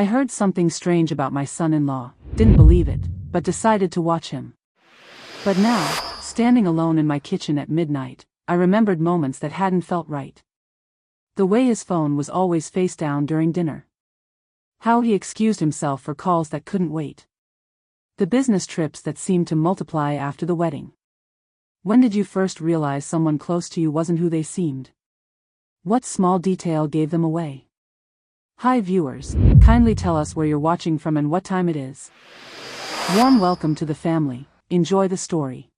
I heard something strange about my son-in-law, didn't believe it, but decided to watch him. But now, standing alone in my kitchen at midnight, I remembered moments that hadn't felt right. The way his phone was always face down during dinner. How he excused himself for calls that couldn't wait. The business trips that seemed to multiply after the wedding. When did you first realize someone close to you wasn't who they seemed? What small detail gave them away? Hi viewers, kindly tell us where you're watching from and what time it is. Warm welcome to the family, enjoy the story.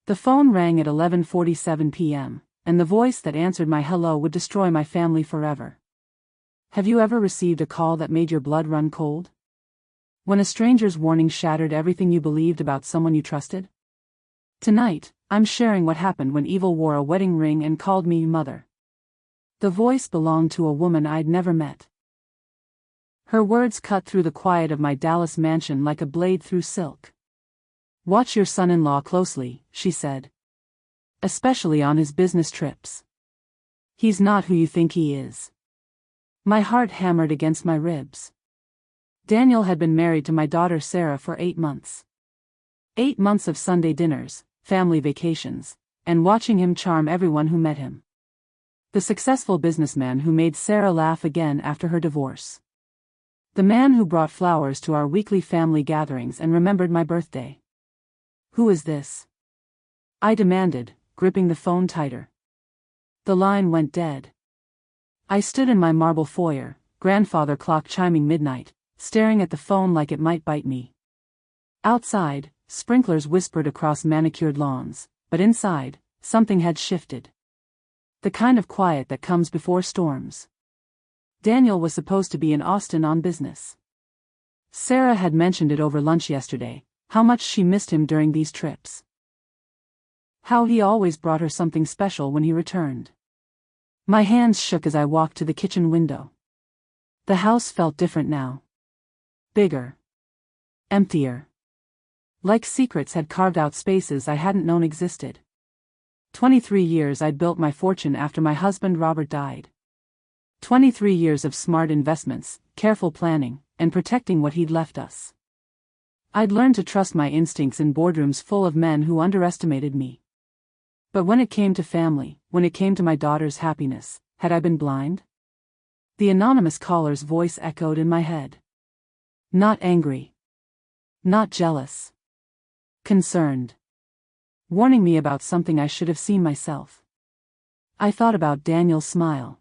The phone rang at 11:47 p.m., and the voice that answered my hello would destroy my family forever. Have you ever received a call that made your blood run cold? When a stranger's warning shattered everything you believed about someone you trusted? Tonight, I'm sharing what happened when evil wore a wedding ring and called me mother. The voice belonged to a woman I'd never met. Her words cut through the quiet of my Dallas mansion like a blade through silk. Watch your son-in-law closely, she said. Especially on his business trips. He's not who you think he is. My heart hammered against my ribs. Daniel had been married to my daughter Sarah for 8 months. 8 months of Sunday dinners, family vacations, and watching him charm everyone who met him. The successful businessman who made Sarah laugh again after her divorce. The man who brought flowers to our weekly family gatherings and remembered my birthday. Who is this? I demanded, gripping the phone tighter. The line went dead. I stood in my marble foyer, grandfather clock chiming midnight, staring at the phone like it might bite me. Outside, sprinklers whispered across manicured lawns, but inside, something had shifted. The kind of quiet that comes before storms. Daniel was supposed to be in Austin on business. Sarah had mentioned it over lunch yesterday, how much she missed him during these trips. How he always brought her something special when he returned. My hands shook as I walked to the kitchen window. The house felt different now. Bigger. Emptier. Like secrets had carved out spaces I hadn't known existed. 23 years I'd built my fortune after my husband Robert died. 23 years of smart investments, careful planning, and protecting what he'd left us. I'd learned to trust my instincts in boardrooms full of men who underestimated me. But when it came to family, when it came to my daughter's happiness, had I been blind? The anonymous caller's voice echoed in my head. Not angry. Not jealous. Concerned. Warning me about something I should have seen myself. I thought about Daniel's smile.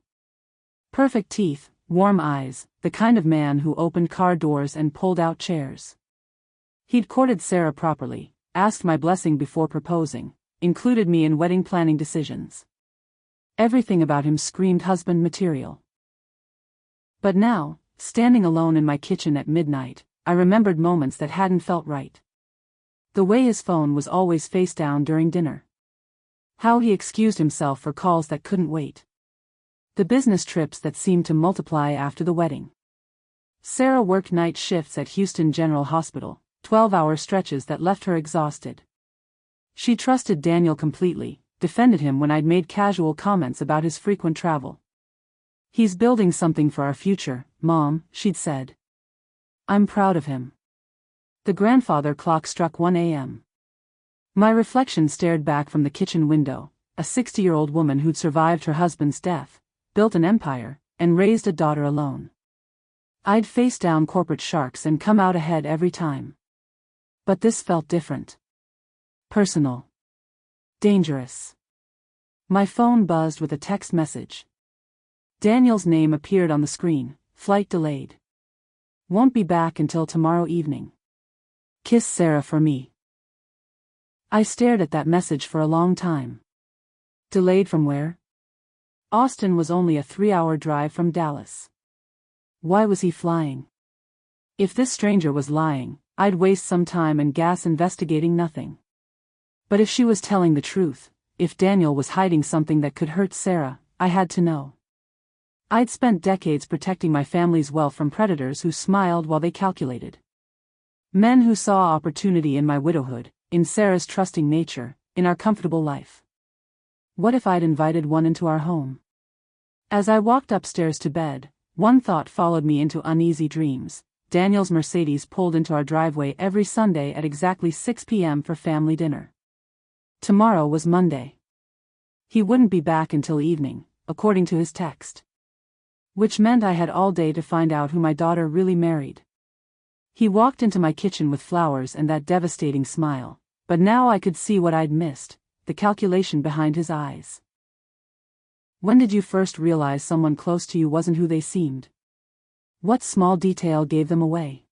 Perfect teeth, warm eyes, the kind of man who opened car doors and pulled out chairs. He'd courted Sarah properly, asked my blessing before proposing, included me in wedding planning decisions. Everything about him screamed husband material. But now, standing alone in my kitchen at midnight, I remembered moments that hadn't felt right. The way his phone was always face down during dinner. How he excused himself for calls that couldn't wait. The business trips that seemed to multiply after the wedding. Sarah worked night shifts at Houston General Hospital, 12-hour stretches that left her exhausted. She trusted Daniel completely, defended him when I'd made casual comments about his frequent travel. He's building something for our future, Mom, she'd said. I'm proud of him. The grandfather clock struck 1 a.m. My reflection stared back from the kitchen window, a 60-year-old woman who'd survived her husband's death, built an empire, and raised a daughter alone. I'd faced down corporate sharks and come out ahead every time. But this felt different. Personal. Dangerous. My phone buzzed with a text message. Daniel's name appeared on the screen, flight delayed. Won't be back until tomorrow evening. Kiss Sarah for me. I stared at that message for a long time. Delayed from where? Austin was only a 3-hour drive from Dallas. Why was he flying? If this stranger was lying, I'd waste some time and gas investigating nothing. But if she was telling the truth, if Daniel was hiding something that could hurt Sarah, I had to know. I'd spent decades protecting my family's wealth from predators who smiled while they calculated. Men who saw opportunity in my widowhood, in Sarah's trusting nature, in our comfortable life. What if I'd invited one into our home? As I walked upstairs to bed, One thought followed me into uneasy dreams. Daniel's Mercedes pulled into our driveway every Sunday at exactly 6 p.m. for family dinner. Tomorrow was Monday. He wouldn't be back until evening, according to his text. Which meant I had all day to find out who my daughter really married. He walked into my kitchen with flowers and that devastating smile, but now I could see what I'd missed, the calculation behind his eyes. When did you first realize someone close to you wasn't who they seemed? What small detail gave them away?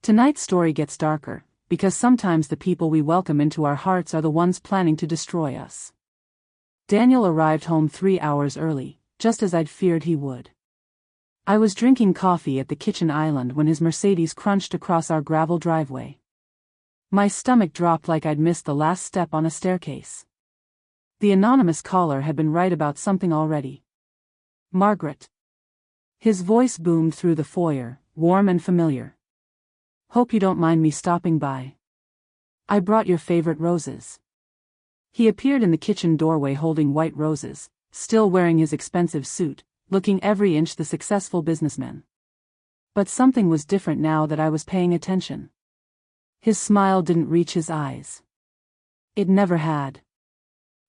Tonight's story gets darker, because sometimes the people we welcome into our hearts are the ones planning to destroy us. Daniel arrived home 3 hours early, just as I'd feared he would. I was drinking coffee at the kitchen island when his Mercedes crunched across our gravel driveway. My stomach dropped like I'd missed the last step on a staircase. The anonymous caller had been right about something already. Margaret. His voice boomed through the foyer, warm and familiar. Hope you don't mind me stopping by. I brought your favorite roses. He appeared in the kitchen doorway holding white roses, still wearing his expensive suit, looking every inch the successful businessman. But something was different now that I was paying attention. His smile didn't reach his eyes. It never had.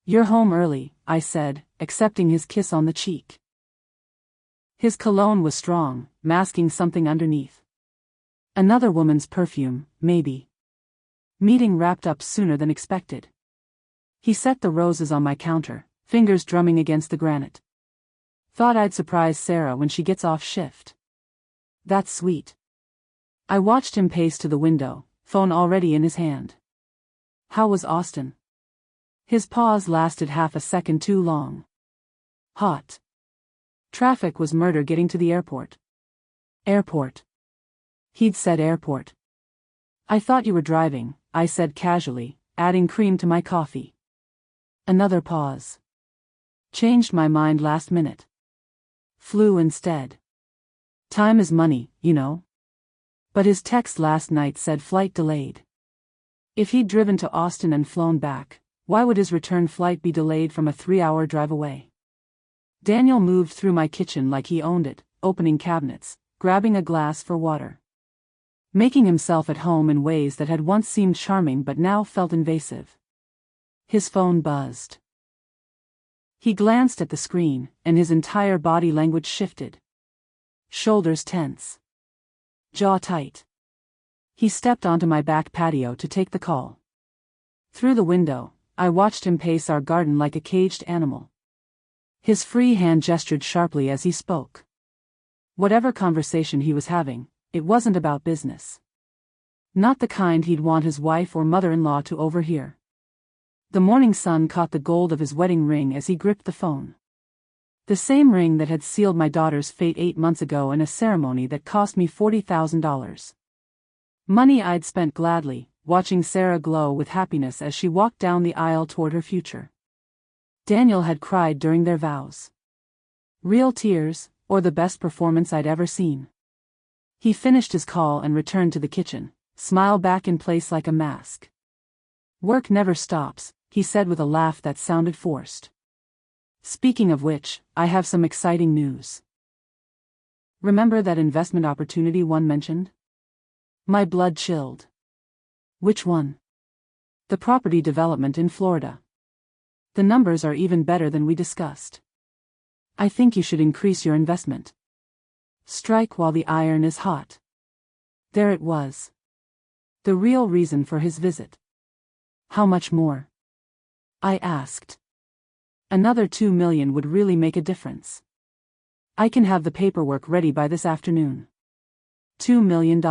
You're home early, I said, accepting his kiss on the cheek. His cologne was strong, masking something underneath. Another woman's perfume, maybe. Meeting wrapped up sooner than expected. He set the roses on my counter, fingers drumming against the granite. Thought I'd surprise Sarah when she gets off shift. That's sweet. I watched him pace to the window, phone already in his hand. How was Austin? His pause lasted half a second too long. Hot. Traffic was murder getting to the airport. Airport. He'd said airport. I thought you were driving, I said casually, adding cream to my coffee. Another pause. Changed my mind last minute. Flew instead. Time is money, you know. But his text last night said flight delayed. If he'd driven to Austin and flown back, why would his return flight be delayed from a 3-hour drive away? Daniel moved through my kitchen like he owned it, opening cabinets, grabbing a glass for water. Making himself at home in ways that had once seemed charming but now felt invasive. His phone buzzed. He glanced at the screen, and his entire body language shifted. Shoulders tense. Jaw tight. He stepped onto my back patio to take the call. Through the window, I watched him pace our garden like a caged animal. His free hand gestured sharply as he spoke. Whatever conversation he was having, it wasn't about business. Not the kind he'd want his wife or mother-in-law to overhear. The morning sun caught the gold of his wedding ring as he gripped the phone. The same ring that had sealed my daughter's fate 8 months ago in a ceremony that cost me $40,000. Money I'd spent gladly, watching Sarah glow with happiness as she walked down the aisle toward her future. Daniel had cried during their vows. Real tears, or the best performance I'd ever seen. He finished his call and returned to the kitchen, smile back in place like a mask. Work never stops, he said with a laugh that sounded forced. Speaking of which, I have some exciting news. Remember that investment opportunity one mentioned? My blood chilled. Which one? The property development in Florida. The numbers are even better than we discussed. I think you should increase your investment. Strike while the iron is hot. There it was. The real reason for his visit. How much more? I asked. Another $2 million would really make a difference. I can have the paperwork ready by this afternoon. $2 million.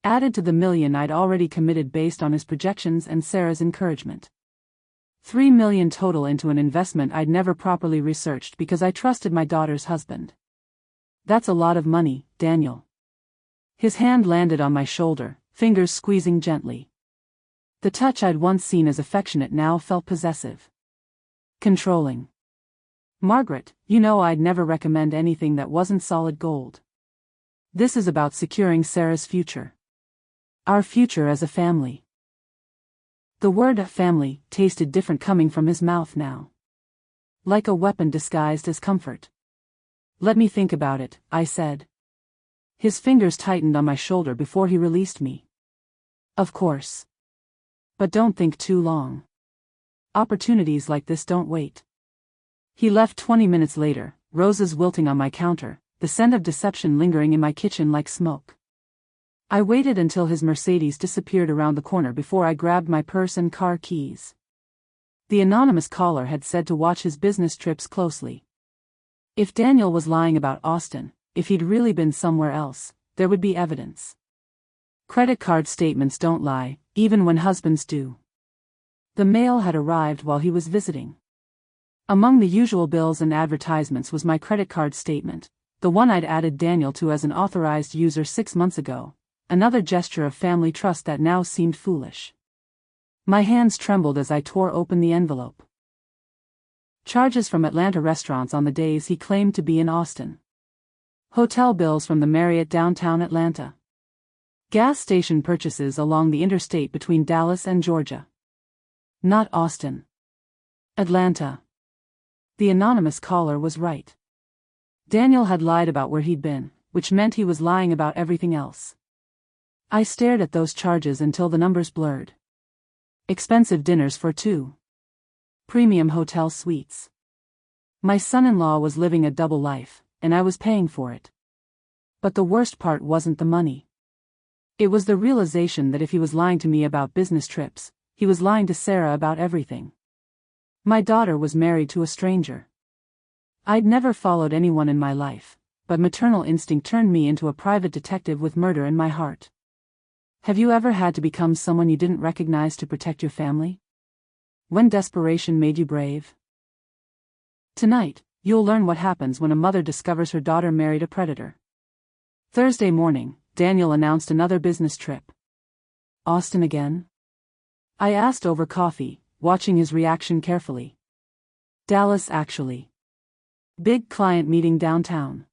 Added to the $1 million I'd already committed based on his projections and Sarah's encouragement. $3 million total into an investment I'd never properly researched because I trusted my daughter's husband. That's a lot of money, Daniel. His hand landed on my shoulder, fingers squeezing gently. The touch I'd once seen as affectionate now felt possessive. Controlling. Margaret, you know I'd never recommend anything that wasn't solid gold. This is about securing Sarah's future. Our future as a family. The word family tasted different coming from his mouth now. Like a weapon disguised as comfort. Let me think about it, I said. His fingers tightened on my shoulder before he released me. Of course. But don't think too long. Opportunities like this don't wait. He left 20 minutes later, roses wilting on my counter, the scent of deception lingering in my kitchen like smoke. I waited until his Mercedes disappeared around the corner before I grabbed my purse and car keys. The anonymous caller had said to watch his business trips closely. If Daniel was lying about Austin, if he'd really been somewhere else, there would be evidence. Credit card statements don't lie, even when husbands do. The mail had arrived while he was visiting. Among the usual bills and advertisements was my credit card statement, the one I'd added Daniel to as an authorized user 6 months ago, another gesture of family trust that now seemed foolish. My hands trembled as I tore open the envelope. Charges from Atlanta restaurants on the days he claimed to be in Austin. Hotel bills from the Marriott downtown Atlanta. Gas station purchases along the interstate between Dallas and Georgia. Not Austin. Atlanta. The anonymous caller was right. Daniel had lied about where he'd been, which meant he was lying about everything else. I stared at those charges until the numbers blurred. Expensive dinners for two. Premium hotel suites. My son-in-law was living a double life, and I was paying for it. But the worst part wasn't the money. It was the realization that if he was lying to me about business trips, he was lying to Sarah about everything. My daughter was married to a stranger. I'd never followed anyone in my life, but maternal instinct turned me into a private detective with murder in my heart. Have you ever had to become someone you didn't recognize to protect your family? When desperation made you brave? Tonight, you'll learn what happens when a mother discovers her daughter married a predator. Thursday morning, Daniel announced another business trip. Austin again? I asked over coffee, watching his reaction carefully. Dallas actually. Big client meeting downtown.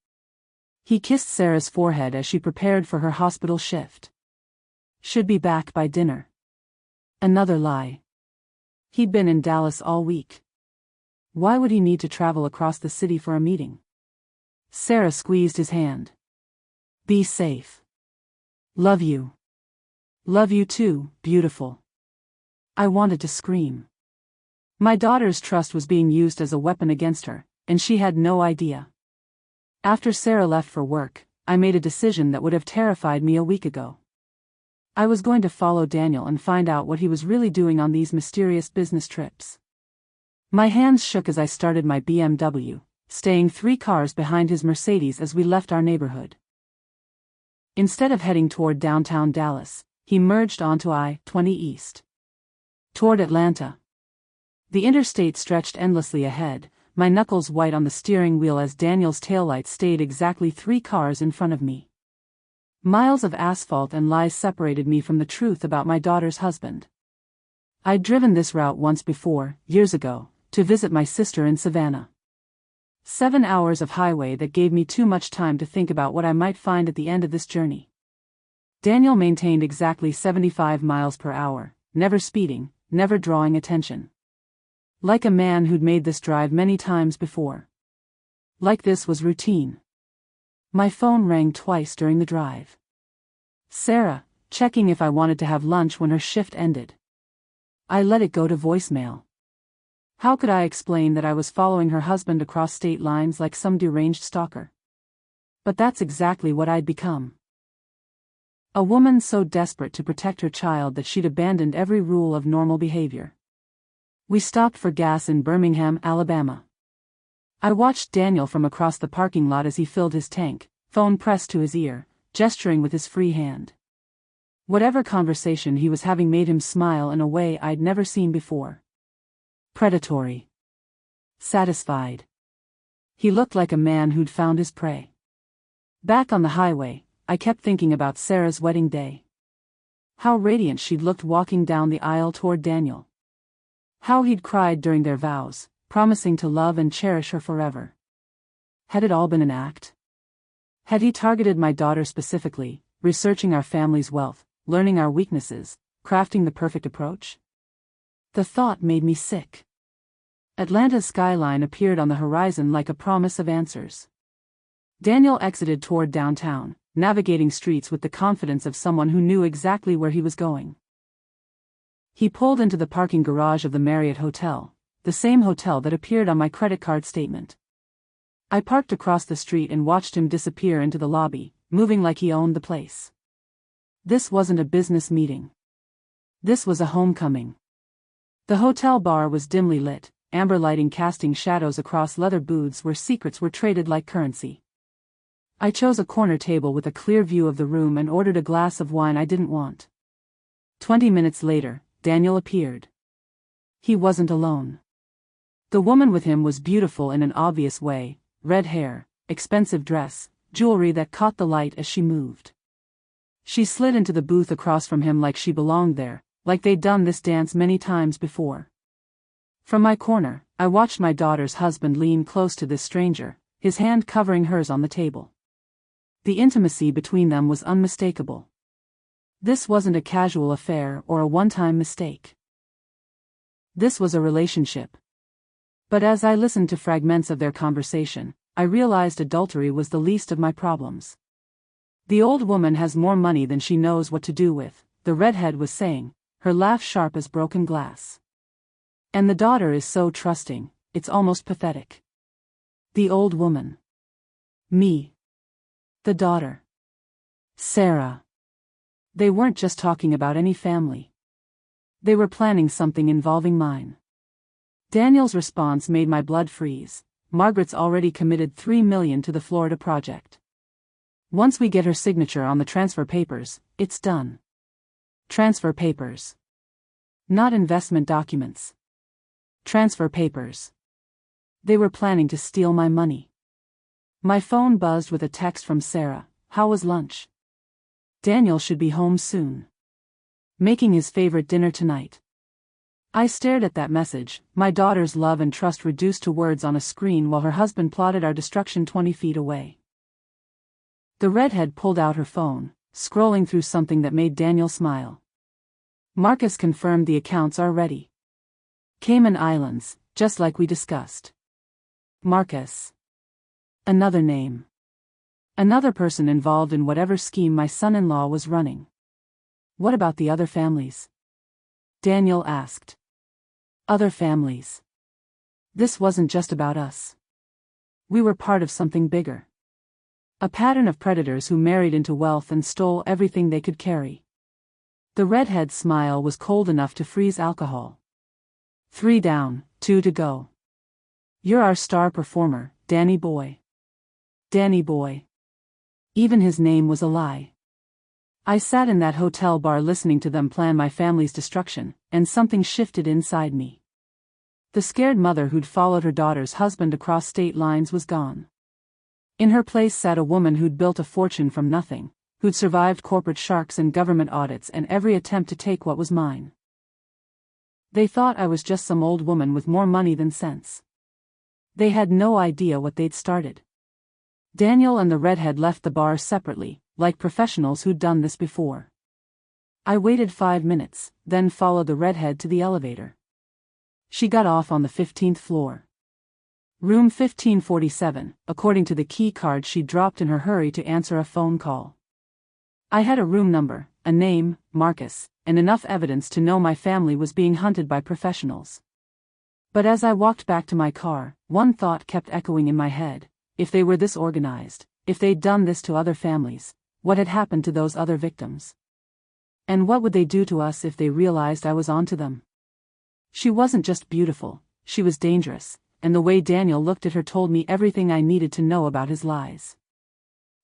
He kissed Sarah's forehead as she prepared for her hospital shift. Should be back by dinner. Another lie. He'd been in Dallas all week. Why would he need to travel across the city for a meeting? Sarah squeezed his hand. Be safe. Love you. Love you too, beautiful. I wanted to scream. My daughter's trust was being used as a weapon against her, and she had no idea. After Sarah left for work, I made a decision that would have terrified me a week ago. I was going to follow Daniel and find out what he was really doing on these mysterious business trips. My hands shook as I started my BMW, staying 3 cars behind his Mercedes as we left our neighborhood. Instead of heading toward downtown Dallas, he merged onto I-20 East. Toward Atlanta. The interstate stretched endlessly ahead, my knuckles white on the steering wheel as Daniel's taillights stayed exactly 3 cars in front of me. Miles of asphalt and lies separated me from the truth about my daughter's husband. I'd driven this route once before, years ago, to visit my sister in Savannah. 7 hours of highway that gave me too much time to think about what I might find at the end of this journey. Daniel maintained exactly 75 miles per hour, never speeding, never drawing attention. Like a man who'd made this drive many times before. Like this was routine. My phone rang twice during the drive. Sarah, checking if I wanted to have lunch when her shift ended. I let it go to voicemail. How could I explain that I was following her husband across state lines like some deranged stalker? But that's exactly what I'd become. A woman so desperate to protect her child that she'd abandoned every rule of normal behavior. We stopped for gas in Birmingham, Alabama. I watched Daniel from across the parking lot as he filled his tank, phone pressed to his ear, gesturing with his free hand. Whatever conversation he was having made him smile in a way I'd never seen before. Predatory. Satisfied. He looked like a man who'd found his prey. Back on the highway, I kept thinking about Sarah's wedding day. How radiant she'd looked walking down the aisle toward Daniel. How he'd cried during their vows, promising to love and cherish her forever. Had it all been an act? Had he targeted my daughter specifically, researching our family's wealth, learning our weaknesses, crafting the perfect approach? The thought made me sick. Atlanta's skyline appeared on the horizon like a promise of answers. Daniel exited toward downtown, navigating streets with the confidence of someone who knew exactly where he was going. He pulled into the parking garage of the Marriott Hotel, the same hotel that appeared on my credit card statement. I parked across the street and watched him disappear into the lobby, moving like he owned the place. This wasn't a business meeting. This was a homecoming. The hotel bar was dimly lit, amber lighting casting shadows across leather booths where secrets were traded like currency. I chose a corner table with a clear view of the room and ordered a glass of wine I didn't want. 20 minutes later, Daniel appeared. He wasn't alone. The woman with him was beautiful in an obvious way, red hair, expensive dress, jewelry that caught the light as she moved. She slid into the booth across from him like she belonged there, like they'd done this dance many times before. From my corner, I watched my daughter's husband lean close to this stranger, his hand covering hers on the table. The intimacy between them was unmistakable. This wasn't a casual affair or a one-time mistake. This was a relationship. But as I listened to fragments of their conversation, I realized adultery was the least of my problems. The old woman has more money than she knows what to do with, the redhead was saying, her laugh sharp as broken glass. And the daughter is so trusting, it's almost pathetic. The old woman. Me. The daughter. Sarah. They weren't just talking about any family. They were planning something involving mine. Daniel's response made my blood freeze. Margaret's already committed $3 million to the Florida project. Once we get her signature on the transfer papers, it's done. Transfer papers. Not investment documents. Transfer papers. They were planning to steal my money. My phone buzzed with a text from Sarah. How was lunch? Daniel should be home soon. Making his favorite dinner tonight. I stared at that message, my daughter's love and trust reduced to words on a screen while her husband plotted our destruction 20 feet away. The redhead pulled out her phone, scrolling through something that made Daniel smile. Marcus confirmed the accounts are ready. Cayman Islands, just like we discussed. Marcus. Another name. Another person involved in whatever scheme my son-in-law was running. What about the other families? Daniel asked. Other families. This wasn't just about us. We were part of something bigger. A pattern of predators who married into wealth and stole everything they could carry. The redhead's smile was cold enough to freeze alcohol. 3 down, 2 to go. You're our star performer, Danny boy. Danny boy. Even his name was a lie. I sat in that hotel bar listening to them plan my family's destruction, and something shifted inside me. The scared mother who'd followed her daughter's husband across state lines was gone. In her place sat a woman who'd built a fortune from nothing, who'd survived corporate sharks and government audits and every attempt to take what was mine. They thought I was just some old woman with more money than sense. They had no idea what they'd started. Daniel and the redhead left the bar separately, like professionals who'd done this before. I waited 5 minutes, then followed the redhead to the elevator. She got off on the 15th floor. Room 1547, according to the key card she dropped in her hurry to answer a phone call. I had a room number, a name, Marcus, and enough evidence to know my family was being hunted by professionals. But as I walked back to my car, one thought kept echoing in my head. If they were this organized, if they'd done this to other families, what had happened to those other victims? And what would they do to us if they realized I was onto them? She wasn't just beautiful, she was dangerous, and the way Daniel looked at her told me everything I needed to know about his lies.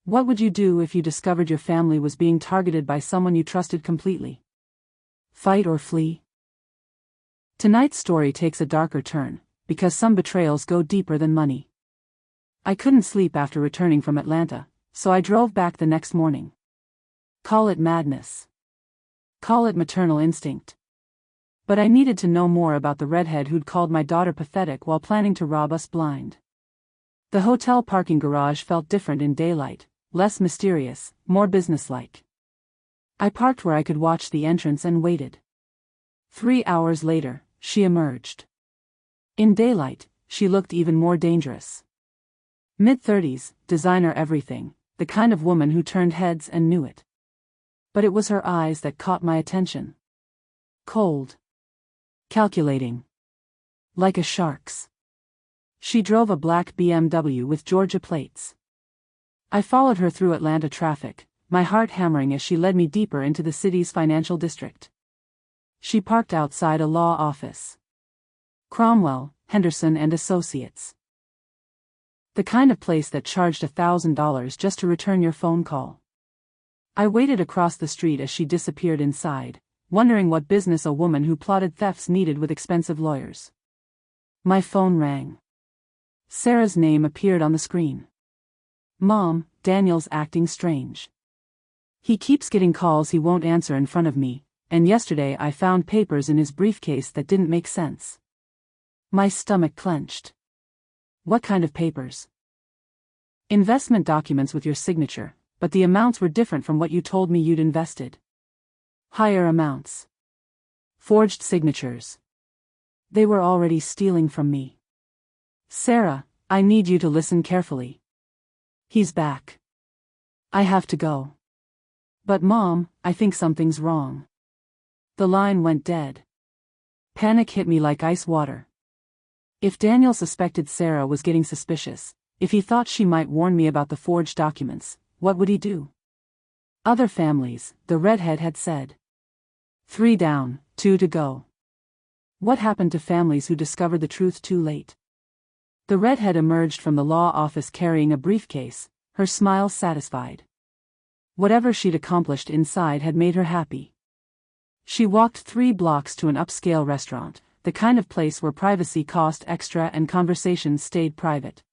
What would you do if you discovered your family was being targeted by someone you trusted completely? Fight or flee? Tonight's story takes a darker turn, because some betrayals go deeper than money. I couldn't sleep after returning from Atlanta, so I drove back the next morning. Call it madness. Call it maternal instinct. But I needed to know more about the redhead who'd called my daughter pathetic while planning to rob us blind. The hotel parking garage felt different in daylight, less mysterious, more businesslike. I parked where I could watch the entrance and waited. 3 hours later, she emerged. In daylight, she looked even more dangerous. Mid-30s, designer everything, the kind of woman who turned heads and knew it. But it was her eyes that caught my attention. Cold. Calculating. Like a shark's. She drove a black BMW with Georgia plates. I followed her through Atlanta traffic, my heart hammering as she led me deeper into the city's financial district. She parked outside a law office. Cromwell, Henderson and Associates. The kind of place that charged $1,000 just to return your phone call. I waited across the street as she disappeared inside, wondering what business a woman who plotted thefts needed with expensive lawyers. My phone rang. Sarah's name appeared on the screen. Mom, Daniel's acting strange. He keeps getting calls he won't answer in front of me, and yesterday I found papers in his briefcase that didn't make sense. My stomach clenched. What kind of papers? Investment documents with your signature, but the amounts were different from what you told me you'd invested. Higher amounts. Forged signatures. They were already stealing from me. Sarah, I need you to listen carefully. He's back. I have to go. But Mom, I think something's wrong. The line went dead. Panic hit me like ice water. If Daniel suspected Sarah was getting suspicious, if he thought she might warn me about the forged documents, what would he do? Other families, the redhead had said. 3 down, 2 to go. What happened to families who discovered the truth too late? The redhead emerged from the law office carrying a briefcase, her smile satisfied. Whatever she'd accomplished inside had made her happy. She walked 3 blocks to an upscale restaurant, the kind of place where privacy cost extra and conversations stayed private.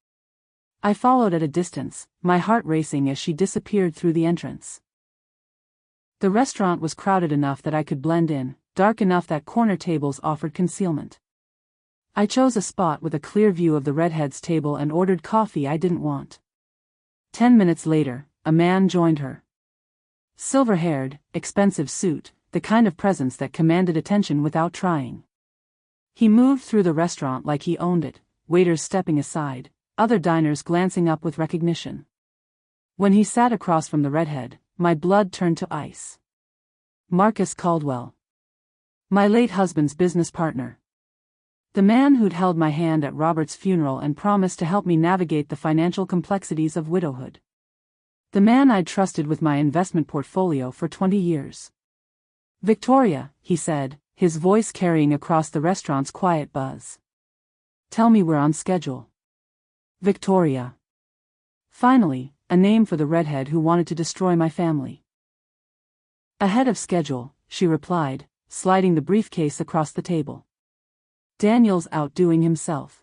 I followed at a distance, my heart racing as she disappeared through the entrance. The restaurant was crowded enough that I could blend in, dark enough that corner tables offered concealment. I chose a spot with a clear view of the redhead's table and ordered coffee I didn't want. 10 minutes later, a man joined her. Silver-haired, expensive suit, the kind of presence that commanded attention without trying. He moved through the restaurant like he owned it, waiters stepping aside, other diners glancing up with recognition. When he sat across from the redhead, my blood turned to ice. Marcus Caldwell. My late husband's business partner. The man who'd held my hand at Robert's funeral and promised to help me navigate the financial complexities of widowhood. The man I'd trusted with my investment portfolio for 20 years. Victoria, he said, his voice carrying across the restaurant's quiet buzz. Tell me we're on schedule. Victoria. Finally, a name for the redhead who wanted to destroy my family. Ahead of schedule, she replied, sliding the briefcase across the table. Daniel's outdoing himself.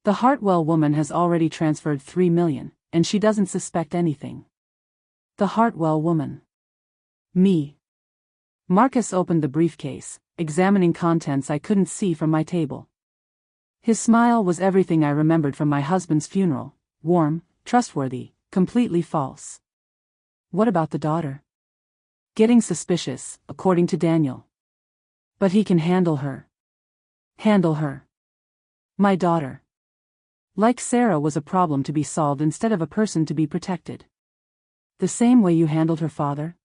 The Hartwell woman has already transferred $3 million, and she doesn't suspect anything. The Hartwell woman. Me. Marcus opened the briefcase, examining contents I couldn't see from my table. His smile was everything I remembered from my husband's funeral, warm, trustworthy, completely false. What about the daughter? Getting suspicious, according to Daniel. But he can handle her. Handle her. My daughter. Like Sarah was a problem to be solved instead of a person to be protected. The same way you handled her father?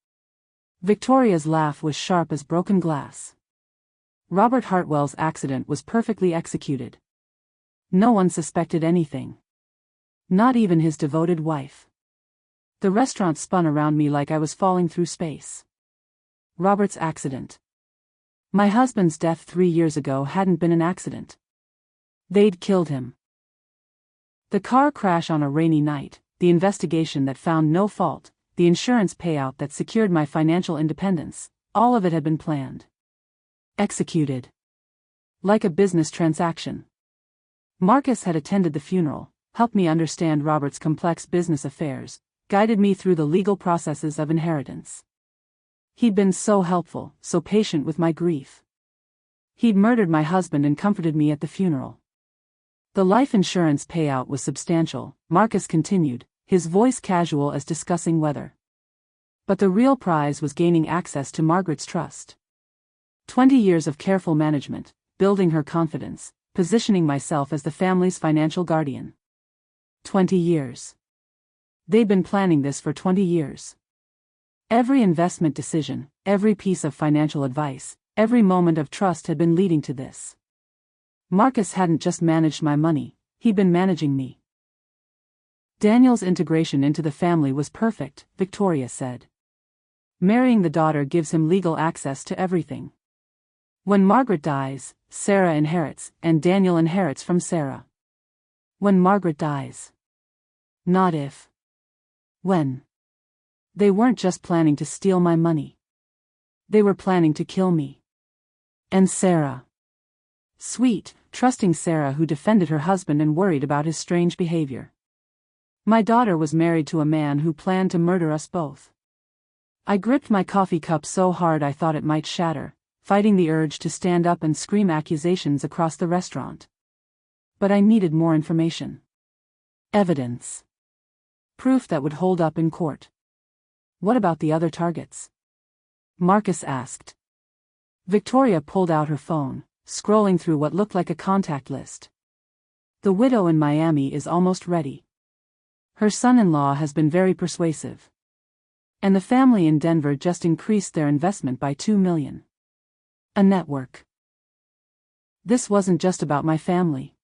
Victoria's laugh was sharp as broken glass. Robert Hartwell's accident was perfectly executed. No one suspected anything. Not even his devoted wife. The restaurant spun around me like I was falling through space. Robert's accident. My husband's death 3 years ago hadn't been an accident. They'd killed him. The car crash on a rainy night, the investigation that found no fault, the insurance payout that secured my financial independence, all of it had been planned. Executed. Like a business transaction. Marcus had attended the funeral, helped me understand Robert's complex business affairs, guided me through the legal processes of inheritance. He'd been so helpful, so patient with my grief. He'd murdered my husband and comforted me at the funeral. The life insurance payout was substantial, Marcus continued, his voice casual as discussing weather. But the real prize was gaining access to Margaret's trust. 20 years of careful management, building her confidence, positioning myself as the family's financial guardian. 20 years. They'd been planning this for 20 years. Every investment decision, every piece of financial advice, every moment of trust had been leading to this. Marcus hadn't just managed my money, he'd been managing me. Daniel's integration into the family was perfect, Victoria said. Marrying the daughter gives him legal access to everything. When Margaret dies, Sarah inherits, and Daniel inherits from Sarah. When Margaret dies. Not if. When. They weren't just planning to steal my money. They were planning to kill me. And Sarah. Sweet, trusting Sarah who defended her husband and worried about his strange behavior. My daughter was married to a man who planned to murder us both. I gripped my coffee cup so hard I thought it might shatter, fighting the urge to stand up and scream accusations across the restaurant. But I needed more information. Evidence. Proof that would hold up in court. What about the other targets? Marcus asked. Victoria pulled out her phone, scrolling through what looked like a contact list. The widow in Miami is almost ready. Her son-in-law has been very persuasive. And the family in Denver just increased their investment by $2 million. A network. This wasn't just about my family.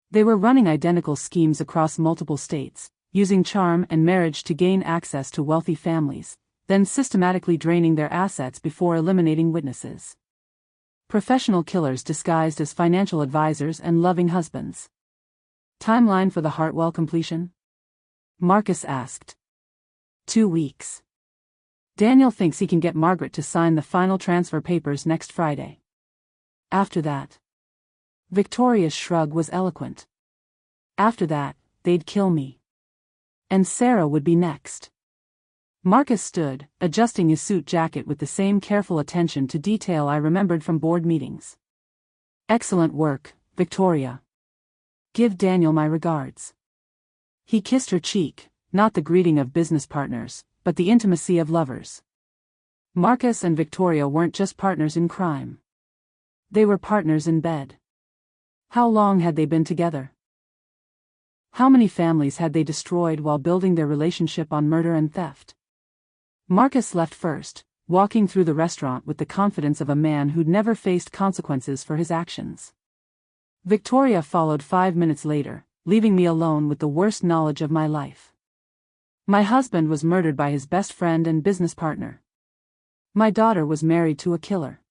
They were running identical schemes across multiple states, using charm and marriage to gain access to wealthy families, then systematically draining their assets before eliminating witnesses. Professional killers disguised as financial advisors and loving husbands. Timeline for the Hartwell completion? Marcus asked. 2 weeks. Daniel thinks he can get Margaret to sign the final transfer papers next Friday. After that. Victoria's shrug was eloquent. After that, they'd kill me. And Sarah would be next. Marcus stood, adjusting his suit jacket with the same careful attention to detail I remembered from board meetings. Excellent work, Victoria. Give Daniel my regards. He kissed her cheek, not the greeting of business partners, but the intimacy of lovers. Marcus and Victoria weren't just partners in crime. They were partners in bed. How long had they been together? How many families had they destroyed while building their relationship on murder and theft? Marcus left first, walking through the restaurant with the confidence of a man who'd never faced consequences for his actions. Victoria followed 5 minutes later, leaving me alone with the worst knowledge of my life. My husband was murdered by his best friend and business partner. My daughter was married to a killer.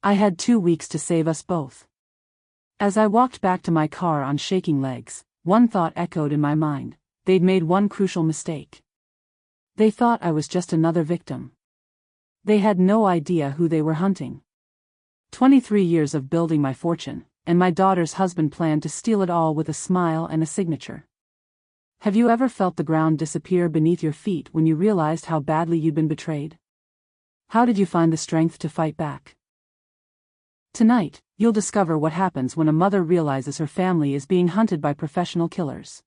I had 2 weeks to save us both. As I walked back to my car on shaking legs, one thought echoed in my mind: they'd made one crucial mistake. They thought I was just another victim. They had no idea who they were hunting. 23 years of building my fortune, and my daughter's husband planned to steal it all with a smile and a signature. Have you ever felt the ground disappear beneath your feet when you realized how badly you'd been betrayed? How did you find the strength to fight back? Tonight, you'll discover what happens when a mother realizes her family is being hunted by professional killers.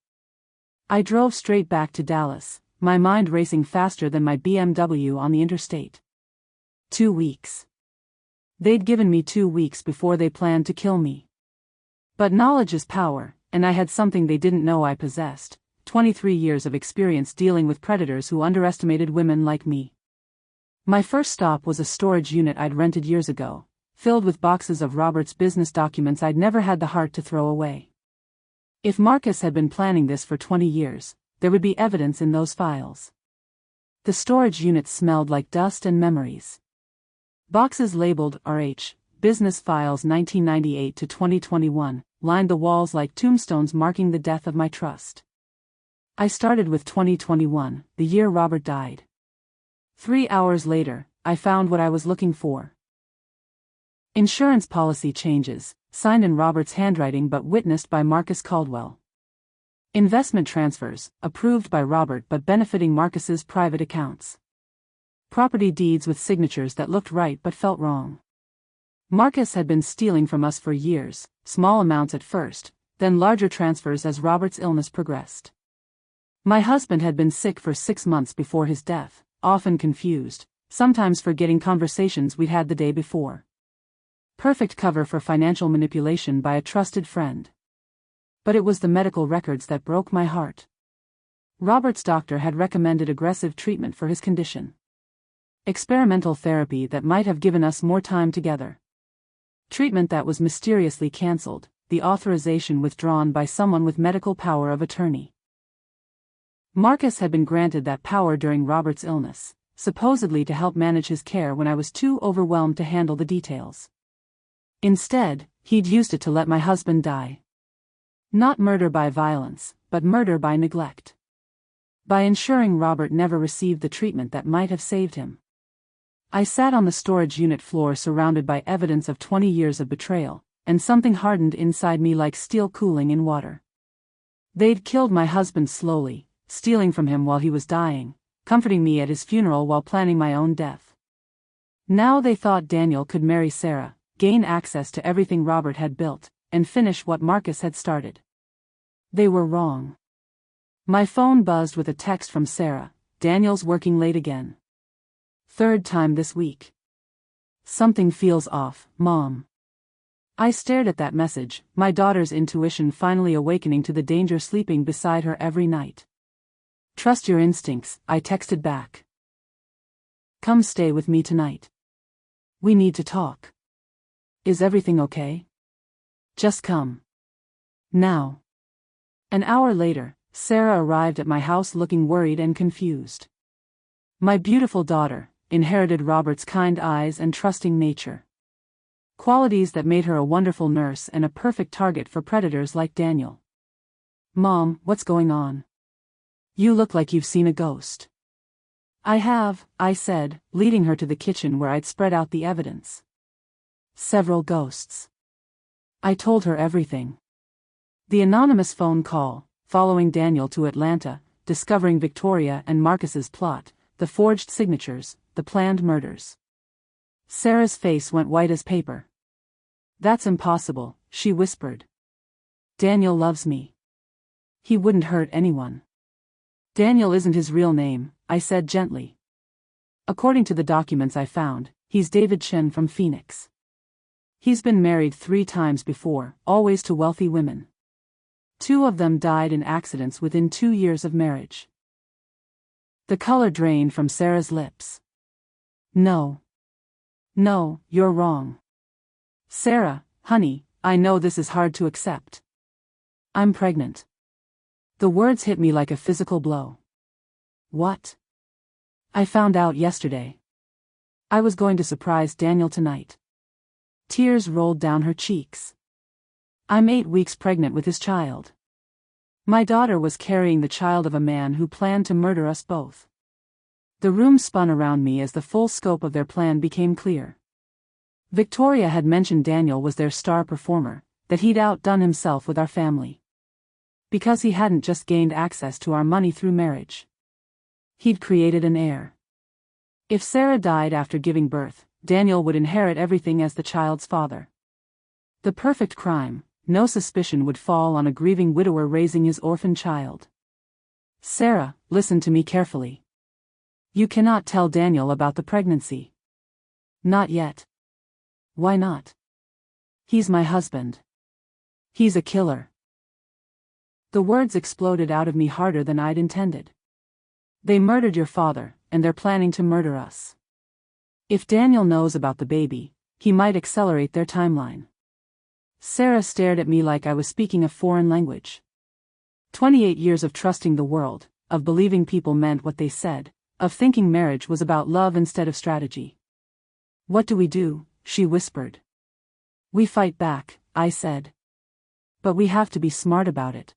I drove straight back to Dallas, my mind racing faster than my BMW on the interstate. 2 weeks. They'd given me 2 weeks before they planned to kill me. But knowledge is power, and I had something they didn't know I possessed: 23 years of experience dealing with predators who underestimated women like me. My first stop was a storage unit I'd rented years ago, filled with boxes of Robert's business documents I'd never had the heart to throw away. If Marcus had been planning this for 20 years, there would be evidence in those files. The storage unit smelled like dust and memories. Boxes labeled RH, Business Files 1998 to 2021, lined the walls like tombstones marking the death of my trust. I started with 2021, the year Robert died. 3 hours later, I found what I was looking for. Insurance policy changes, signed in Robert's handwriting but witnessed by Marcus Caldwell. Investment transfers, approved by Robert but benefiting Marcus's private accounts. Property deeds with signatures that looked right but felt wrong. Marcus had been stealing from us for years, small amounts at first, then larger transfers as Robert's illness progressed. My husband had been sick for 6 months before his death, often confused, sometimes forgetting conversations we'd had the day before. Perfect cover for financial manipulation by a trusted friend. But it was the medical records that broke my heart. Robert's doctor had recommended aggressive treatment for his condition. Experimental therapy that might have given us more time together. Treatment that was mysteriously cancelled, the authorization withdrawn by someone with medical power of attorney. Marcus had been granted that power during Robert's illness, supposedly to help manage his care when I was too overwhelmed to handle the details. Instead, he'd used it to let my husband die. Not murder by violence, but murder by neglect. By ensuring Robert never received the treatment that might have saved him. I sat on the storage unit floor surrounded by evidence of 20 years of betrayal, and something hardened inside me like steel cooling in water. They'd killed my husband slowly, stealing from him while he was dying, comforting me at his funeral while planning my own death. Now they thought Daniel could marry Sarah, gain access to everything Robert had built, and finish what Marcus had started. They were wrong. My phone buzzed with a text from Sarah. "Daniel's working late again. Third time this week. Something feels off, Mom." I stared at that message, my daughter's intuition finally awakening to the danger sleeping beside her every night. "Trust your instincts," I texted back. "Come stay with me tonight. We need to talk. Is everything okay? Just come. Now." An hour later, Sarah arrived at my house looking worried and confused. My beautiful daughter inherited Robert's kind eyes and trusting nature. Qualities that made her a wonderful nurse and a perfect target for predators like Daniel. "Mom, what's going on? You look like you've seen a ghost." "I have," I said, leading her to the kitchen where I'd spread out the evidence. "Several ghosts." I told her everything. The anonymous phone call, following Daniel to Atlanta, discovering Victoria and Marcus's plot, the forged signatures, the planned murders. Sarah's face went white as paper. "That's impossible," she whispered. "Daniel loves me. He wouldn't hurt anyone." "Daniel isn't his real name," I said gently. "According to the documents I found, he's David Chen from Phoenix. He's been married 3 times before, always to wealthy women. 2 of them died in accidents within 2 years of marriage." The color drained from Sarah's lips. No, you're wrong. "Sarah, honey, I know this is hard to accept. I'm pregnant." The words hit me like a physical blow. "What?" "I found out yesterday. I was going to surprise Daniel tonight." Tears rolled down her cheeks. "I'm 8 weeks pregnant with his child. My daughter was carrying the child of a man who planned to murder us both." The room spun around me as the full scope of their plan became clear. Victoria had mentioned Daniel was their star performer, that he'd outdone himself with our family. Because he hadn't just gained access to our money through marriage. He'd created an heir. If Sarah died after giving birth, Daniel would inherit everything as the child's father. The perfect crime. No suspicion would fall on a grieving widower raising his orphan child. "Sarah, listen to me carefully. You cannot tell Daniel about the pregnancy. Not yet." "Why not?" "He's my husband. He's a killer." The words exploded out of me harder than I'd intended. "They murdered your father, and they're planning to murder us. If Daniel knows about the baby, he might accelerate their timeline." Sarah stared at me like I was speaking a foreign language. 28 years of trusting the world, of believing people meant what they said, of thinking marriage was about love instead of strategy. "What do we do?" she whispered. "We fight back," I said. "But we have to be smart about it.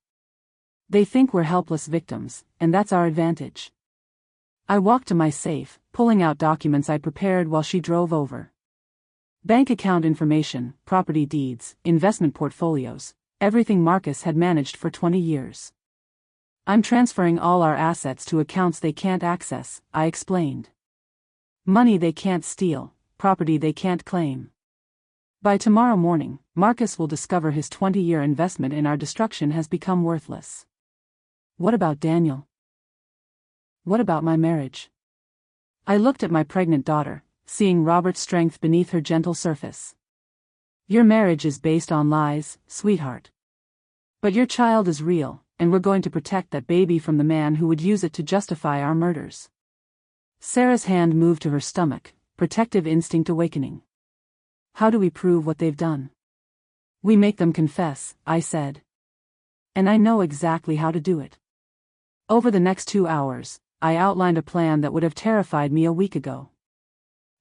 They think we're helpless victims, and that's our advantage." I walked to my safe, pulling out documents I'd prepared while she drove over. Bank account information, property deeds, investment portfolios, everything Marcus had managed for 20 years. "I'm transferring all our assets to accounts they can't access," I explained. "Money they can't steal, property they can't claim. By tomorrow morning, Marcus will discover his 20-year investment in our destruction has become worthless." "What about Daniel? What about my marriage?" I looked at my pregnant daughter, seeing Robert's strength beneath her gentle surface. "Your marriage is based on lies, sweetheart. But your child is real, and we're going to protect that baby from the man who would use it to justify our murders. Sarah's hand moved to her stomach, protective instinct awakening. How do we prove what they've done? We make them confess, I said. And I know exactly how to do it. Over the next 2 hours, I outlined a plan that would have terrified me a week ago.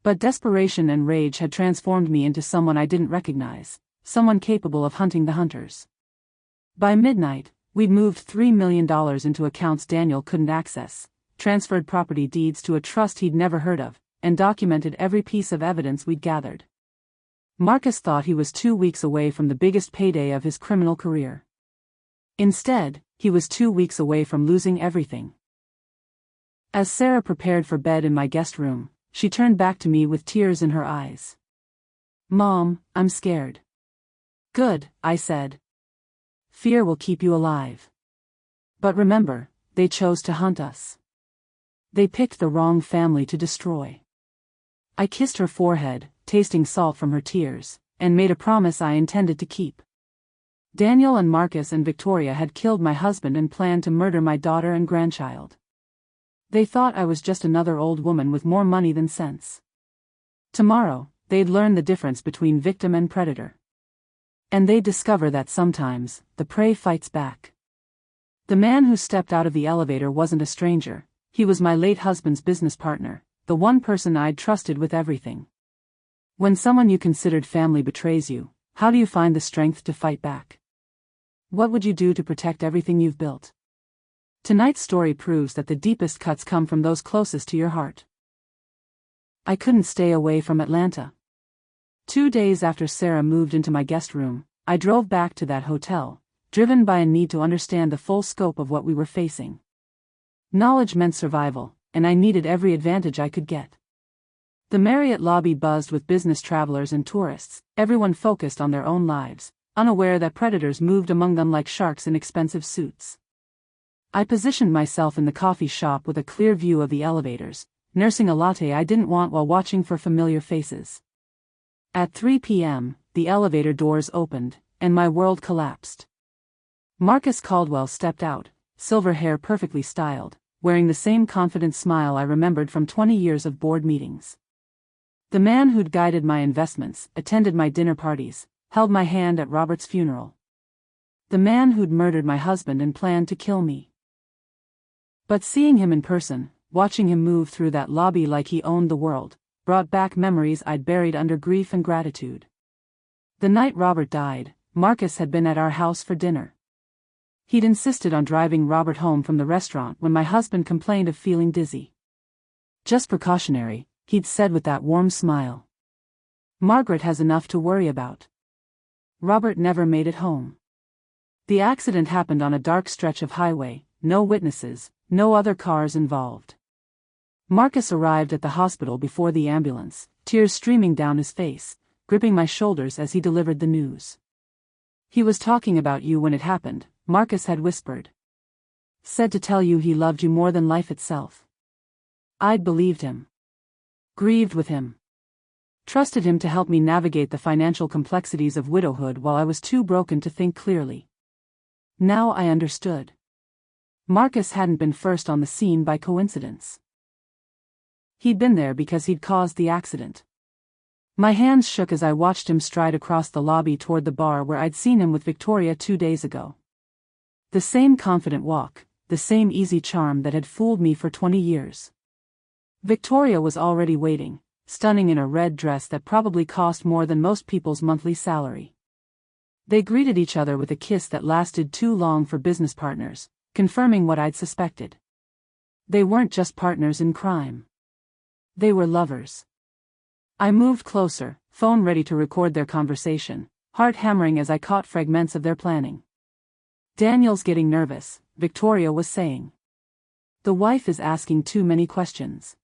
But desperation and rage had transformed me into someone I didn't recognize, someone capable of hunting the hunters. By midnight, we'd moved $3 million into accounts Daniel couldn't access, transferred property deeds to a trust he'd never heard of, and documented every piece of evidence we'd gathered. Marcus thought he was 2 weeks away from the biggest payday of his criminal career. Instead, he was 2 weeks away from losing everything. As Sarah prepared for bed in my guest room, she turned back to me with tears in her eyes. Mom, I'm scared. Good, I said. Fear will keep you alive. But remember, they chose to hunt us. They picked the wrong family to destroy. I kissed her forehead, tasting salt from her tears, and made a promise I intended to keep. Daniel and Marcus and Victoria had killed my husband and planned to murder my daughter and grandchild. They thought I was just another old woman with more money than sense. Tomorrow, they'd learn the difference between victim and predator. And they'd discover that sometimes, the prey fights back. The man who stepped out of the elevator wasn't a stranger, he was my late husband's business partner, the one person I'd trusted with everything. When someone you considered family betrays you, how do you find the strength to fight back? What would you do to protect everything you've built? Tonight's story proves that the deepest cuts come from those closest to your heart. I couldn't stay away from Atlanta. 2 days after Sarah moved into my guest room, I drove back to that hotel, driven by a need to understand the full scope of what we were facing. Knowledge meant survival, and I needed every advantage I could get. The Marriott lobby buzzed with business travelers and tourists, everyone focused on their own lives, unaware that predators moved among them like sharks in expensive suits. I positioned myself in the coffee shop with a clear view of the elevators, nursing a latte I didn't want while watching for familiar faces. At 3 p.m., the elevator doors opened, and my world collapsed. Marcus Caldwell stepped out, silver hair perfectly styled, wearing the same confident smile I remembered from 20 years of board meetings. The man who'd guided my investments, attended my dinner parties, held my hand at Robert's funeral. The man who'd murdered my husband and planned to kill me. But seeing him in person, watching him move through that lobby like he owned the world, brought back memories I'd buried under grief and gratitude. The night Robert died, Marcus had been at our house for dinner. He'd insisted on driving Robert home from the restaurant when my husband complained of feeling dizzy. Just precautionary, he'd said with that warm smile. Margaret has enough to worry about. Robert never made it home. The accident happened on a dark stretch of highway, no witnesses, no other cars involved. Marcus arrived at the hospital before the ambulance, tears streaming down his face, gripping my shoulders as he delivered the news. He was talking about you when it happened, Marcus had whispered. Said to tell you he loved you more than life itself. I'd believed him. Grieved with him. Trusted him to help me navigate the financial complexities of widowhood while I was too broken to think clearly. Now I understood. Marcus hadn't been first on the scene by coincidence. He'd been there because he'd caused the accident. My hands shook as I watched him stride across the lobby toward the bar where I'd seen him with Victoria 2 days ago. The same confident walk, the same easy charm that had fooled me for 20 years. Victoria was already waiting, stunning in a red dress that probably cost more than most people's monthly salary. They greeted each other with a kiss that lasted too long for business partners, confirming what I'd suspected. They weren't just partners in crime. They were lovers. I moved closer, phone ready to record their conversation, heart hammering as I caught fragments of their planning. Daniel's getting nervous, Victoria was saying. The wife is asking too many questions.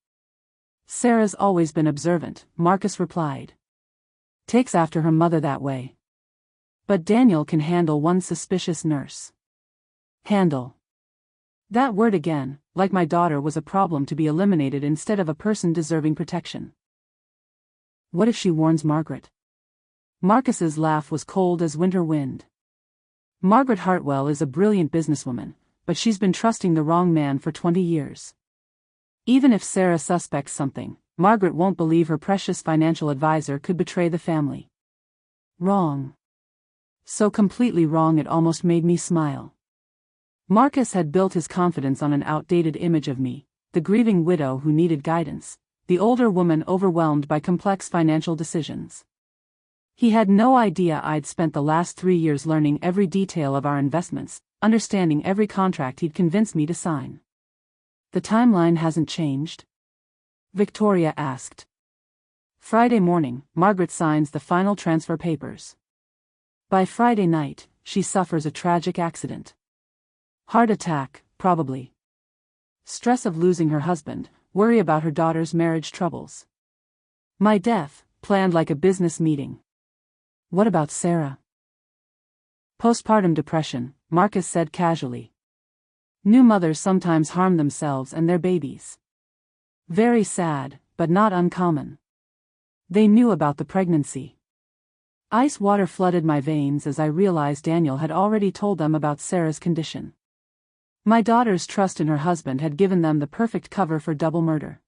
Sarah's always been observant, Marcus replied. Takes after her mother that way. But Daniel can handle one suspicious nurse. Handle. That word again, like my daughter, was a problem to be eliminated instead of a person deserving protection. What if she warns Margaret? Marcus's laugh was cold as winter wind. Margaret Hartwell is a brilliant businesswoman, but she's been trusting the wrong man for 20 years. Even if Sarah suspects something, Margaret won't believe her precious financial advisor could betray the family. Wrong. So completely wrong it almost made me smile. Marcus had built his confidence on an outdated image of me, the grieving widow who needed guidance, the older woman overwhelmed by complex financial decisions. He had no idea I'd spent the last 3 years learning every detail of our investments, understanding every contract he'd convinced me to sign. The timeline hasn't changed? Victoria asked. Friday morning, Margaret signs the final transfer papers. By Friday night, she suffers a tragic accident. Heart attack, probably. Stress of losing her husband, worry about her daughter's marriage troubles. My death, planned like a business meeting. What about Sarah? Postpartum depression, Marcus said casually. New mothers sometimes harm themselves and their babies. Very sad, but not uncommon. They knew about the pregnancy. Ice water flooded my veins as I realized Daniel had already told them about Sarah's condition. My daughter's trust in her husband had given them the perfect cover for double murder.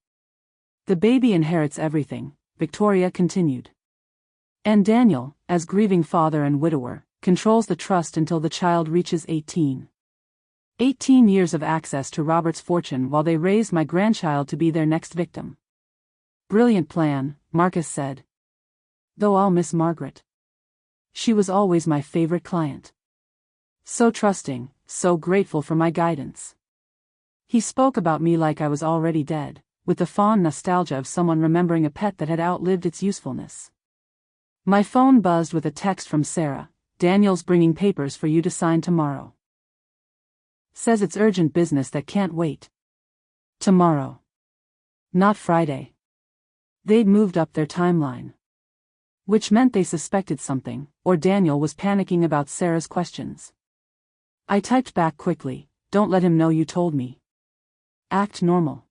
The baby inherits everything, Victoria continued. And Daniel, as grieving father and widower, controls the trust until the child reaches 18. 18 years of access to Robert's fortune while they raise my grandchild to be their next victim. Brilliant plan, Marcus said. Though I'll miss Margaret. She was always my favorite client. So trusting, so grateful for my guidance. He spoke about me like I was already dead, with the fond nostalgia of someone remembering a pet that had outlived its usefulness. My phone buzzed with a text from Sarah. Daniel's bringing papers for you to sign tomorrow. Says it's urgent business that can't wait. Tomorrow. Not Friday. They'd moved up their timeline. Which meant they suspected something, or Daniel was panicking about Sarah's questions. I typed back quickly, don't let him know you told me. Act normal.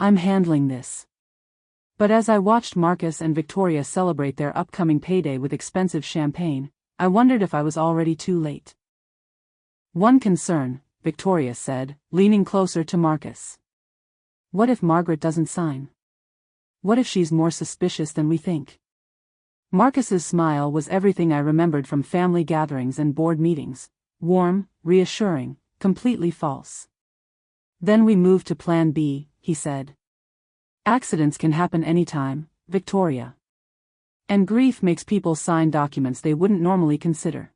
I'm handling this. But as I watched Marcus and Victoria celebrate their upcoming payday with expensive champagne, I wondered if I was already too late. One concern, Victoria said, leaning closer to Marcus. What if Margaret doesn't sign? What if she's more suspicious than we think? Marcus's smile was everything I remembered from family gatherings and board meetings, warm, reassuring, completely false. Then we moved to Plan B, he said. Accidents can happen anytime, Victoria. And grief makes people sign documents they wouldn't normally consider.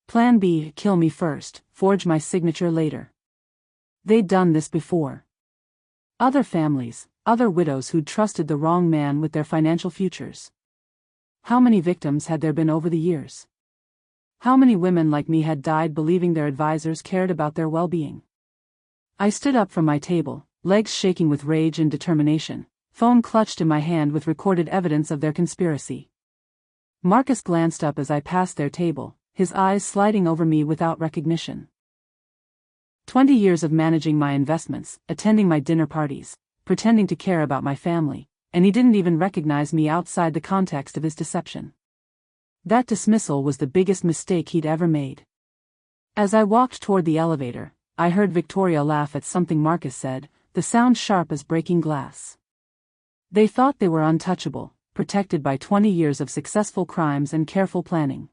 Plan B, kill me first, forge my signature later. They'd done this before. Other families, other widows who'd trusted the wrong man with their financial futures. How many victims had there been over the years? How many women like me had died believing their advisors cared about their well-being? I stood up from my table, legs shaking with rage and determination, phone clutched in my hand with recorded evidence of their conspiracy. Marcus glanced up as I passed their table, his eyes sliding over me without recognition. 20 years of managing my investments, attending my dinner parties, pretending to care about my family, and he didn't even recognize me outside the context of his deception. That dismissal was the biggest mistake he'd ever made. As I walked toward the elevator, I heard Victoria laugh at something Marcus said, the sound sharp as breaking glass. They thought they were untouchable, protected by 20 years of successful crimes and careful planning.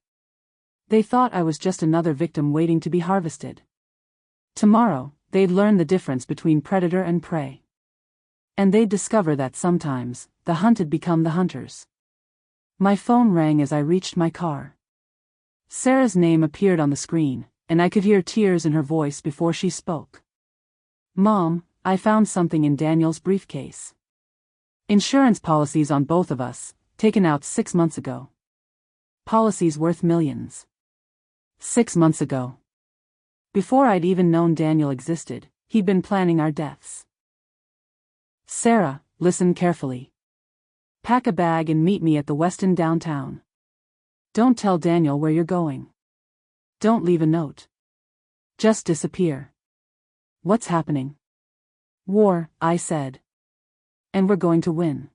They thought I was just another victim waiting to be harvested. Tomorrow, they'd learn the difference between predator and prey. And they'd discover that sometimes, the hunted become the hunters. My phone rang as I reached my car. Sarah's name appeared on the screen, and I could hear tears in her voice before she spoke. Mom, I found something in Daniel's briefcase. Insurance policies on both of us, taken out 6 months ago. Policies worth millions. 6 months ago. Before I'd even known Daniel existed, he'd been planning our deaths. Sarah, listen carefully. Pack a bag and meet me at the Westin downtown. Don't tell Daniel where you're going. Don't leave a note. Just disappear. What's happening? War, I said. And we're going to win.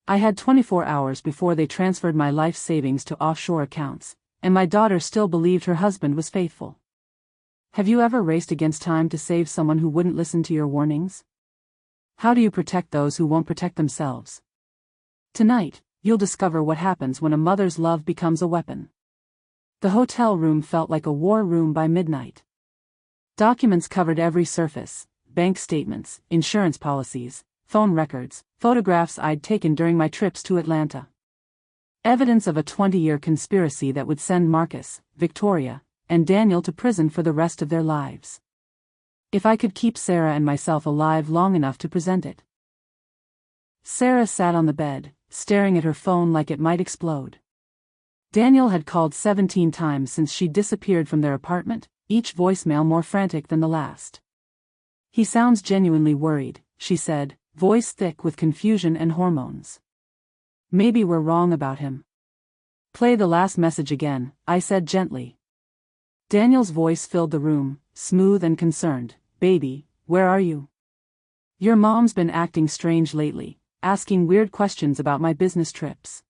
I had 24 hours before they transferred my life savings to offshore accounts, and my daughter still believed her husband was faithful. Have you ever raced against time to save someone who wouldn't listen to your warnings? How do you protect those who won't protect themselves? Tonight, you'll discover what happens when a mother's love becomes a weapon. The hotel room felt like a war room by midnight. Documents covered every surface: bank statements, insurance policies, phone records, photographs I'd taken during my trips to Atlanta. Evidence of a 20-year conspiracy that would send Marcus, Victoria, and Daniel to prison for the rest of their lives. If I could keep Sarah and myself alive long enough to present it. Sarah sat on the bed, staring at her phone like it might explode. Daniel had called 17 times since she disappeared from their apartment, each voicemail more frantic than the last. "He sounds genuinely worried," she said, voice thick with confusion and hormones. "Maybe we're wrong about him." "Play the last message again," I said gently. Daniel's voice filled the room, smooth and concerned. "Baby, where are you? Your mom's been acting strange lately, asking weird questions about my business trips.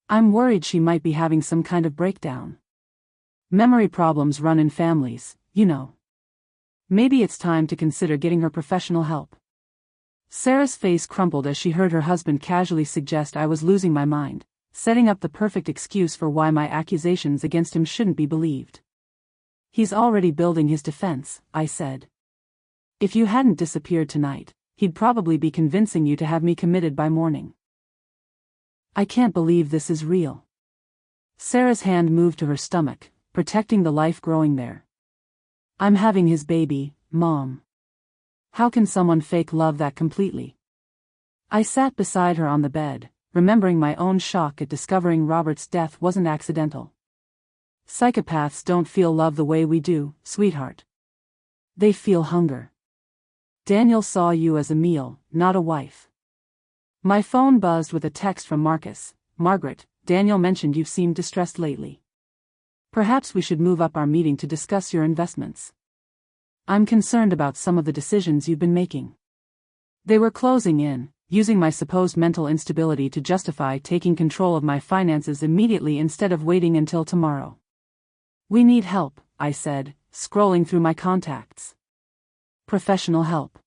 I'm worried she might be having some kind of breakdown. Memory problems run in families, you know. Maybe it's time to consider getting her professional help." Sarah's face crumpled as she heard her husband casually suggest I was losing my mind, setting up the perfect excuse for why my accusations against him shouldn't be believed. "He's already building his defense," I said. "If you hadn't disappeared tonight, he'd probably be convincing you to have me committed by morning." "I can't believe this is real." Sarah's hand moved to her stomach, protecting the life growing there. "I'm having his baby, Mom. How can someone fake love that completely?" I sat beside her on the bed, remembering my own shock at discovering Robert's death wasn't accidental. "Psychopaths don't feel love the way we do, sweetheart. They feel hunger. Daniel saw you as a meal, not a wife." My phone buzzed with a text from Marcus. "Margaret, Daniel mentioned you've seemed distressed lately. Perhaps we should move up our meeting to discuss your investments. I'm concerned about some of the decisions you've been making." They were closing in, using my supposed mental instability to justify taking control of my finances immediately instead of waiting until tomorrow. "We need help," I said, scrolling through my contacts. "Professional help."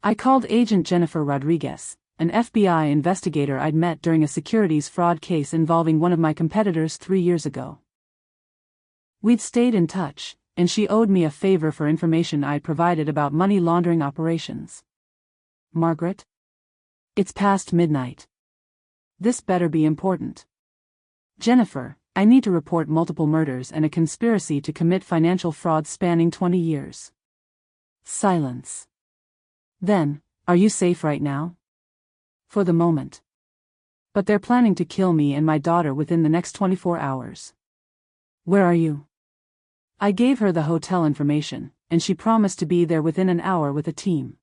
I called Agent Jennifer Rodriguez, an FBI investigator I'd met during a securities fraud case involving one of my competitors 3 years ago. We'd stayed in touch, and she owed me a favor for information I'd provided about money laundering operations. "Margaret? It's past midnight. This better be important. Jennifer, I need to report multiple murders and a conspiracy to commit financial fraud spanning 20 years. Silence. "Then, are you safe right now?" "For the moment. But they're planning to kill me and my daughter within the next 24 hours. "Where are you?" I gave her the hotel information, and she promised to be there within an hour with a team.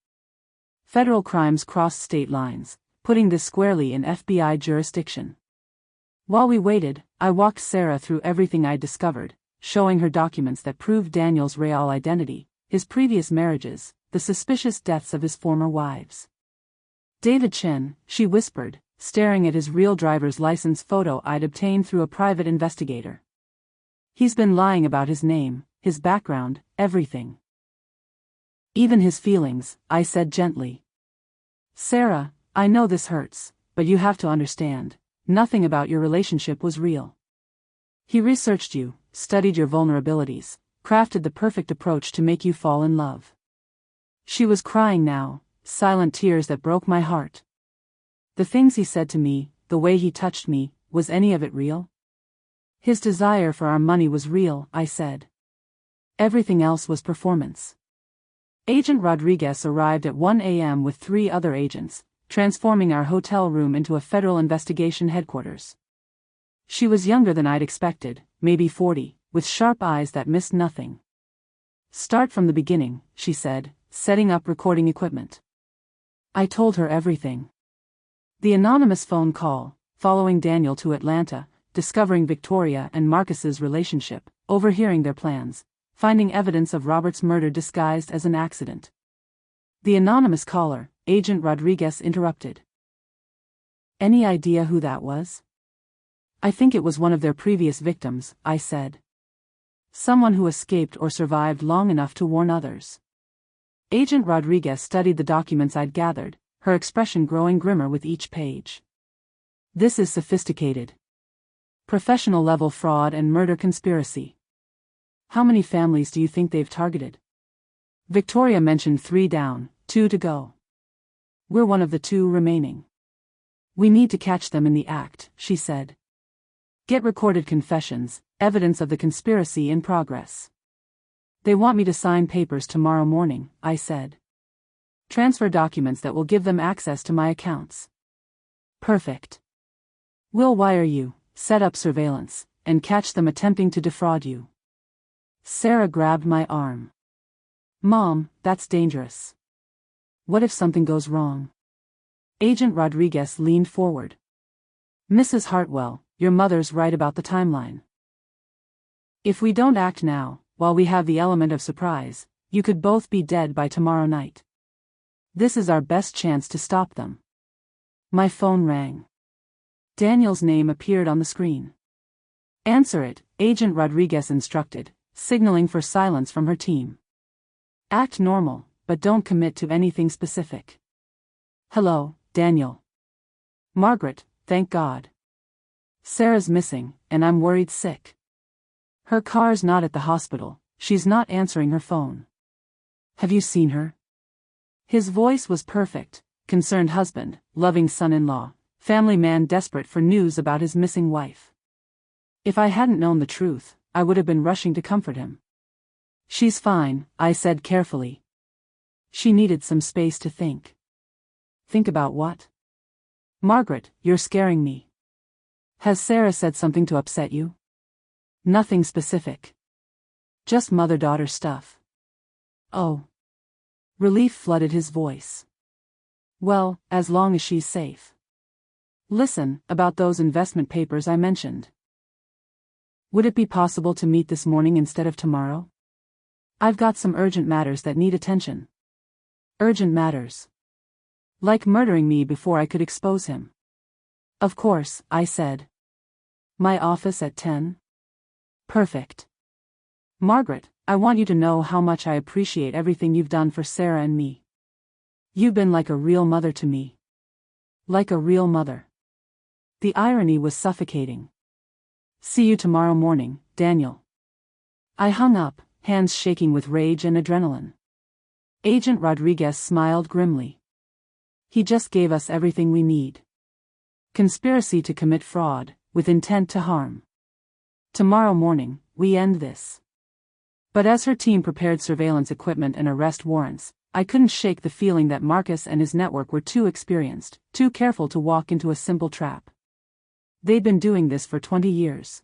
Federal crimes crossed state lines, putting this squarely in FBI jurisdiction. While we waited, I walked Sarah through everything I'd discovered, showing her documents that proved Daniel's real identity, his previous marriages, the suspicious deaths of his former wives. "David Chen," she whispered, staring at his real driver's license photo I'd obtained through a private investigator. "He's been lying about his name, his background, everything. Even his feelings," I said gently. "Sarah, I know this hurts, but you have to understand, nothing about your relationship was real. He researched you, studied your vulnerabilities, crafted the perfect approach to make you fall in love." She was crying now, silent tears that broke my heart. "The things he said to me, the way he touched me, was any of it real?" "His desire for our money was real," I said. "Everything else was performance." Agent Rodriguez arrived at 1 a.m. with 3 other agents, transforming our hotel room into a federal investigation headquarters. She was younger than I'd expected, maybe 40, with sharp eyes that missed nothing. "Start from the beginning," she said, setting up recording equipment. I told her everything. The anonymous phone call, following Daniel to Atlanta, discovering Victoria and Marcus's relationship, overhearing their plans, finding evidence of Robert's murder disguised as an accident. The anonymous caller, Agent Rodriguez, interrupted. "Any idea who that was?" I think it was one of their previous victims, I said. Someone who escaped or survived long enough to warn others. Agent Rodriguez studied the documents I'd gathered, her expression growing grimmer with each page. This is sophisticated. Professional-level fraud and murder conspiracy. How many families do you think they've targeted? Victoria mentioned 3 down, 2 to go. We're one of the 2 remaining. We need to catch them in the act, she said. Get recorded confessions, evidence of the conspiracy in progress. They want me to sign papers tomorrow morning, I said. Transfer documents that will give them access to my accounts. Perfect. We'll wire you, set up surveillance, and catch them attempting to defraud you. Sarah grabbed my arm. Mom, that's dangerous. What if something goes wrong? Agent Rodriguez leaned forward. Mrs. Hartwell, your mother's right about the timeline. If we don't act now, while we have the element of surprise, you could both be dead by tomorrow night. This is our best chance to stop them. My phone rang. Daniel's name appeared on the screen. Answer it, Agent Rodriguez instructed, signaling for silence from her team. Act normal, but don't commit to anything specific. Hello, Daniel. Margaret, thank God. Sarah's missing, and I'm worried sick. Her car's not at the hospital, she's not answering her phone. Have you seen her? His voice was perfect, concerned husband, loving son-in-law, family man desperate for news about his missing wife. If I hadn't known the truth, I would have been rushing to comfort him. She's fine, I said carefully. She needed some space to think. Think about what? Margaret, you're scaring me. Has Sarah said something to upset you? Nothing specific. Just mother-daughter stuff. Oh. Relief flooded his voice. Well, as long as she's safe. Listen, about those investment papers I mentioned. Would it be possible to meet this morning instead of tomorrow? I've got some urgent matters that need attention. Urgent matters. Like murdering me before I could expose him. Of course, I said. My office at 10? Perfect. Margaret, I want you to know how much I appreciate everything you've done for Sarah and me. You've been like a real mother to me. Like a real mother. The irony was suffocating. See you tomorrow morning, Daniel. I hung up, hands shaking with rage and adrenaline. Agent Rodriguez smiled grimly. He just gave us everything we need. Conspiracy to commit fraud, with intent to harm. Tomorrow morning, we end this. But as her team prepared surveillance equipment and arrest warrants, I couldn't shake the feeling that Marcus and his network were too experienced, too careful to walk into a simple trap. They'd been doing this for 20 years.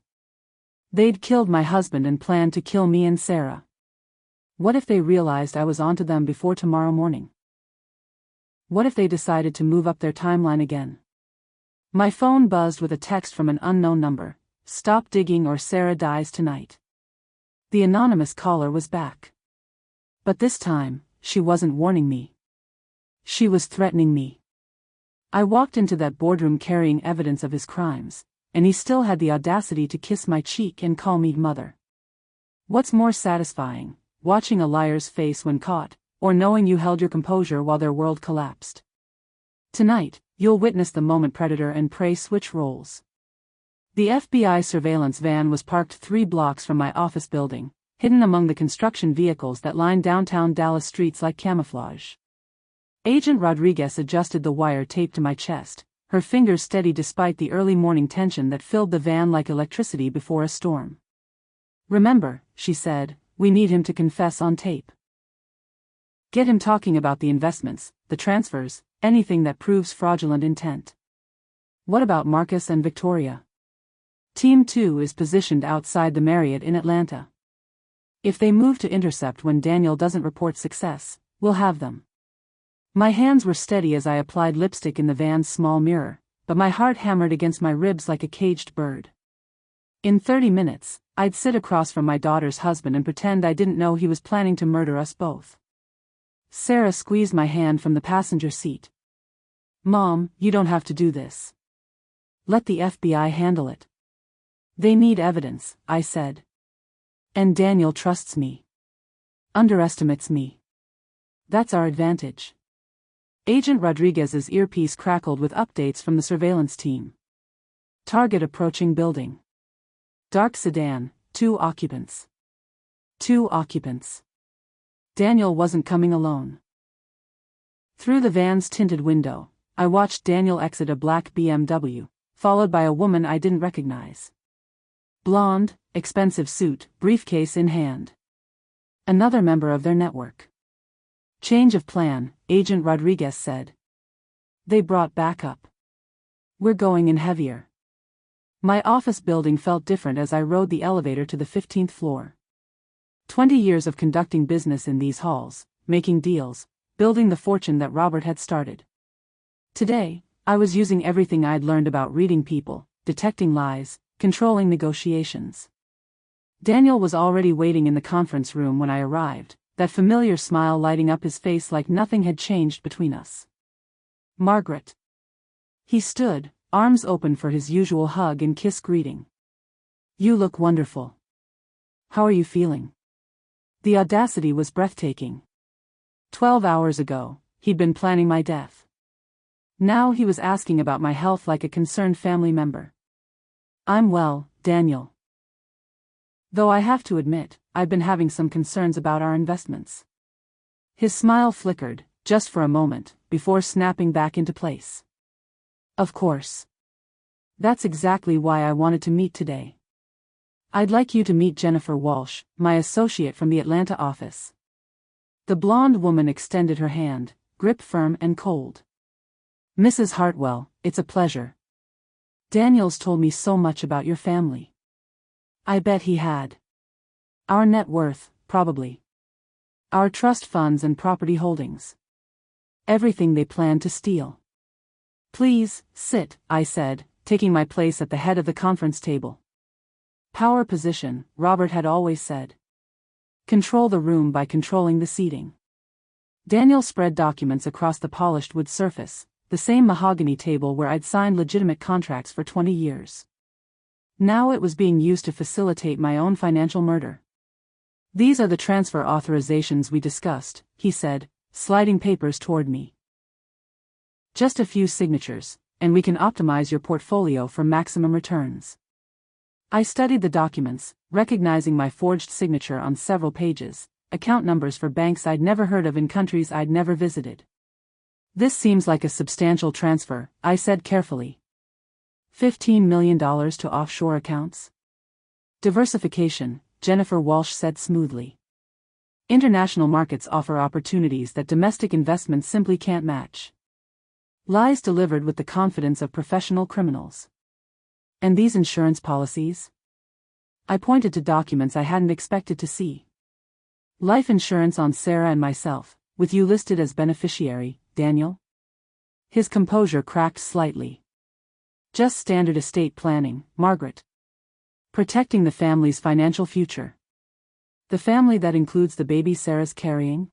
They'd killed my husband and planned to kill me and Sarah. What if they realized I was onto them before tomorrow morning? What if they decided to move up their timeline again? My phone buzzed with a text from an unknown number. Stop digging or Sarah dies tonight. The anonymous caller was back. But this time, she wasn't warning me. She was threatening me. I walked into that boardroom carrying evidence of his crimes, and he still had the audacity to kiss my cheek and call me mother. What's more satisfying, watching a liar's face when caught, or knowing you held your composure while their world collapsed? Tonight, you'll witness the moment predator and prey switch roles. The FBI surveillance van was parked 3 blocks from my office building, hidden among the construction vehicles that lined downtown Dallas streets like camouflage. Agent Rodriguez adjusted the wire taped to my chest, her fingers steady despite the early morning tension that filled the van like electricity before a storm. Remember, she said, we need him to confess on tape. Get him talking about the investments, the transfers, anything that proves fraudulent intent. What about Marcus and Victoria? Team 2 is positioned outside the Marriott in Atlanta. If they move to intercept when Daniel doesn't report success, we'll have them. My hands were steady as I applied lipstick in the van's small mirror, but my heart hammered against my ribs like a caged bird. In 30 minutes, I'd sit across from my daughter's husband and pretend I didn't know he was planning to murder us both. Sarah squeezed my hand from the passenger seat. Mom, you don't have to do this. Let the FBI handle it. They need evidence, I said. And Daniel trusts me. Underestimates me. That's our advantage. Agent Rodriguez's earpiece crackled with updates from the surveillance team. Target approaching building. Dark sedan, 2 occupants. 2 occupants. Daniel wasn't coming alone. Through the van's tinted window, I watched Daniel exit a black BMW, followed by a woman I didn't recognize. Blonde, expensive suit, briefcase in hand. Another member of their network. Change of plan, Agent Rodriguez said. They brought backup. We're going in heavier. My office building felt different as I rode the elevator to the 15th floor. 20 years of conducting business in these halls, making deals, building the fortune that Robert had started. Today, I was using everything I'd learned about reading people, detecting lies, controlling negotiations. Daniel was already waiting in the conference room when I arrived, that familiar smile lighting up his face like nothing had changed between us. Margaret. He stood, arms open for his usual hug and kiss greeting. You look wonderful. How are you feeling? The audacity was breathtaking. 12 hours ago, he'd been planning my death. Now he was asking about my health like a concerned family member. I'm well, Daniel. Though I have to admit, I've been having some concerns about our investments. His smile flickered, just for a moment, before snapping back into place. Of course. That's exactly why I wanted to meet today. I'd like you to meet Jennifer Walsh, my associate from the Atlanta office. The blonde woman extended her hand, grip firm and cold. Mrs. Hartwell, it's a pleasure. Daniel's told me so much about your family. I bet he had. Our net worth, probably. Our trust funds and property holdings. Everything they plan to steal. Please, sit, I said, taking my place at the head of the conference table. Power position, Robert had always said. Control the room by controlling the seating. Daniel spread documents across the polished wood surface, the same mahogany table where I'd signed legitimate contracts for 20 years. Now it was being used to facilitate my own financial murder. These are the transfer authorizations we discussed, he said, sliding papers toward me. Just a few signatures, and we can optimize your portfolio for maximum returns. I studied the documents, recognizing my forged signature on several pages, account numbers for banks I'd never heard of in countries I'd never visited. This seems like a substantial transfer, I said carefully. $15 million to offshore accounts? Diversification, Jennifer Walsh said smoothly. International markets offer opportunities that domestic investments simply can't match. Lies delivered with the confidence of professional criminals. And these insurance policies? I pointed to documents I hadn't expected to see. Life insurance on Sarah and myself, with you listed as beneficiary, Daniel? His composure cracked slightly. Just standard estate planning, Margaret. Protecting the family's financial future. The family that includes the baby Sarah's carrying?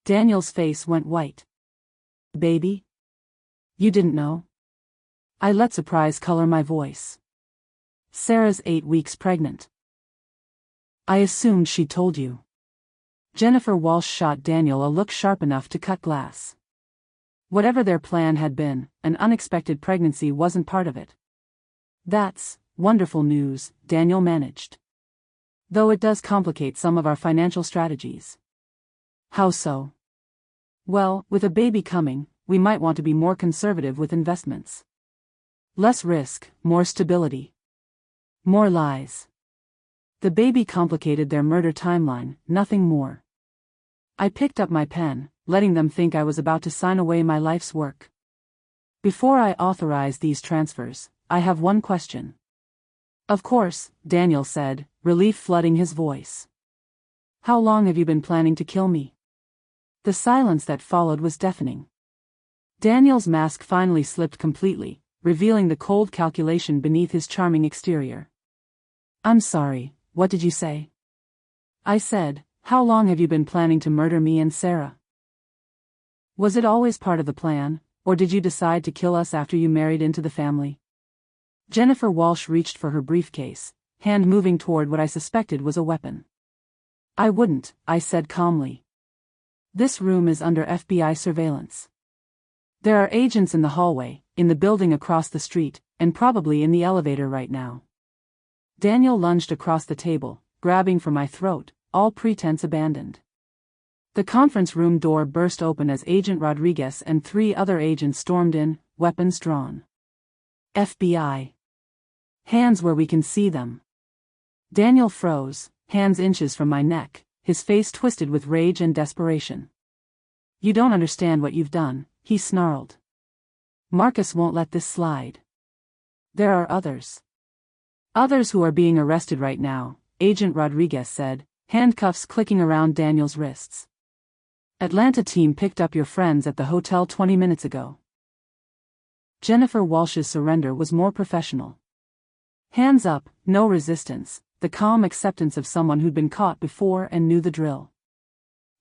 Daniel's face went white. Baby? You didn't know? I let surprise color my voice. Sarah's 8 weeks pregnant. I assumed she told you. Jennifer Walsh shot Daniel a look sharp enough to cut glass. Whatever their plan had been, an unexpected pregnancy wasn't part of it. That's wonderful news, Daniel managed. Though it does complicate some of our financial strategies. How so? Well, with a baby coming, we might want to be more conservative with investments. Less risk, more stability. More lies. The baby complicated their murder timeline, nothing more. I picked up my pen, letting them think I was about to sign away my life's work. Before I authorize these transfers, I have one question. Of course, Daniel said, relief flooding his voice. How long have you been planning to kill me? The silence that followed was deafening. Daniel's mask finally slipped completely, revealing the cold calculation beneath his charming exterior. I'm sorry, what did you say? I said, how long have you been planning to murder me and Sarah? Was it always part of the plan, or did you decide to kill us after you married into the family? Jennifer Walsh reached for her briefcase, hand moving toward what I suspected was a weapon. I wouldn't, I said calmly. This room is under FBI surveillance. There are agents in the hallway, in the building across the street, and probably in the elevator right now. Daniel lunged across the table, grabbing for my throat, all pretense abandoned. The conference room door burst open as Agent Rodriguez and 3 other agents stormed in, weapons drawn. FBI. Hands where we can see them. Daniel froze, hands inches from my neck, his face twisted with rage and desperation. You don't understand what you've done, he snarled. Marcus won't let this slide. There are others. Others who are being arrested right now, Agent Rodriguez said, handcuffs clicking around Daniel's wrists. Atlanta team picked up your friends at the hotel 20 minutes ago. Jennifer Walsh's surrender was more professional. Hands up, no resistance, the calm acceptance of someone who'd been caught before and knew the drill.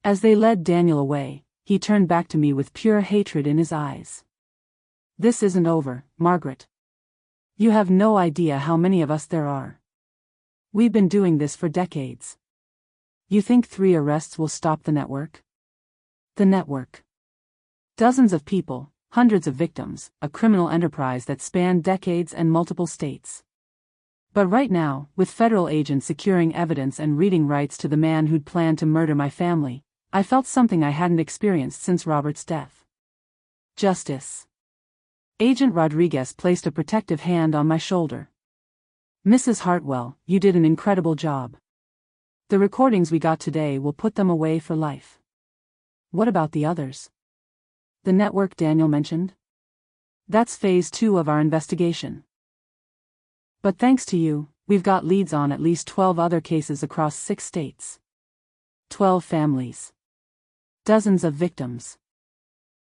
As they led Daniel away, he turned back to me with pure hatred in his eyes. This isn't over, Margaret. You have no idea how many of us there are. We've been doing this for decades. You think 3 arrests will stop the network? The network. Dozens of people, hundreds of victims, a criminal enterprise that spanned decades and multiple states. But right now, with federal agents securing evidence and reading rights to the man who'd planned to murder my family, I felt something I hadn't experienced since Robert's death. Justice. Agent Rodriguez placed a protective hand on my shoulder. Mrs. Hartwell, you did an incredible job. The recordings we got today will put them away for life. What about the others? The network Daniel mentioned? That's phase 2 of our investigation. But thanks to you, we've got leads on at least 12 other cases across 6 states. 12 families. Dozens of victims.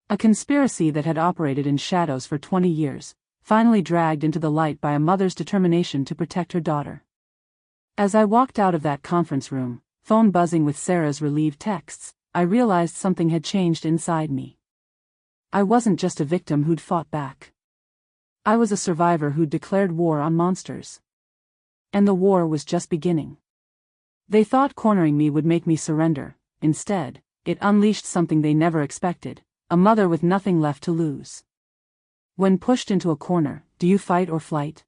A conspiracy that had operated in shadows for 20 years, finally dragged into the light by a mother's determination to protect her daughter. As I walked out of that conference room, phone buzzing with Sarah's relieved texts, I realized something had changed inside me. I wasn't just a victim who'd fought back. I was a survivor who'd declared war on monsters. And the war was just beginning. They thought cornering me would make me surrender. Instead, it unleashed something they never expected, a mother with nothing left to lose. When pushed into a corner, do you fight or flight?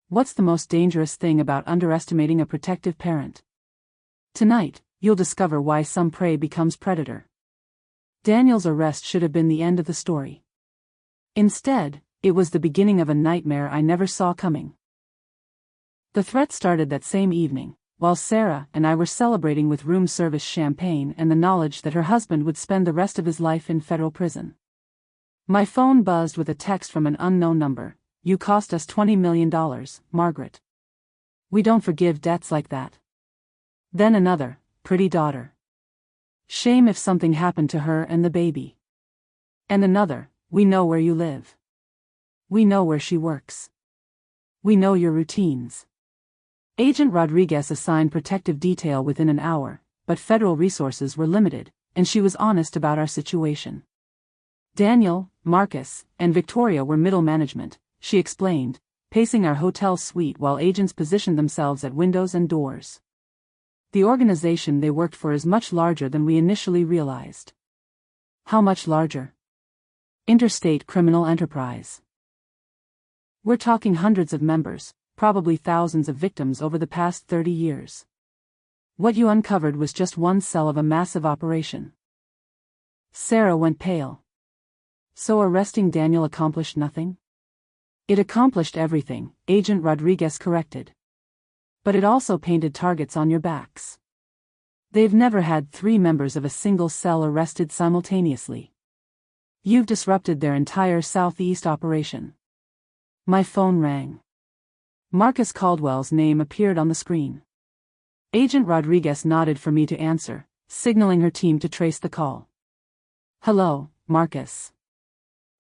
What's the most dangerous thing about underestimating a protective parent? Tonight, you'll discover why some prey becomes predator. Daniel's arrest should have been the end of the story. Instead, it was the beginning of a nightmare I never saw coming. The threat started that same evening, while Sarah and I were celebrating with room service champagne and the knowledge that her husband would spend the rest of his life in federal prison. My phone buzzed with a text from an unknown number. You cost us $20 million, Margaret. We don't forgive debts like that. Then another, pretty daughter. Shame if something happened to her and the baby. And another, we know where you live. We know where she works. We know your routines. Agent Rodriguez assigned protective detail within an hour, but federal resources were limited, and she was honest about our situation. Daniel, Marcus, and Victoria were middle management, she explained, pacing our hotel suite while agents positioned themselves at windows and doors. The organization they worked for is much larger than we initially realized. How much larger? Interstate Criminal Enterprise. We're talking hundreds of members, probably thousands of victims over the past 30 years. What you uncovered was just one cell of a massive operation. Sarah went pale. So arresting Daniel accomplished nothing? It accomplished everything, Agent Rodriguez corrected. But it also painted targets on your backs. They've never had 3 members of a single cell arrested simultaneously. You've disrupted their entire Southeast operation. My phone rang. Marcus Caldwell's name appeared on the screen. Agent Rodriguez nodded for me to answer, signaling her team to trace the call. Hello, Marcus.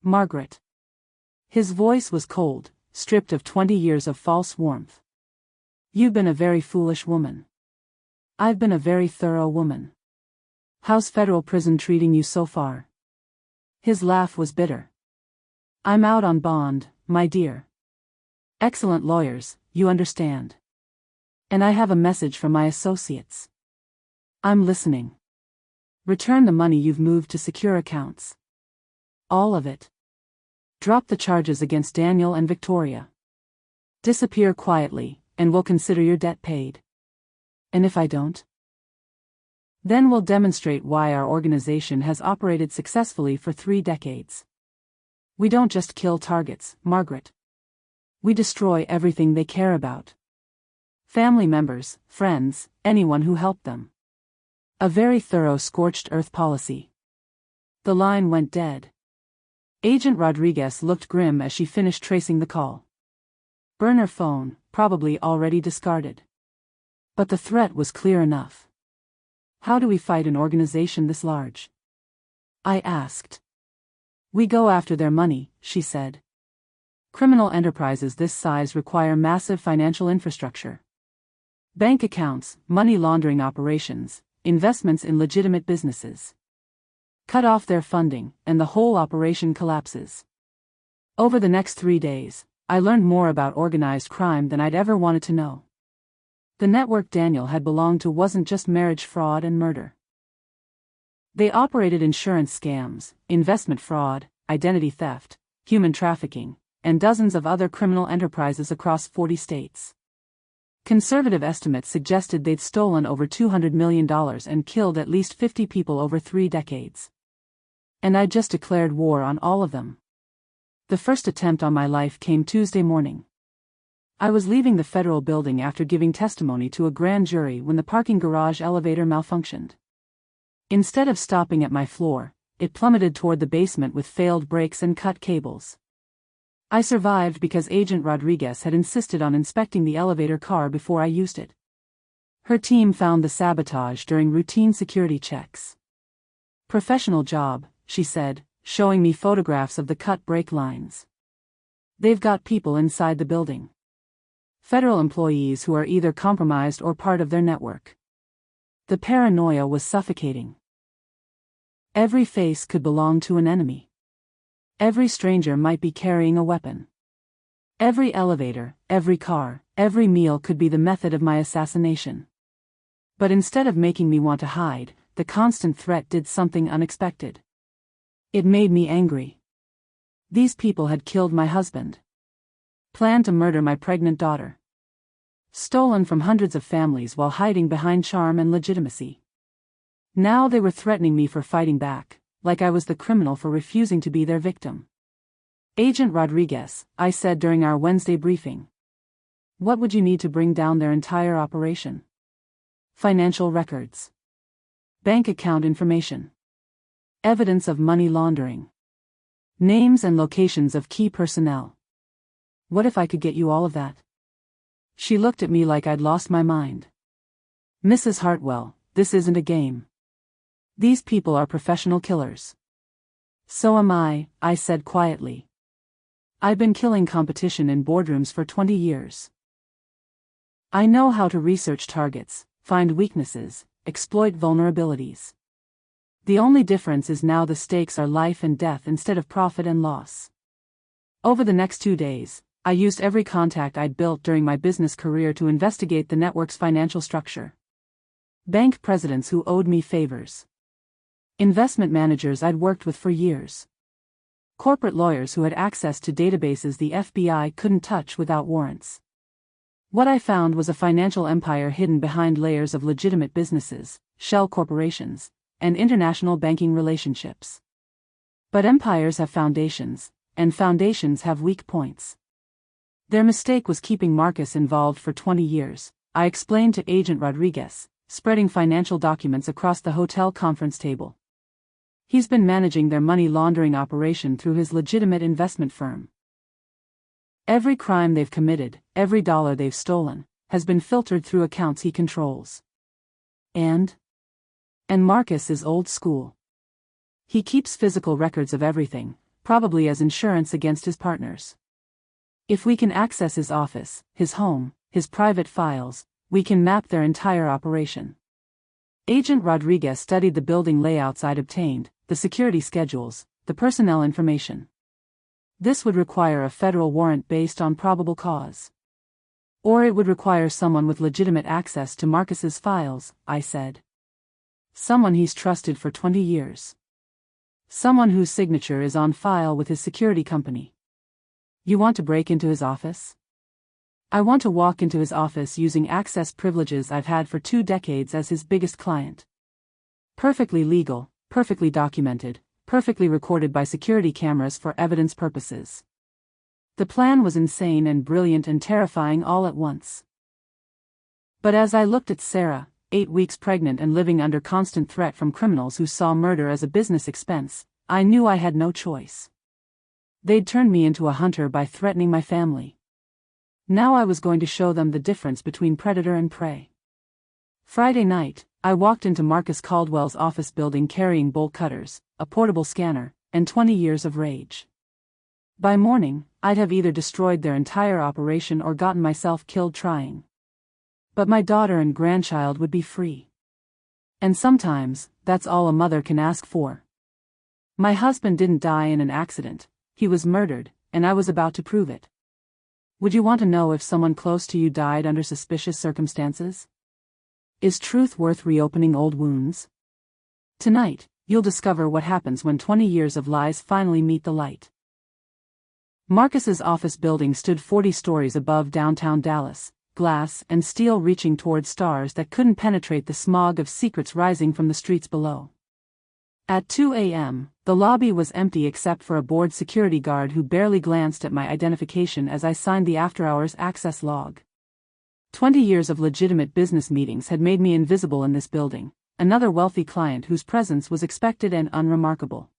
Margaret. His voice was cold, stripped of 20 years of false warmth. You've been a very foolish woman. I've been a very thorough woman. How's federal prison treating you so far? His laugh was bitter. I'm out on bond, my dear. Excellent lawyers, you understand. And I have a message from my associates. I'm listening. Return the money you've moved to secure accounts. All of it. Drop the charges against Daniel and Victoria. Disappear quietly, and we'll consider your debt paid. And if I don't? Then we'll demonstrate why our organization has operated successfully for 3 decades. We don't just kill targets, Margaret. We destroy everything they care about. Family members, friends, anyone who helped them. A very thorough scorched earth policy. The line went dead. Agent Rodriguez looked grim as she finished tracing the call. Burner phone, probably already discarded. But the threat was clear enough. How do we fight an organization this large? I asked. We go after their money, she said. Criminal enterprises this size require massive financial infrastructure. Bank accounts, money laundering operations, investments in legitimate businesses. Cut off their funding, and the whole operation collapses. Over the next 3 days, I learned more about organized crime than I'd ever wanted to know. The network Daniel had belonged to wasn't just marriage fraud and murder. They operated insurance scams, investment fraud, identity theft, human trafficking, and dozens of other criminal enterprises across 40 states. Conservative estimates suggested they'd stolen over $200 million and killed at least 50 people over 3 decades. And I'd just declared war on all of them. The first attempt on my life came Tuesday morning. I was leaving the federal building after giving testimony to a grand jury when the parking garage elevator malfunctioned. Instead of stopping at my floor, it plummeted toward the basement with failed brakes and cut cables. I survived because Agent Rodriguez had insisted on inspecting the elevator car before I used it. Her team found the sabotage during routine security checks. Professional job, she said, showing me photographs of the cut brake lines. They've got people inside the building. Federal employees who are either compromised or part of their network. The paranoia was suffocating. Every face could belong to an enemy. Every stranger might be carrying a weapon. Every elevator, every car, every meal could be the method of my assassination. But instead of making me want to hide, the constant threat did something unexpected. It made me angry. These people had killed my husband. Planned to murder my pregnant daughter. Stolen from hundreds of families while hiding behind charm and legitimacy. Now they were threatening me for fighting back, like I was the criminal for refusing to be their victim. Agent Rodriguez, I said during our Wednesday briefing. What would you need to bring down their entire operation? Financial records. Bank account information. Evidence of money laundering. Names and locations of key personnel. What if I could get you all of that? She looked at me like I'd lost my mind. Mrs. Hartwell, this isn't a game. These people are professional killers. So am I said quietly. I've been killing competition in boardrooms for 20 years. I know how to research targets, find weaknesses, exploit vulnerabilities. The only difference is now the stakes are life and death instead of profit and loss. Over the next 2 days, I used every contact I'd built during my business career to investigate the network's financial structure. Bank presidents who owed me favors. Investment managers I'd worked with for years. Corporate lawyers who had access to databases the FBI couldn't touch without warrants. What I found was a financial empire hidden behind layers of legitimate businesses, shell corporations, and international banking relationships. But empires have foundations, and foundations have weak points. Their mistake was keeping Marcus involved for 20 years, I explained to Agent Rodriguez, spreading financial documents across the hotel conference table. He's been managing their money laundering operation through his legitimate investment firm. Every crime they've committed, every dollar they've stolen, has been filtered through accounts he controls. And Marcus is old school. He keeps physical records of everything, probably as insurance against his partners. If we can access his office, his home, his private files, we can map their entire operation. Agent Rodriguez studied the building layouts I'd obtained, the security schedules, the personnel information. This would require a federal warrant based on probable cause. Or it would require someone with legitimate access to Marcus's files, I said. Someone he's trusted for 20 years. Someone whose signature is on file with his security company. You want to break into his office? I want to walk into his office using access privileges I've had for 2 decades as his biggest client. Perfectly legal, perfectly documented, perfectly recorded by security cameras for evidence purposes. The plan was insane and brilliant and terrifying all at once. But as I looked at Sarah, 8 weeks pregnant and living under constant threat from criminals who saw murder as a business expense, I knew I had no choice. They'd turned me into a hunter by threatening my family. Now I was going to show them the difference between predator and prey. Friday night, I walked into Marcus Caldwell's office building carrying bolt cutters, a portable scanner, and 20 years of rage. By morning, I'd have either destroyed their entire operation or gotten myself killed trying. But my daughter and grandchild would be free. And sometimes, that's all a mother can ask for. My husband didn't die in an accident, he was murdered, and I was about to prove it. Would you want to know if someone close to you died under suspicious circumstances? Is truth worth reopening old wounds? Tonight, you'll discover what happens when 20 years of lies finally meet the light. Marcus's office building stood 40 stories above downtown Dallas, glass and steel reaching toward stars that couldn't penetrate the smog of secrets rising from the streets below. At 2 a.m., the lobby was empty except for a bored security guard who barely glanced at my identification as I signed the after-hours access log. 20 years of legitimate business meetings had made me invisible in this building, another wealthy client whose presence was expected and unremarkable.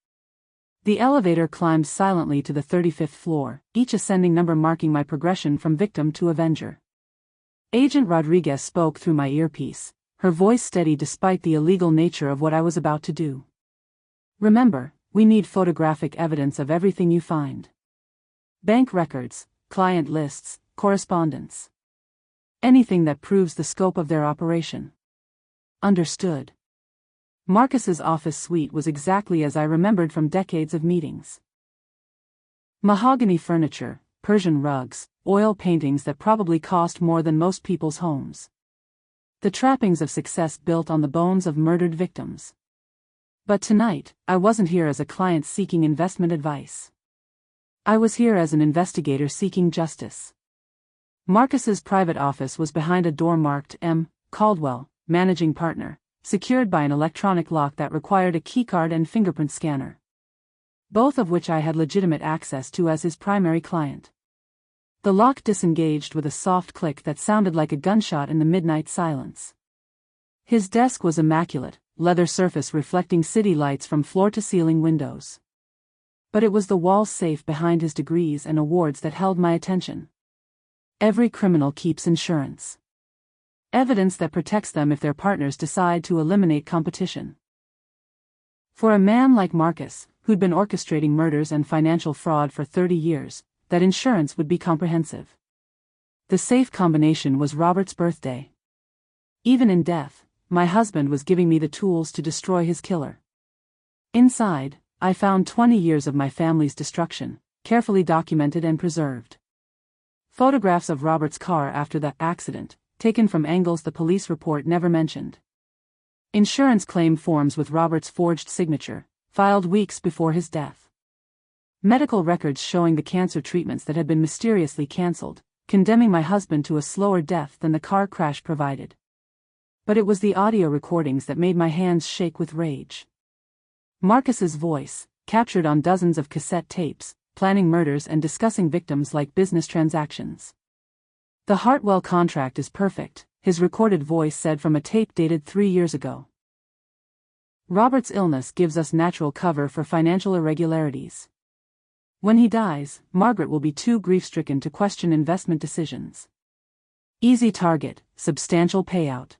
The elevator climbed silently to the 35th floor, each ascending number marking my progression from victim to avenger. Agent Rodriguez spoke through my earpiece, her voice steady despite the illegal nature of what I was about to do. Remember, we need photographic evidence of everything you find. Bank records, client lists, correspondence. Anything that proves the scope of their operation. Understood. Marcus's office suite was exactly as I remembered from decades of meetings. Mahogany furniture, Persian rugs, oil paintings that probably cost more than most people's homes. The trappings of success built on the bones of murdered victims. But tonight, I wasn't here as a client seeking investment advice. I was here as an investigator seeking justice. Marcus's private office was behind a door marked M. Caldwell, Managing Partner, secured by an electronic lock that required a keycard and fingerprint scanner. Both of which I had legitimate access to as his primary client. The lock disengaged with a soft click that sounded like a gunshot in the midnight silence. His desk was immaculate, leather surface reflecting city lights from floor-to-ceiling windows. But it was the wall safe behind his degrees and awards that held my attention. Every criminal keeps insurance. Evidence that protects them if their partners decide to eliminate competition. For a man like Marcus, who'd been orchestrating murders and financial fraud for 30 years, that insurance would be comprehensive. The safe combination was Robert's birthday. Even in death, my husband was giving me the tools to destroy his killer. Inside, I found 20 years of my family's destruction, carefully documented and preserved. Photographs of Robert's car after the accident, taken from angles the police report never mentioned. Insurance claim forms with Robert's forged signature, filed weeks before his death. Medical records showing the cancer treatments that had been mysteriously cancelled, condemning my husband to a slower death than the car crash provided. But it was the audio recordings that made my hands shake with rage. Marcus's voice, captured on dozens of cassette tapes, planning murders and discussing victims like business transactions. The Hartwell contract is perfect, his recorded voice said from a tape dated 3 years ago. Robert's illness gives us natural cover for financial irregularities. When he dies, Margaret will be too grief-stricken to question investment decisions. Easy target, substantial payout.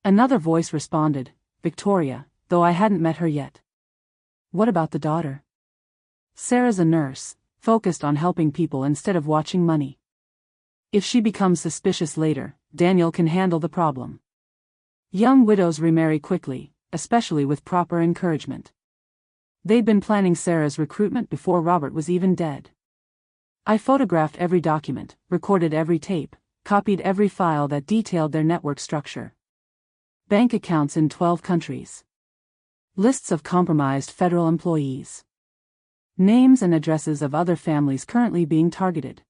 Another voice responded, Victoria, though I hadn't met her yet. What about the daughter? Sarah's a nurse, focused on helping people instead of watching money. If she becomes suspicious later, Daniel can handle the problem. Young widows remarry quickly, especially with proper encouragement. They'd been planning Sarah's recruitment before Robert was even dead. I photographed every document, recorded every tape, copied every file that detailed their network structure. Bank accounts in 12 countries. Lists of compromised federal employees. Names and addresses of other families currently being targeted.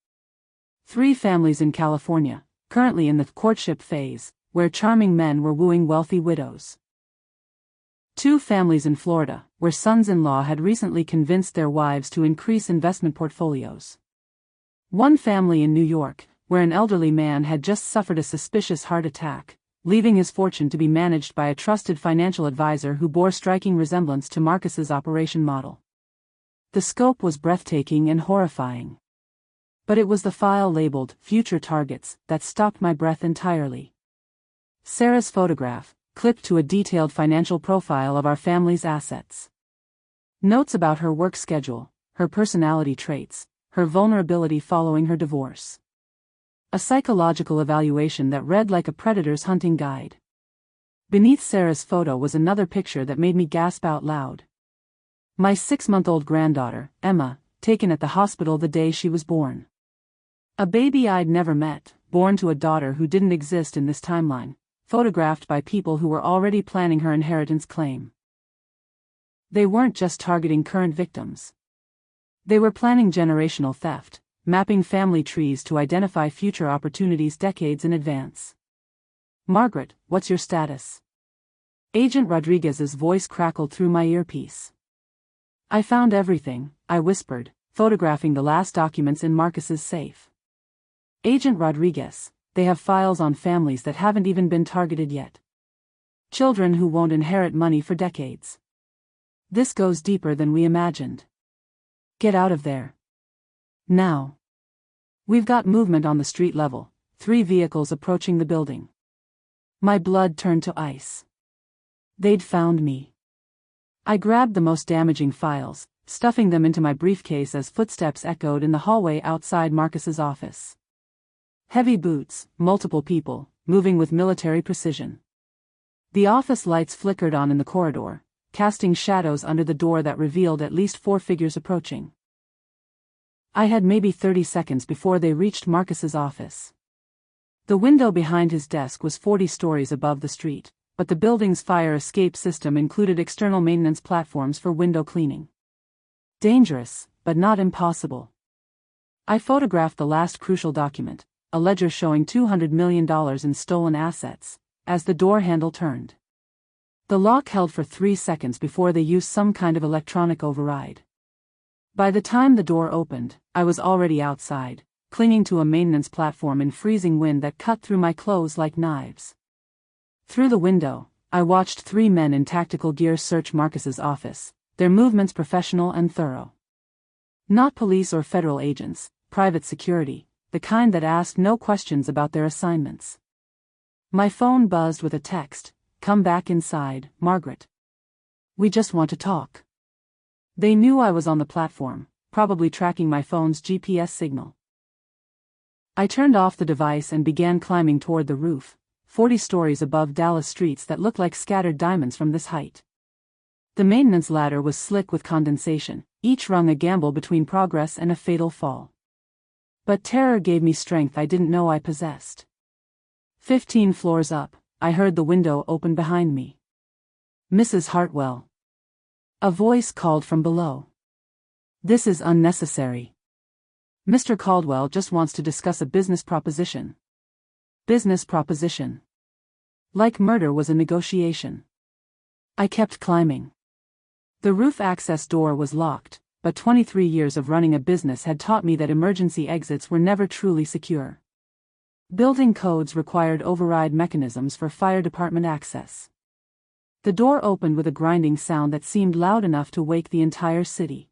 3 families in California, currently in the courtship phase, where charming men were wooing wealthy widows. 2 families in Florida, where sons-in-law had recently convinced their wives to increase investment portfolios. 1 family in New York, where an elderly man had just suffered a suspicious heart attack, leaving his fortune to be managed by a trusted financial advisor who bore striking resemblance to Marcus's operation model. The scope was breathtaking and horrifying. But it was the file labeled "Future Targets" that stopped my breath entirely. Sarah's photograph, clipped to a detailed financial profile of our family's assets. Notes about her work schedule, her personality traits, her vulnerability following her divorce. A psychological evaluation that read like a predator's hunting guide. Beneath Sarah's photo was another picture that made me gasp out loud. My 6-month-old granddaughter, Emma, taken at the hospital the day she was born. A baby I'd never met, born to a daughter who didn't exist in this timeline, photographed by people who were already planning her inheritance claim. They weren't just targeting current victims. They were planning generational theft, mapping family trees to identify future opportunities decades in advance. "Margaret, what's your status?" Agent Rodriguez's voice crackled through my earpiece. "I found everything," I whispered, photographing the last documents in Marcus's safe. "Agent Rodriguez, they have files on families that haven't even been targeted yet. Children who won't inherit money for decades. This goes deeper than we imagined. Get out of there. Now. We've got movement on the street level, 3 vehicles approaching the building." My blood turned to ice. They'd found me. I grabbed the most damaging files, stuffing them into my briefcase as footsteps echoed in the hallway outside Marcus's office. Heavy boots, multiple people, moving with military precision. The office lights flickered on in the corridor, casting shadows under the door that revealed at least 4 figures approaching. I had maybe 30 seconds before they reached Marcus's office. The window behind his desk was 40 stories above the street, but the building's fire escape system included external maintenance platforms for window cleaning. Dangerous, but not impossible. I photographed the last crucial document, a ledger showing $200 million in stolen assets, as the door handle turned. The lock held for 3 seconds before they used some kind of electronic override. By the time the door opened, I was already outside, clinging to a maintenance platform in freezing wind that cut through my clothes like knives. Through the window, I watched 3 men in tactical gear search Marcus's office, their movements professional and thorough. Not police or federal agents, private security, the kind that asked no questions about their assignments. My phone buzzed with a text, "Come back inside, Margaret. We just want to talk." They knew I was on the platform, probably tracking my phone's GPS signal. I turned off the device and began climbing toward the roof, 40 stories above Dallas streets that looked like scattered diamonds from this height. The maintenance ladder was slick with condensation, each rung a gamble between progress and a fatal fall. But terror gave me strength I didn't know I possessed. 15 floors up, I heard the window open behind me. "Mrs. Hartwell." A voice called from below. "This is unnecessary. Mr. Caldwell just wants to discuss a business proposition." Business proposition. Like murder was a negotiation. I kept climbing. The roof access door was locked, but 23 years of running a business had taught me that emergency exits were never truly secure. Building codes required override mechanisms for fire department access. The door opened with a grinding sound that seemed loud enough to wake the entire city.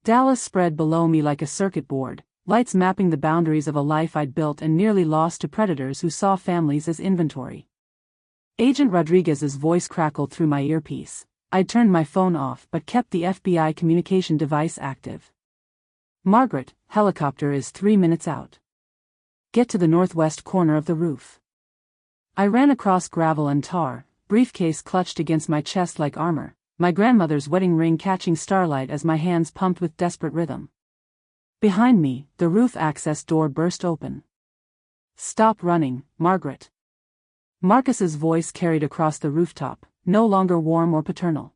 Dallas spread below me like a circuit board, lights mapping the boundaries of a life I'd built and nearly lost to predators who saw families as inventory. Agent Rodriguez's voice crackled through my earpiece. I'd turned my phone off but kept the FBI communication device active. "Margaret, helicopter is 3 minutes out. Get to the northwest corner of the roof." I ran across gravel and tar, briefcase clutched against my chest like armor, my grandmother's wedding ring catching starlight as my hands pumped with desperate rhythm. Behind me, the roof access door burst open. "Stop running, Margaret." Marcus's voice carried across the rooftop, no longer warm or paternal.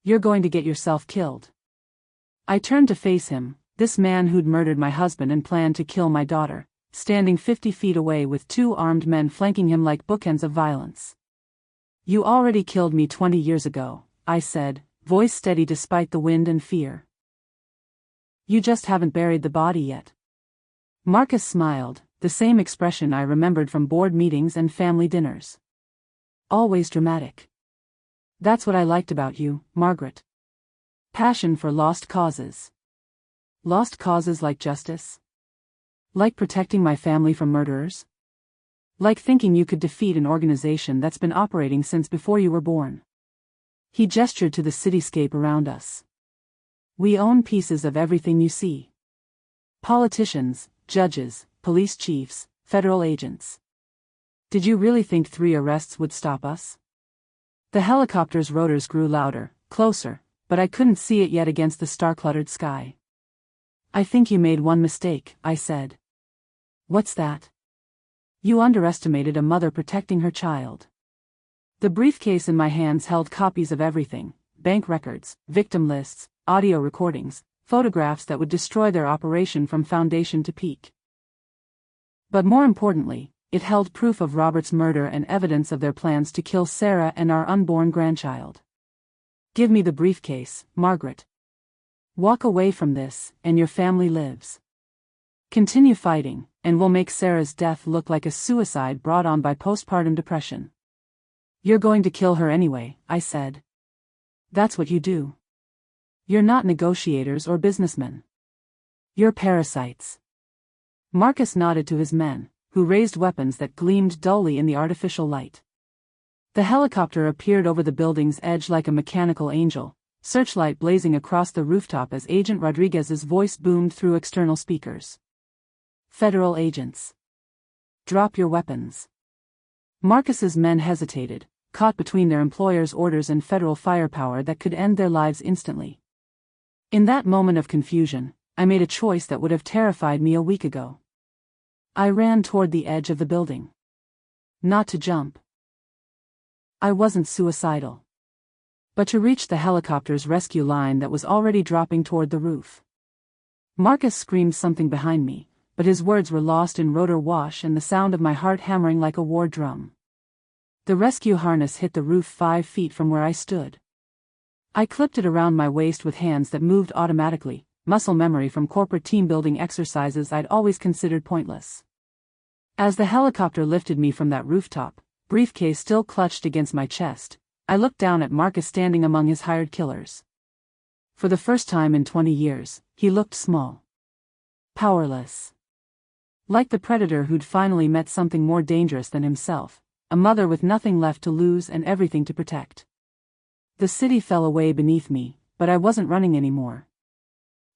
"You're going to get yourself killed." I turned to face him, this man who'd murdered my husband and planned to kill my daughter, standing 50 feet away with 2 armed men flanking him like bookends of violence. "You already killed me 20 years ago," I said, voice steady despite the wind and fear. "You just haven't buried the body yet." Marcus smiled, the same expression I remembered from board meetings and family dinners. "Always dramatic. That's what I liked about you, Margaret. Passion for lost causes. Lost causes like justice? Like protecting my family from murderers? Like thinking you could defeat an organization that's been operating since before you were born." He gestured to the cityscape around us. "We own pieces of everything you see. Politicians, judges, police chiefs, federal agents. Did you really think 3 arrests would stop us?" The helicopter's rotors grew louder, closer, but I couldn't see it yet against the star-cluttered sky. "I think you made one mistake," I said. "What's that?" "You underestimated a mother protecting her child." The briefcase in my hands held copies of everything: bank records, victim lists, audio recordings, photographs that would destroy their operation from foundation to peak. But more importantly, it held proof of Robert's murder and evidence of their plans to kill Sarah and our unborn grandchild. "Give me the briefcase, Margaret. Walk away from this, and your family lives. Continue fighting, and we'll make Sarah's death look like a suicide brought on by postpartum depression." "You're going to kill her anyway," I said. "That's what you do. You're not negotiators or businessmen. You're parasites." Marcus nodded to his men, who raised weapons that gleamed dully in the artificial light. The helicopter appeared over the building's edge like a mechanical angel, searchlight blazing across the rooftop as Agent Rodriguez's voice boomed through external speakers. "Federal agents. Drop your weapons." Marcus's men hesitated, caught between their employer's orders and federal firepower that could end their lives instantly. In that moment of confusion, I made a choice that would have terrified me a week ago. I ran toward the edge of the building. Not to jump. I wasn't suicidal. But to reach the helicopter's rescue line that was already dropping toward the roof. Marcus screamed something behind me, but his words were lost in rotor wash and the sound of my heart hammering like a war drum. The rescue harness hit the roof 5 feet from where I stood. I clipped it around my waist with hands that moved automatically, muscle memory from corporate team-building exercises I'd always considered pointless. As the helicopter lifted me from that rooftop, briefcase still clutched against my chest, I looked down at Marcus standing among his hired killers. For the first time in 20 years, he looked small. Powerless. Like the predator who'd finally met something more dangerous than himself, a mother with nothing left to lose and everything to protect. The city fell away beneath me, but I wasn't running anymore.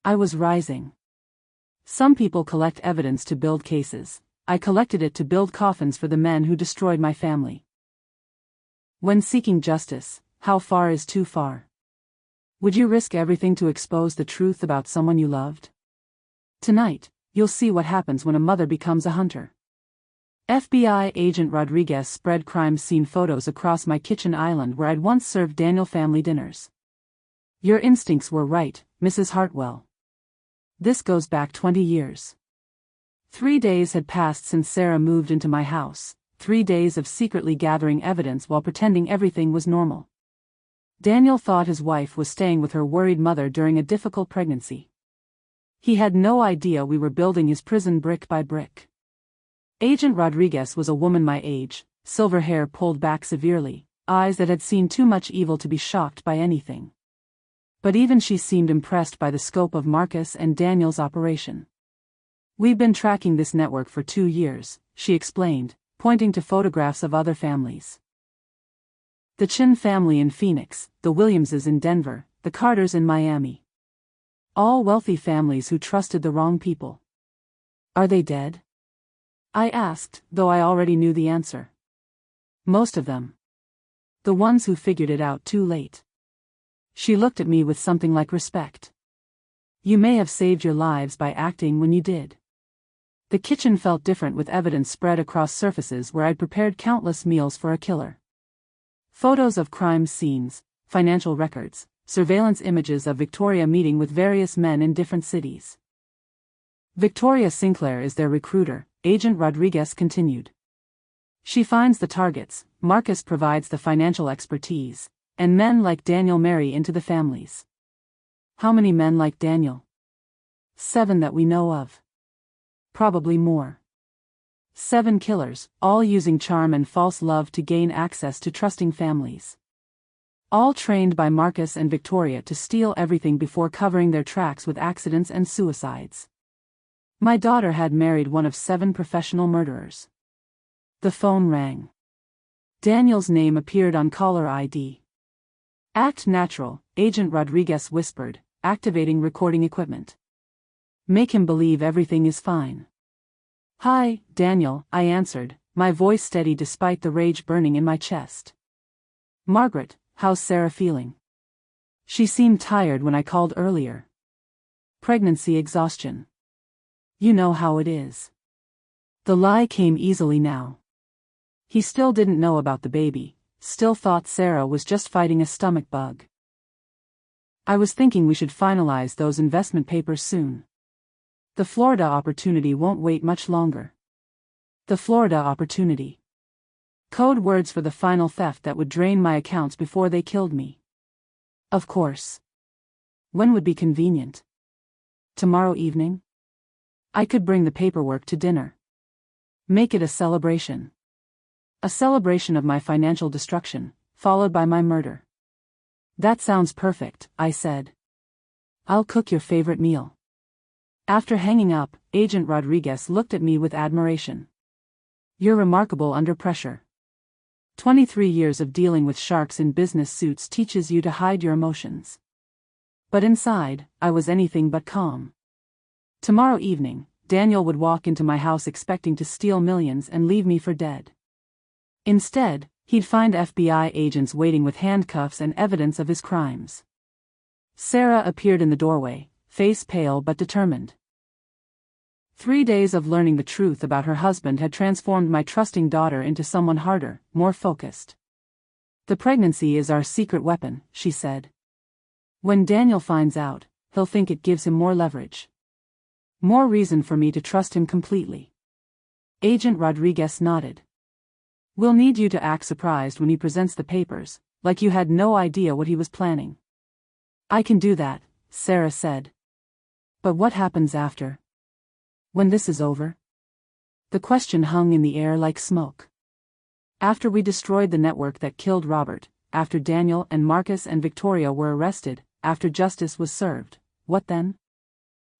I was rising. Some people collect evidence to build cases. I collected it to build coffins for the men who destroyed my family. When seeking justice, how far is too far? Would you risk everything to expose the truth about someone you loved? Tonight, you'll see what happens when a mother becomes a hunter. FBI Agent Rodriguez spread crime scene photos across my kitchen island where I'd once served Daniel family dinners. "Your instincts were right, Mrs. Hartwell. This goes back 20 years. 3 days had passed since Sarah moved into my house, 3 days of secretly gathering evidence while pretending everything was normal. Daniel thought his wife was staying with her worried mother during a difficult pregnancy. He had no idea we were building his prison brick by brick. Agent Rodriguez was a woman my age, silver hair pulled back severely, eyes that had seen too much evil to be shocked by anything. But even she seemed impressed by the scope of Marcus and Daniel's operation. "We've been tracking this network for 2 years, she explained, pointing to photographs of other families. The Chin family in Phoenix, the Williamses in Denver, the Carters in Miami. All wealthy families who trusted the wrong people. Are they dead?" I asked, though I already knew the answer. Most of them. The ones who figured it out too late. She looked at me with something like respect. You may have saved your lives by acting when you did. The kitchen felt different with evidence spread across surfaces where I'd prepared countless meals for a killer. Photos of crime scenes, financial records, surveillance images of Victoria meeting with various men in different cities. Victoria Sinclair is their recruiter, Agent Rodriguez continued. She finds the targets, Marcus provides the financial expertise, and men like Daniel marry into the families. How many men like Daniel? 7 that we know of. Probably more. 7 killers, all using charm and false love to gain access to trusting families. All trained by Marcus and Victoria to steal everything before covering their tracks with accidents and suicides. My daughter had married one of 7 professional murderers. The phone rang. Daniel's name appeared on caller ID. Act natural, Agent Rodriguez whispered, activating recording equipment. Make him believe everything is fine. Hi, Daniel, I answered, my voice steady despite the rage burning in my chest. Margaret, how's Sarah feeling? She seemed tired when I called earlier. Pregnancy exhaustion. You know how it is. The lie came easily now. He still didn't know about the baby, still thought Sarah was just fighting a stomach bug. I was thinking we should finalize those investment papers soon. The Florida opportunity won't wait much longer. The Florida opportunity. Code words for the final theft that would drain my accounts before they killed me. Of course. When would be convenient? Tomorrow evening? I could bring the paperwork to dinner. Make it a celebration. A celebration of my financial destruction, followed by my murder. That sounds perfect, I said. I'll cook your favorite meal. After hanging up, Agent Rodriguez looked at me with admiration. You're remarkable under pressure. 23 years of dealing with sharks in business suits teaches you to hide your emotions. But inside, I was anything but calm. Tomorrow evening, Daniel would walk into my house expecting to steal millions and leave me for dead. Instead, he'd find FBI agents waiting with handcuffs and evidence of his crimes. Sarah appeared in the doorway, face pale but determined. 3 days of learning the truth about her husband had transformed my trusting daughter into someone harder, more focused. The pregnancy is our secret weapon, she said. When Daniel finds out, he'll think it gives him more leverage. More reason for me to trust him completely. Agent Rodriguez nodded. We'll need you to act surprised when he presents the papers, like you had no idea what he was planning. I can do that, Sarah said. But what happens after? When this is over? The question hung in the air like smoke. After we destroyed the network that killed Robert, after Daniel and Marcus and Victoria were arrested, after justice was served, what then?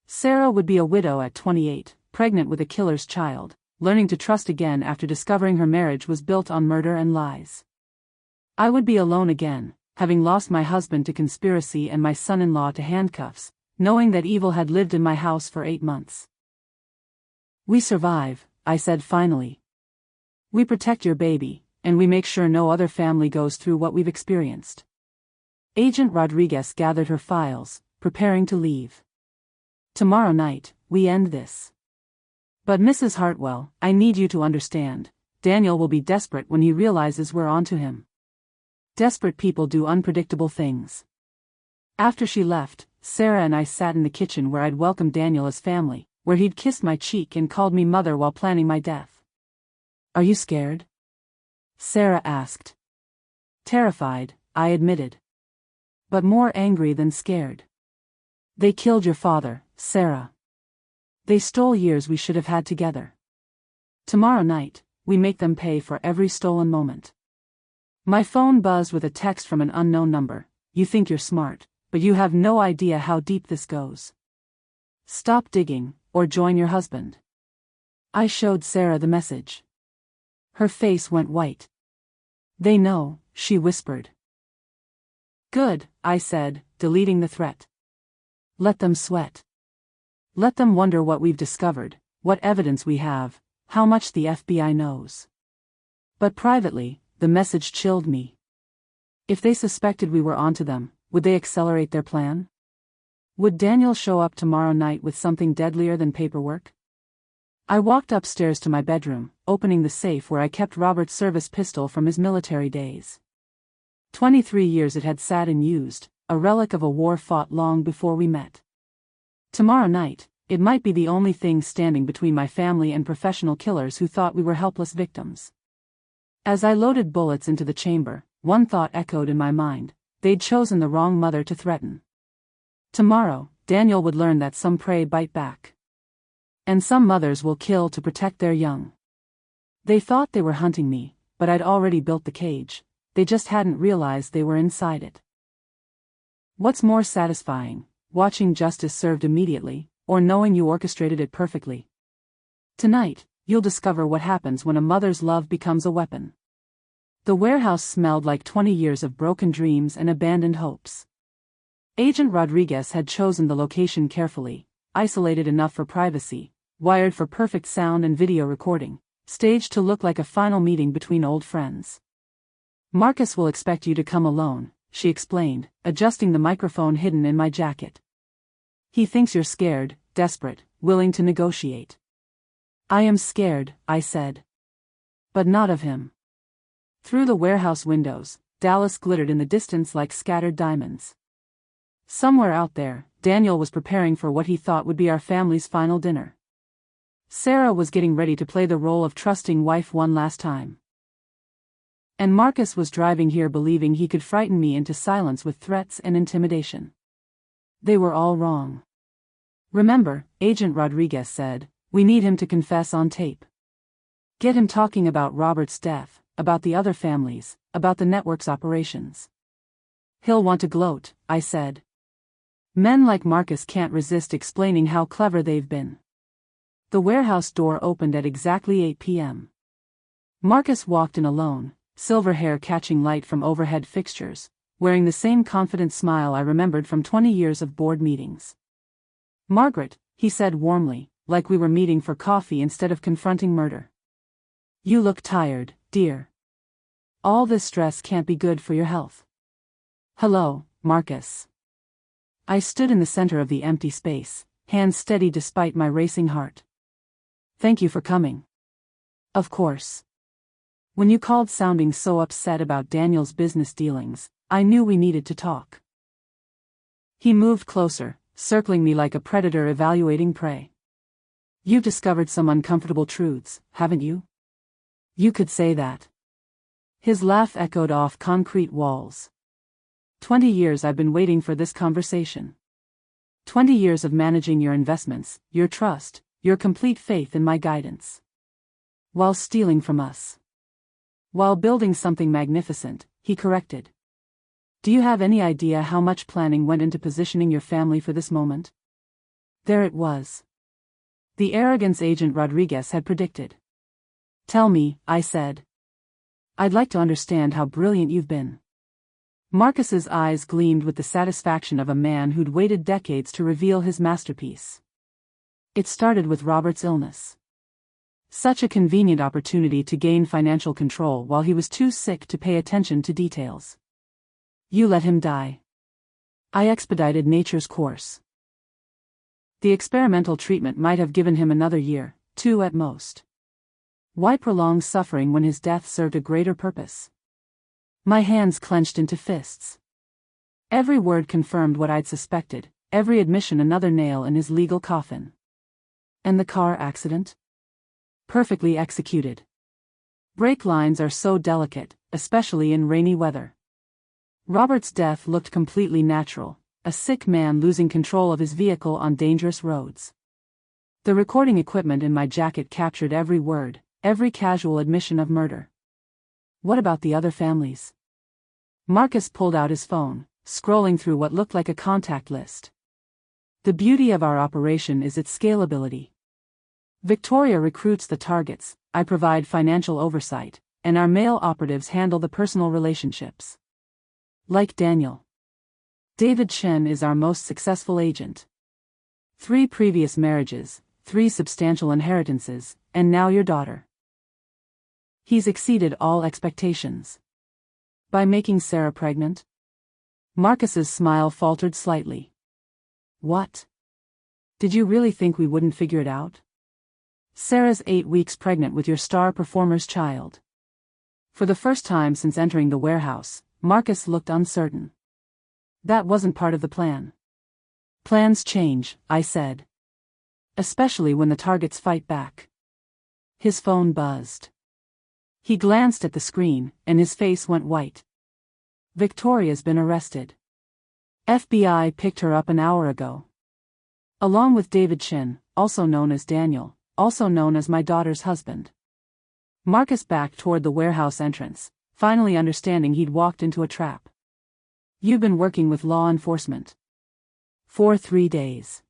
Sarah would be a widow at 28, pregnant with a killer's child, learning to trust again after discovering her marriage was built on murder and lies. I would be alone again, having lost my husband to conspiracy and my son-in-law to handcuffs, knowing that evil had lived in my house for 8 months. We survive, I said finally. We protect your baby, and we make sure no other family goes through what we've experienced. Agent Rodriguez gathered her files, preparing to leave. Tomorrow night, we end this. But Mrs. Hartwell, I need you to understand, Daniel will be desperate when he realizes we're onto him. Desperate people do unpredictable things. After she left, Sarah and I sat in the kitchen where I'd welcomed Daniel as family, where he'd kissed my cheek and called me mother while planning my death. Are you scared? Sarah asked. Terrified, I admitted. But more angry than scared. They killed your father, Sarah. They stole years we should have had together. Tomorrow night, we make them pay for every stolen moment. My phone buzzed with a text from an unknown number. You think you're smart, but you have no idea how deep this goes. Stop digging, or join your husband. I showed Sarah the message. Her face went white. They know, she whispered. Good, I said, deleting the threat. Let them sweat. Let them wonder what we've discovered, what evidence we have, how much the FBI knows. But privately, the message chilled me. If they suspected we were onto them, Would they accelerate their plan? Would Daniel show up tomorrow night with something deadlier than paperwork? I walked upstairs to my bedroom, opening the safe where I kept Robert's service pistol from his military days. 23 years it had sat unused, a relic of a war fought long before we met. Tomorrow night, it might be the only thing standing between my family and professional killers who thought we were helpless victims. As I loaded bullets into the chamber, one thought echoed in my mind: they'd chosen the wrong mother to threaten. Tomorrow, Daniel would learn that some prey bite back. And some mothers will kill to protect their young. They thought they were hunting me, but I'd already built the cage. They just hadn't realized they were inside it. What's more satisfying, watching justice served immediately, or knowing you orchestrated it perfectly? Tonight, you'll discover what happens when a mother's love becomes a weapon. The warehouse smelled like 20 years of broken dreams and abandoned hopes. Agent Rodriguez had chosen the location carefully, isolated enough for privacy, wired for perfect sound and video recording, staged to look like a final meeting between old friends. Marcus will expect you to come alone, she explained, adjusting the microphone hidden in my jacket. He thinks you're scared, desperate, willing to negotiate. I am scared, I said. But not of him. Through the warehouse windows, Dallas glittered in the distance like scattered diamonds. Somewhere out there, Daniel was preparing for what he thought would be our family's final dinner. Sarah was getting ready to play the role of trusting wife one last time. And Marcus was driving here believing he could frighten me into silence with threats and intimidation. They were all wrong. Remember, Agent Rodriguez said, we need him to confess on tape. Get him talking about Robert's death, about the other families, about the network's operations. He'll want to gloat, I said. Men like Marcus can't resist explaining how clever they've been. The warehouse door opened at exactly 8 p.m. Marcus walked in alone, silver hair catching light from overhead fixtures, wearing the same confident smile I remembered from 20 years of board meetings. Margaret, he said warmly, like we were meeting for coffee instead of confronting murder. You look tired, dear. All this stress can't be good for your health. Hello, Marcus. I stood in the center of the empty space, hands steady despite my racing heart. Thank you for coming. Of course. When you called sounding so upset about Daniel's business dealings, I knew we needed to talk. He moved closer, circling me like a predator evaluating prey. You've discovered some uncomfortable truths, haven't you? You could say that. His laugh echoed off concrete walls. 20 years I've been waiting for this conversation. 20 years of managing your investments, your trust, your complete faith in my guidance. While stealing from us. While building something magnificent, he corrected. Do you have any idea how much planning went into positioning your family for this moment? There it was. The arrogance Agent Rodriguez had predicted. Tell me, I said. I'd like to understand how brilliant you've been. Marcus's eyes gleamed with the satisfaction of a man who'd waited decades to reveal his masterpiece. It started with Robert's illness. Such a convenient opportunity to gain financial control while he was too sick to pay attention to details. You let him die. I expedited nature's course. The experimental treatment might have given him another year, 2 at most. Why prolong suffering when his death served a greater purpose? My hands clenched into fists. Every word confirmed what I'd suspected, every admission another nail in his legal coffin. And the car accident? Perfectly executed. Brake lines are so delicate, especially in rainy weather. Robert's death looked completely natural, a sick man losing control of his vehicle on dangerous roads. The recording equipment in my jacket captured every word, every casual admission of murder. What about the other families? Marcus pulled out his phone, scrolling through what looked like a contact list. The beauty of our operation is its scalability. Victoria recruits the targets, I provide financial oversight, and our male operatives handle the personal relationships. Like Daniel. David Chen is our most successful agent. 3 previous marriages, 3 substantial inheritances, and now your daughter. He's exceeded all expectations. By making Sarah pregnant? Marcus's smile faltered slightly. What? Did you really think we wouldn't figure it out? Sarah's 8 weeks pregnant with your star performer's child. For the first time since entering the warehouse, Marcus looked uncertain. That wasn't part of the plan. Plans change, I said. Especially when the targets fight back. His phone buzzed. He glanced at the screen, and his face went white. Victoria's been arrested. FBI picked her up an hour ago. Along with David Chin, also known as Daniel, also known as my daughter's husband. Marcus backed toward the warehouse entrance, finally understanding he'd walked into a trap. You've been working with law enforcement. For 3 days.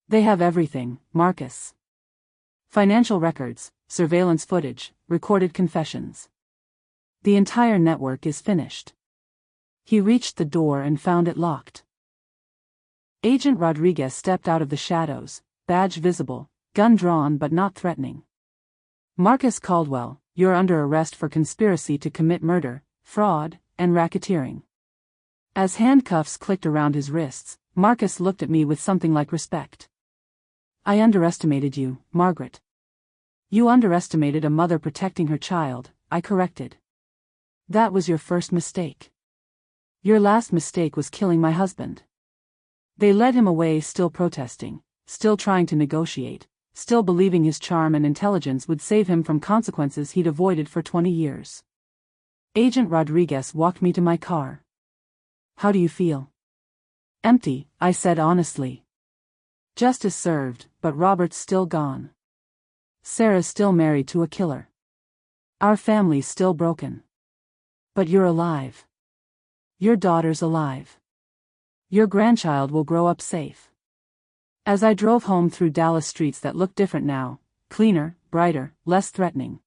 They have everything, Marcus. Financial records, surveillance footage, recorded confessions. The entire network is finished. He reached the door and found it locked. Agent Rodriguez stepped out of the shadows, badge visible, gun drawn but not threatening. Marcus Caldwell, you're under arrest for conspiracy to commit murder, fraud, and racketeering. As handcuffs clicked around his wrists, Marcus looked at me with something like respect. I underestimated you, Margaret. You underestimated a mother protecting her child, I corrected. That was your first mistake. Your last mistake was killing my husband. They led him away still protesting, still trying to negotiate, still believing his charm and intelligence would save him from consequences he'd avoided for 20 years. Agent Rodriguez walked me to my car. How do you feel? Empty, I said honestly. Justice served, but Robert's still gone. Sarah's still married to a killer. Our family's still broken. But you're alive. Your daughter's alive. Your grandchild will grow up safe. As I drove home through Dallas streets that looked different now, cleaner, brighter, less threatening.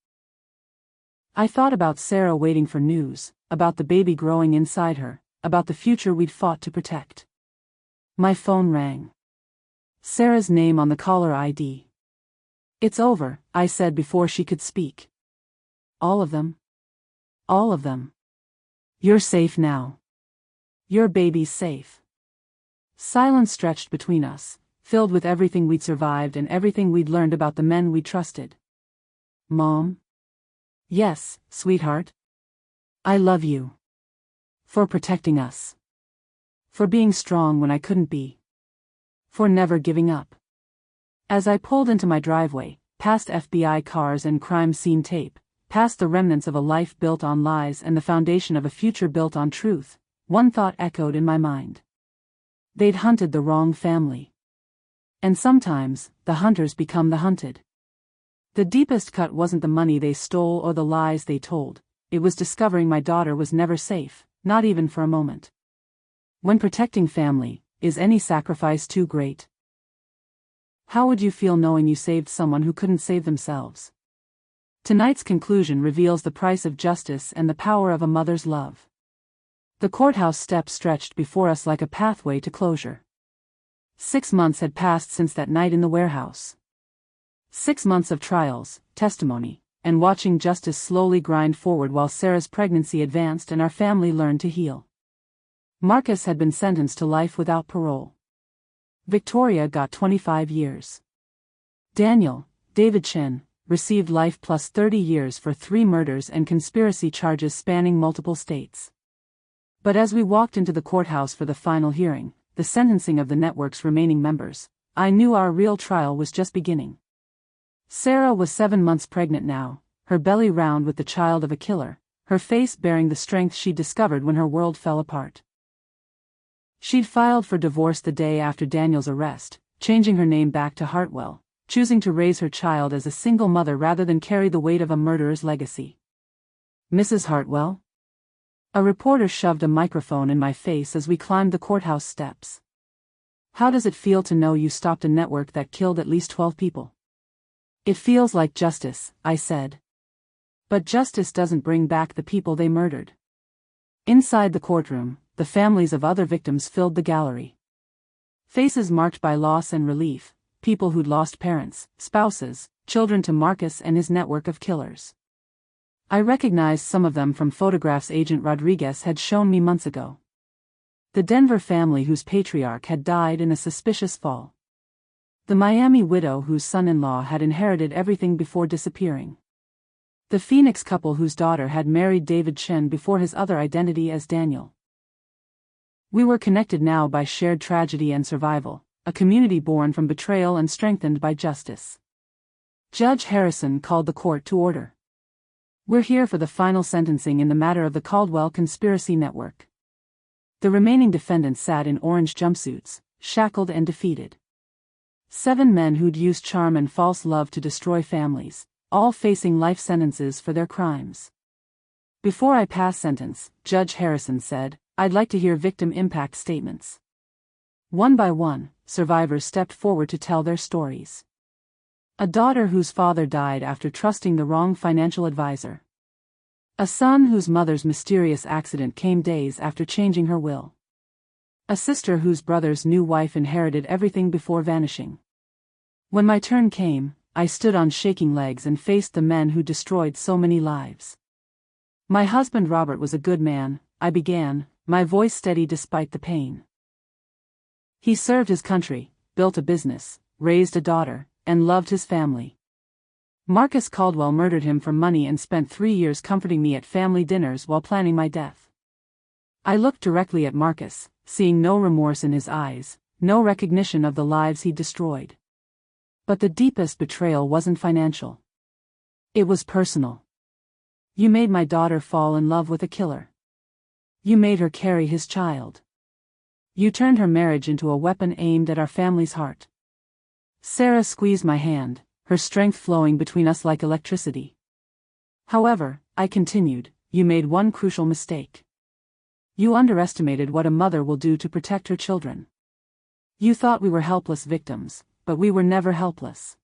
I thought about Sarah waiting for news, about the baby growing inside her, about the future we'd fought to protect. My phone rang. Sarah's name on the caller ID. It's over, I said before she could speak. All of them? All of them. You're safe now. Your baby's safe. Silence stretched between us, filled with everything we'd survived and everything we'd learned about the men we trusted. Mom? Yes, sweetheart. I love you. For protecting us. For being strong when I couldn't be. For never giving up. As I pulled into my driveway, past FBI cars and crime scene tape, past the remnants of a life built on lies and the foundation of a future built on truth, one thought echoed in my mind. They'd hunted the wrong family. And sometimes, the hunters become the hunted. The deepest cut wasn't the money they stole or the lies they told, it was discovering my daughter was never safe, not even for a moment. When protecting family, is any sacrifice too great? How would you feel knowing you saved someone who couldn't save themselves? Tonight's conclusion reveals the price of justice and the power of a mother's love. The courthouse steps stretched before us like a pathway to closure. 6 months had passed since that night in the warehouse. 6 months of trials, testimony, and watching justice slowly grind forward while Sarah's pregnancy advanced and our family learned to heal. Marcus had been sentenced to life without parole. Victoria got 25 years. Daniel, David Chin, received life plus 30 years for 3 murders and conspiracy charges spanning multiple states. But as we walked into the courthouse for the final hearing, the sentencing of the network's remaining members, I knew our real trial was just beginning. Sarah was 7 months pregnant now, her belly round with the child of a killer, her face bearing the strength she'd discovered when her world fell apart. She'd filed for divorce the day after Daniel's arrest, changing her name back to Hartwell, choosing to raise her child as a single mother rather than carry the weight of a murderer's legacy. Mrs. Hartwell? A reporter shoved a microphone in my face as we climbed the courthouse steps. How does it feel to know you stopped a network that killed at least 12 people? It feels like justice, I said. But justice doesn't bring back the people they murdered. Inside the courtroom, the families of other victims filled the gallery. Faces marked by loss and relief, people who'd lost parents, spouses, children to Marcus and his network of killers. I recognized some of them from photographs Agent Rodriguez had shown me months ago. The Denver family whose patriarch had died in a suspicious fall. The Miami widow whose son-in-law had inherited everything before disappearing. The Phoenix couple whose daughter had married David Chen before his other identity as Daniel. We were connected now by shared tragedy and survival, a community born from betrayal and strengthened by justice. Judge Harrison called the court to order. We're here for the final sentencing in the matter of the Caldwell Conspiracy Network. The remaining defendants sat in orange jumpsuits, shackled and defeated. 7 men who'd used charm and false love to destroy families, all facing life sentences for their crimes. Before I pass sentence, Judge Harrison said, I'd like to hear victim impact statements. One by one, survivors stepped forward to tell their stories. A daughter whose father died after trusting the wrong financial advisor. A son whose mother's mysterious accident came days after changing her will. A sister whose brother's new wife inherited everything before vanishing. When my turn came, I stood on shaking legs and faced the men who destroyed so many lives. My husband Robert was a good man, I began, my voice steady despite the pain. He served his country, built a business, raised a daughter, and loved his family. Marcus Caldwell murdered him for money and spent 3 years comforting me at family dinners while planning my death. I looked directly at Marcus, seeing no remorse in his eyes, no recognition of the lives he'd destroyed. But the deepest betrayal wasn't financial. It was personal. You made my daughter fall in love with a killer. You made her carry his child. You turned her marriage into a weapon aimed at our family's heart. Sarah squeezed my hand, her strength flowing between us like electricity. However, I continued, you made one crucial mistake. You underestimated what a mother will do to protect her children. You thought we were helpless victims, but we were never helpless.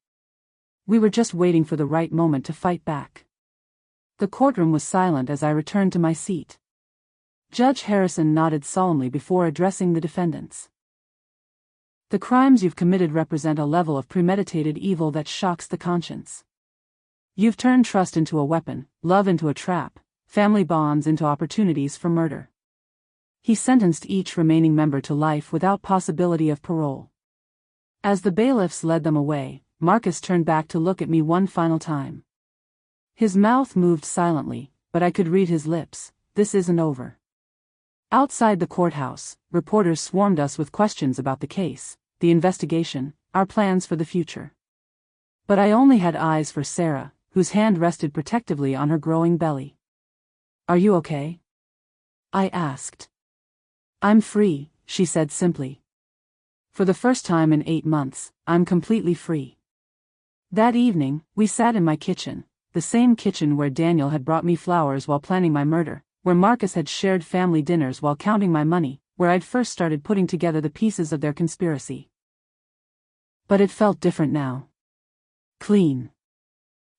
We were just waiting for the right moment to fight back. The courtroom was silent as I returned to my seat. Judge Harrison nodded solemnly before addressing the defendants. The crimes you've committed represent a level of premeditated evil that shocks the conscience. You've turned trust into a weapon, love into a trap, family bonds into opportunities for murder. He sentenced each remaining member to life without possibility of parole. As the bailiffs led them away, Marcus turned back to look at me one final time. His mouth moved silently, but I could read his lips, this isn't over. Outside the courthouse, reporters swarmed us with questions about the case, the investigation, our plans for the future. But I only had eyes for Sarah, whose hand rested protectively on her growing belly. Are you okay? I asked. I'm free, she said simply. For the first time in 8 months, I'm completely free. That evening, we sat in my kitchen, the same kitchen where Daniel had brought me flowers while planning my murder, where Marcus had shared family dinners while counting my money, where I'd first started putting together the pieces of their conspiracy. But it felt different now. Clean.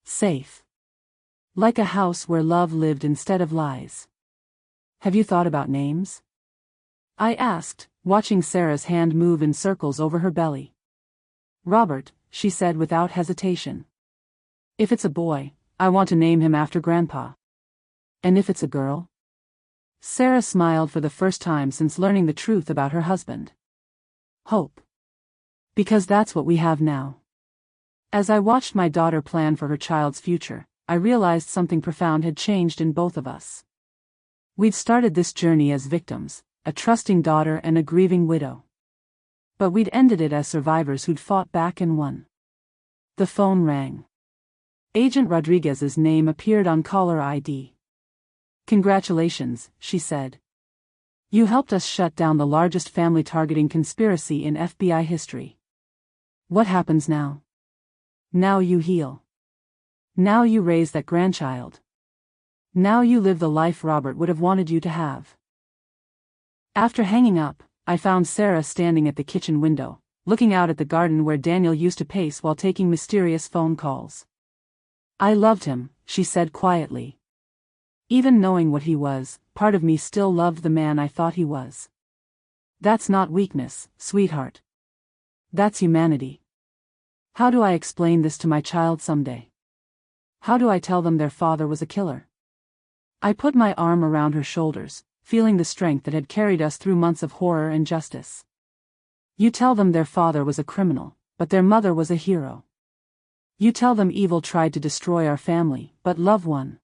Safe. Like a house where love lived instead of lies. Have you thought about names? I asked, watching Sarah's hand move in circles over her belly. Robert, she said without hesitation. If it's a boy, I want to name him after Grandpa. And if it's a girl? Sarah smiled for the first time since learning the truth about her husband. Hope. Because that's what we have now. As I watched my daughter plan for her child's future, I realized something profound had changed in both of us. We'd started this journey as victims, a trusting daughter and a grieving widow. But we'd ended it as survivors who'd fought back and won. The phone rang. Agent Rodriguez's name appeared on caller ID. Congratulations, she said. You helped us shut down the largest family targeting conspiracy in FBI history. What happens now? Now you heal. Now you raise that grandchild. Now you live the life Robert would have wanted you to have. After hanging up, I found Sarah standing at the kitchen window, looking out at the garden where Daniel used to pace while taking mysterious phone calls. I loved him, she said quietly. Even knowing what he was, part of me still loved the man I thought he was. That's not weakness, sweetheart. That's humanity. How do I explain this to my child someday? How do I tell them their father was a killer? I put my arm around her shoulders, feeling the strength that had carried us through months of horror and justice. You tell them their father was a criminal, but their mother was a hero. You tell them evil tried to destroy our family, but love won.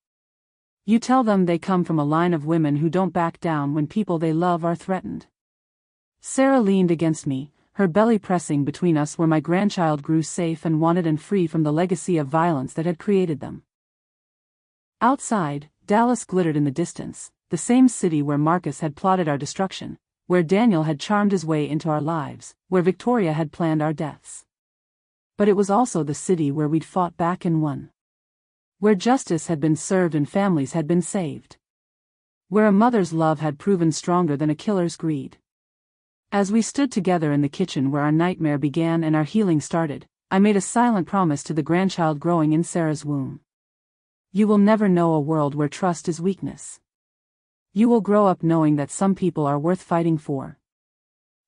You tell them they come from a line of women who don't back down when people they love are threatened. Sarah leaned against me, her belly pressing between us where my grandchild grew safe and wanted and free from the legacy of violence that had created them. Outside, Dallas glittered in the distance, the same city where Marcus had plotted our destruction, where Daniel had charmed his way into our lives, where Victoria had planned our deaths. But it was also the city where we'd fought back and won. Where justice had been served and families had been saved. Where a mother's love had proven stronger than a killer's greed. As we stood together in the kitchen where our nightmare began and our healing started, I made a silent promise to the grandchild growing in Sarah's womb. You will never know a world where trust is weakness. You will grow up knowing that some people are worth fighting for.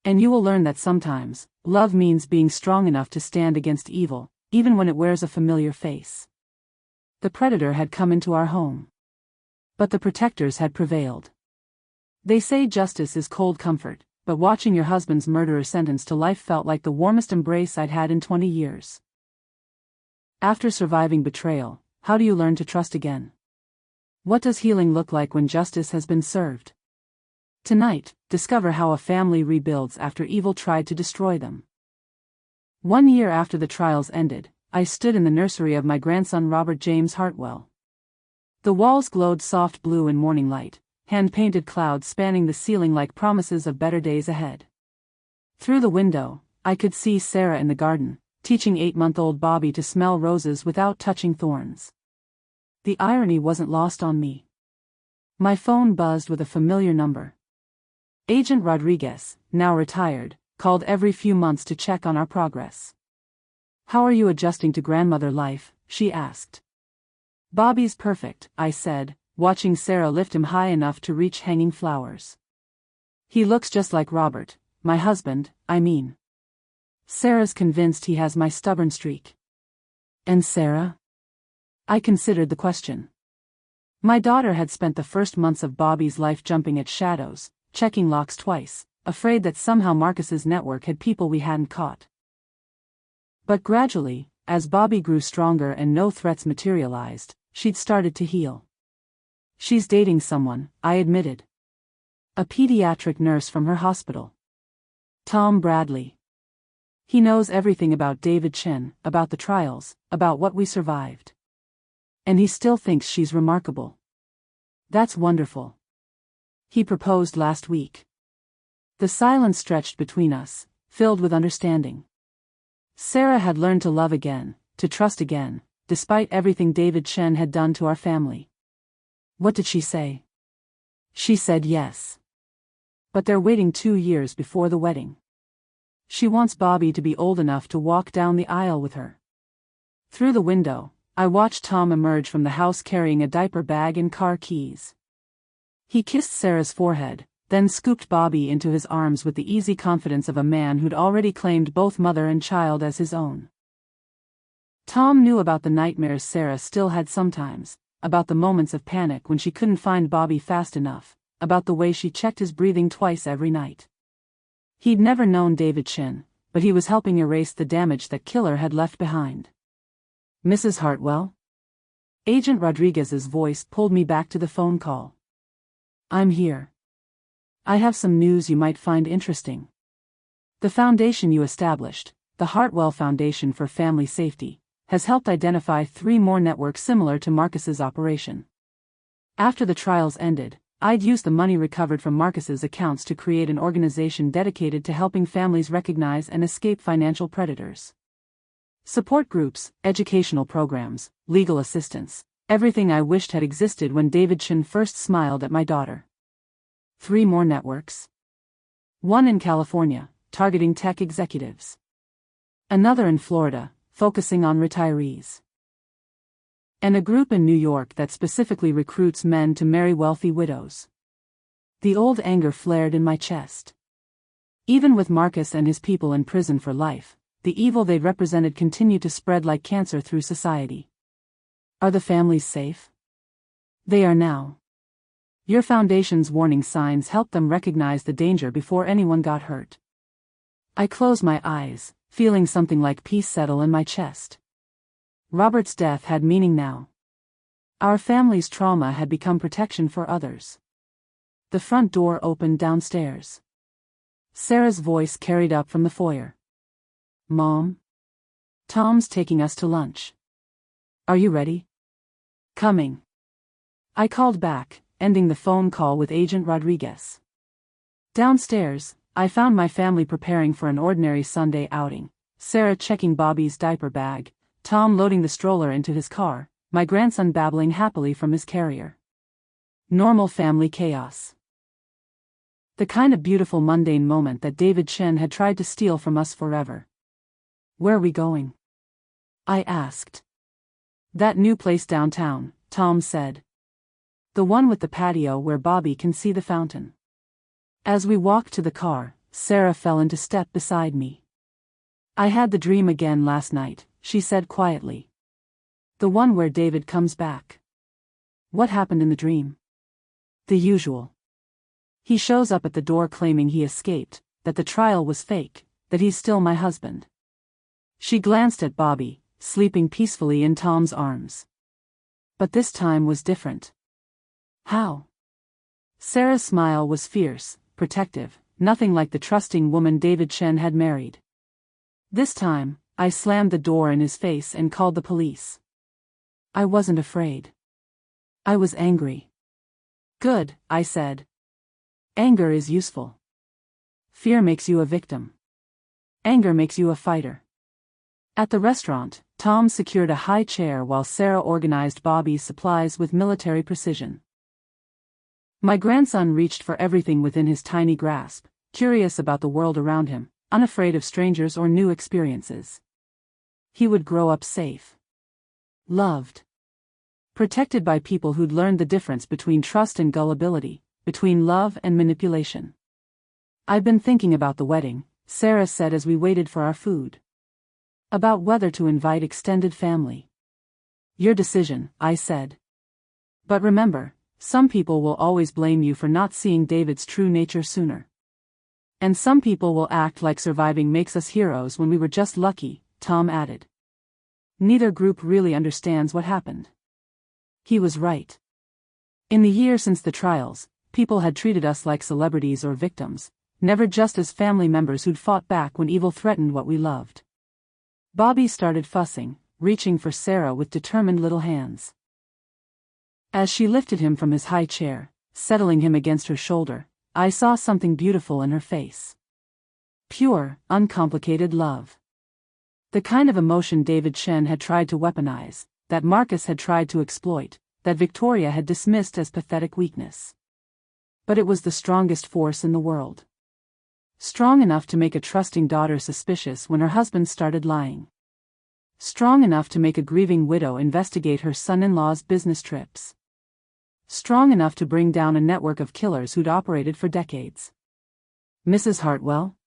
And you will learn that sometimes, love means being strong enough to stand against evil, even when it wears a familiar face. The predator had come into our home. But the protectors had prevailed. They say justice is cold comfort, but watching your husband's murderer sentenced to life felt like the warmest embrace I'd had in 20 years. After surviving betrayal, how do you learn to trust again? What does healing look like when justice has been served? Tonight, discover how a family rebuilds after evil tried to destroy them. 1 year after the trials ended, I stood in the nursery of my grandson Robert James Hartwell. The walls glowed soft blue in morning light, hand-painted clouds spanning the ceiling like promises of better days ahead. Through the window, I could see Sarah in the garden, teaching 8-month-old Bobby to smell roses without touching thorns. The irony wasn't lost on me. My phone buzzed with a familiar number. Agent Rodriguez, now retired, called every few months to check on our progress. "How are you adjusting to grandmother life?" she asked. "Bobby's perfect," I said, watching Sarah lift him high enough to reach hanging flowers. "He looks just like Robert, my husband, I mean." Sarah's convinced he has my stubborn streak. And Sarah? I considered the question. My daughter had spent the first months of Bobby's life jumping at shadows, checking locks twice, afraid that somehow Marcus's network had people we hadn't caught. But gradually, as Bobby grew stronger and no threats materialized, she'd started to heal. "She's dating someone," I admitted. "A pediatric nurse from her hospital. Tom Bradley. He knows everything about David Chen, about the trials, about what we survived. And he still thinks she's remarkable. That's wonderful. He proposed last week." The silence stretched between us, filled with understanding. Sarah had learned to love again, to trust again, despite everything David Chen had done to our family. What did she say? She said yes. But they're waiting 2 years before the wedding. She wants Bobby to be old enough to walk down the aisle with her. Through the window, I watched Tom emerge from the house carrying a diaper bag and car keys. He kissed Sarah's forehead, then scooped Bobby into his arms with the easy confidence of a man who'd already claimed both mother and child as his own. Tom knew about the nightmares Sarah still had sometimes, about the moments of panic when she couldn't find Bobby fast enough, about the way she checked his breathing twice every night. He'd never known David Chen, but he was helping erase the damage that killer had left behind. "Mrs. Hartwell?" Agent Rodriguez's voice pulled me back to the phone call. "I'm here. I have some news you might find interesting. The foundation you established, the Hartwell Foundation for Family Safety, has helped identify 3 more networks similar to Marcus's operation. After the trials ended, I'd used the money recovered from Marcus's accounts to create an organization dedicated to helping families recognize and escape financial predators. Support groups, educational programs, legal assistance, everything I wished had existed when David Chen first smiled at my daughter. 3 more networks. One in California, targeting tech executives. Another in Florida, focusing on retirees. And a group in New York that specifically recruits men to marry wealthy widows. The old anger flared in my chest. Even with Marcus and his people in prison for life, the evil they'd represented continued to spread like cancer through society. Are the families safe? They are now. Your foundation's warning signs helped them recognize the danger before anyone got hurt. I closed my eyes, feeling something like peace settle in my chest. Robert's death had meaning now. Our family's trauma had become protection for others. The front door opened downstairs. Sarah's voice carried up from the foyer. "Mom? Tom's taking us to lunch. Are you ready?" "Coming." I called back, ending the phone call with Agent Rodriguez. Downstairs, I found my family preparing for an ordinary Sunday outing, Sarah checking Bobby's diaper bag, Tom loading the stroller into his car, my grandson babbling happily from his carrier. Normal family chaos. The kind of beautiful mundane moment that David Chen had tried to steal from us forever. "Where are we going?" I asked. "That new place downtown," Tom said. "The one with the patio where Bobby can see the fountain." As we walked to the car, Sarah fell into step beside me. "I had the dream again last night," she said quietly. "The one where David comes back." "What happened in the dream?" "The usual. He shows up at the door claiming he escaped, that the trial was fake, that he's still my husband." She glanced at Bobby, sleeping peacefully in Tom's arms. "But this time was different." "How?" Sarah's smile was fierce, protective, nothing like the trusting woman David Chen had married. "This time, I slammed the door in his face and called the police. I wasn't afraid. I was angry." "Good," I said. "Anger is useful. Fear makes you a victim. Anger makes you a fighter." At the restaurant, Tom secured a high chair while Sarah organized Bobby's supplies with military precision. My grandson reached for everything within his tiny grasp, curious about the world around him, unafraid of strangers or new experiences. He would grow up safe. Loved. Protected by people who'd learned the difference between trust and gullibility, between love and manipulation. "I've been thinking about the wedding," Sarah said as we waited for our food. "About whether to invite extended family." "Your decision," I said. "But remember, some people will always blame you for not seeing David's true nature sooner. And some people will act like surviving makes us heroes when we were just lucky," Tom added. "Neither group really understands what happened." He was right. In the year since the trials, people had treated us like celebrities or victims, never just as family members who'd fought back when evil threatened what we loved. Bobby started fussing, reaching for Sarah with determined little hands. As she lifted him from his high chair, settling him against her shoulder, I saw something beautiful in her face. Pure, uncomplicated love. The kind of emotion David Chen had tried to weaponize, that Marcus had tried to exploit, that Victoria had dismissed as pathetic weakness. But it was the strongest force in the world. Strong enough to make a trusting daughter suspicious when her husband started lying. Strong enough to make a grieving widow investigate her son-in-law's business trips. Strong enough to bring down a network of killers who'd operated for decades. "Mrs. Hartwell?"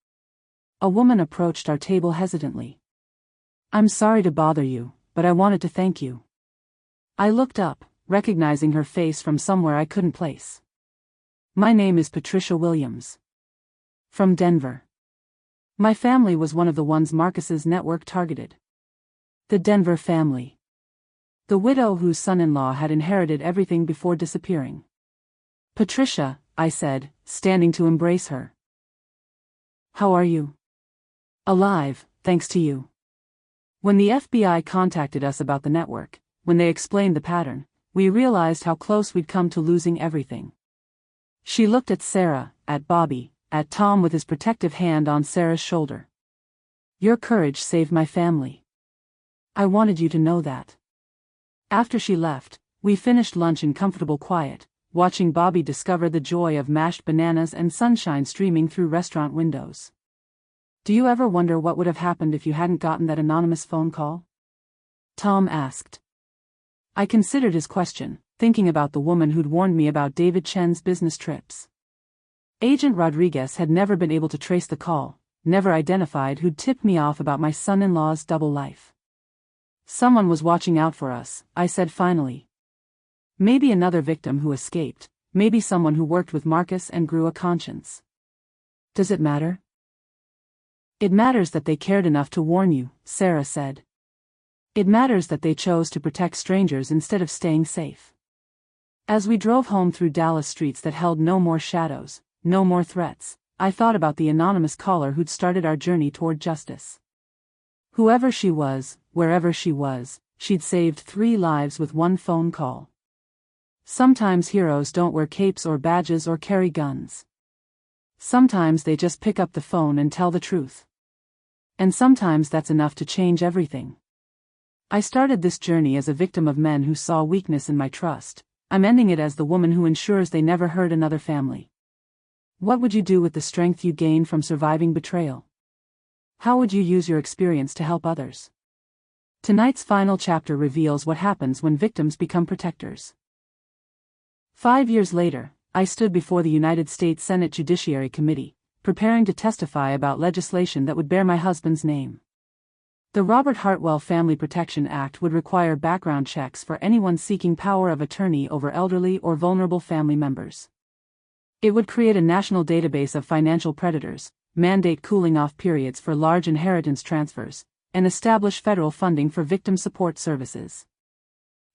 A woman approached our table hesitantly. "I'm sorry to bother you, but I wanted to thank you." I looked up, recognizing her face from somewhere I couldn't place. "My name is Patricia Williams. From Denver. My family was one of the ones Marcus's network targeted. The Denver family. The widow whose son-in-law had inherited everything before disappearing." "Patricia," I said, standing to embrace her. "How are you?" "Alive, thanks to you." When the FBI contacted us about the network, when they explained the pattern, we realized how close we'd come to losing everything. She looked at Sarah, at Bobby, at Tom with his protective hand on Sarah's shoulder. "Your courage saved my family. I wanted you to know that." After she left, we finished lunch in comfortable quiet, watching Bobby discover the joy of mashed bananas and sunshine streaming through restaurant windows. "Do you ever wonder what would have happened if you hadn't gotten that anonymous phone call?" Tom asked. I considered his question, thinking about the woman who'd warned me about David Chen's business trips. Agent Rodriguez had never been able to trace the call, never identified who'd tipped me off about my son-in-law's double life. "Someone was watching out for us," I said finally. "Maybe another victim who escaped, maybe someone who worked with Marcus and grew a conscience. Does it matter? It matters that they cared enough to warn you, Sarah said. It matters that they chose to protect strangers instead of staying safe. As we drove home through Dallas streets that held no more shadows, no more threats, I thought about the anonymous caller who'd started our journey toward justice. Whoever she was, wherever she was, she'd saved 3 lives with one phone call. Sometimes heroes don't wear capes or badges or carry guns. Sometimes they just pick up the phone and tell the truth. And sometimes that's enough to change everything. I started this journey as a victim of men who saw weakness in my trust. I'm ending it as the woman who ensures they never hurt another family. What would you do with the strength you gain from surviving betrayal? How would you use your experience to help others? Tonight's final chapter reveals what happens when victims become protectors. 5 years later, I stood before the United States Senate Judiciary Committee, preparing to testify about legislation that would bear my husband's name. The Robert Hartwell Family Protection Act would require background checks for anyone seeking power of attorney over elderly or vulnerable family members. It would create a national database of financial predators, mandate cooling-off periods for large inheritance transfers, and establish federal funding for victim support services.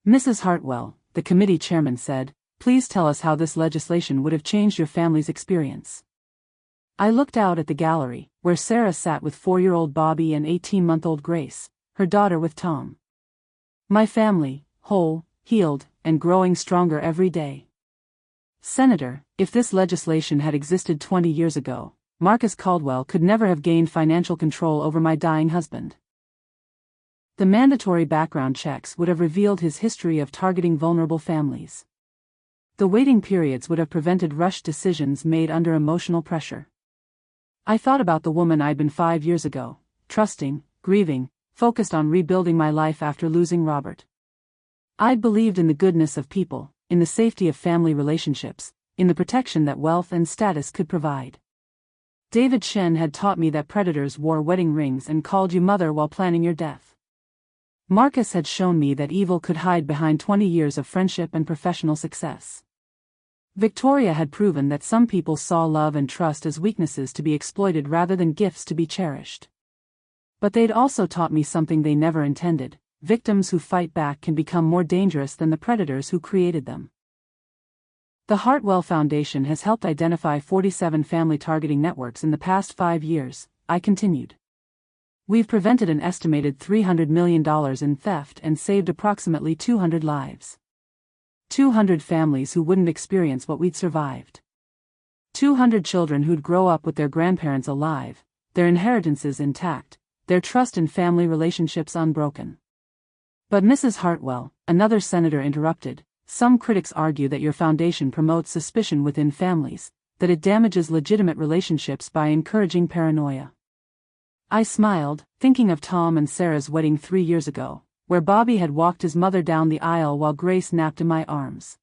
Mrs. Hartwell, the committee chairman said, "Please tell us how this legislation would have changed your family's experience." I looked out at the gallery, where Sarah sat with 4-year-old Bobby and 18-month-old Grace, her daughter with Tom. My family, whole, healed, and growing stronger every day. Senator, if this legislation had existed 20 years ago, Marcus Caldwell could never have gained financial control over my dying husband. The mandatory background checks would have revealed his history of targeting vulnerable families. The waiting periods would have prevented rushed decisions made under emotional pressure. I thought about the woman I'd been 5 years ago, trusting, grieving, focused on rebuilding my life after losing Robert. I'd believed in the goodness of people, in the safety of family relationships, in the protection that wealth and status could provide. David Shen had taught me that predators wore wedding rings and called you mother while planning your death. Marcus had shown me that evil could hide behind 20 years of friendship and professional success. Victoria had proven that some people saw love and trust as weaknesses to be exploited rather than gifts to be cherished. But they'd also taught me something they never intended: victims who fight back can become more dangerous than the predators who created them. The Hartwell Foundation has helped identify 47 family targeting networks in the past 5 years, I continued. We've prevented an estimated $300 million in theft and saved approximately 200 lives. 200 families who wouldn't experience what we'd survived. 200 children who'd grow up with their grandparents alive, their inheritances intact, their trust in family relationships unbroken. But Mrs. Hartwell, another senator interrupted, some critics argue that your foundation promotes suspicion within families, that it damages legitimate relationships by encouraging paranoia. I smiled, thinking of Tom and Sarah's wedding 3 years ago, where Bobby had walked his mother down the aisle while Grace napped in my arms.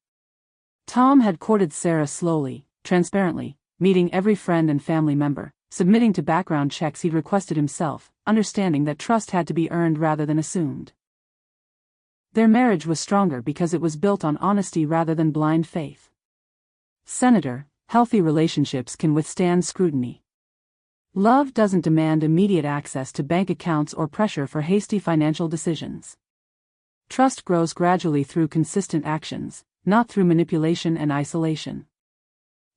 Tom had courted Sarah slowly, transparently, meeting every friend and family member, submitting to background checks he'd requested himself, understanding that trust had to be earned rather than assumed. Their marriage was stronger because it was built on honesty rather than blind faith. Senator, healthy relationships can withstand scrutiny. Love doesn't demand immediate access to bank accounts or pressure for hasty financial decisions. Trust grows gradually through consistent actions, not through manipulation and isolation.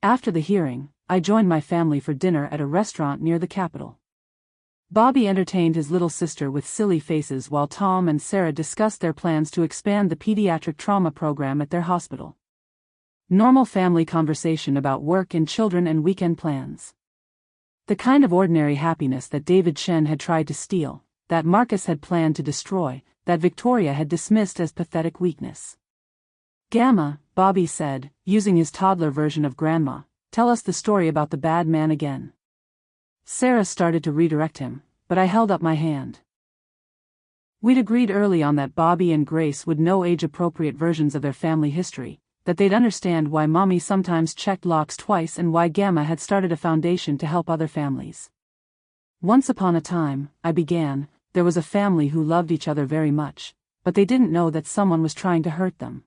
After the hearing, I joined my family for dinner at a restaurant near the Capitol. Bobby entertained his little sister with silly faces while Tom and Sarah discussed their plans to expand the pediatric trauma program at their hospital. Normal family conversation about work and children and weekend plans. The kind of ordinary happiness that David Shen had tried to steal, that Marcus had planned to destroy, that Victoria had dismissed as pathetic weakness. "Gamma," Bobby said, using his toddler version of grandma, "tell us the story about the bad man again." Sarah started to redirect him, but I held up my hand. We'd agreed early on that Bobby and Grace would know age-appropriate versions of their family history, that they'd understand why Mommy sometimes checked locks twice and why Gamma had started a foundation to help other families. "Once upon a time," I began, "there was a family who loved each other very much, but they didn't know that someone was trying to hurt them.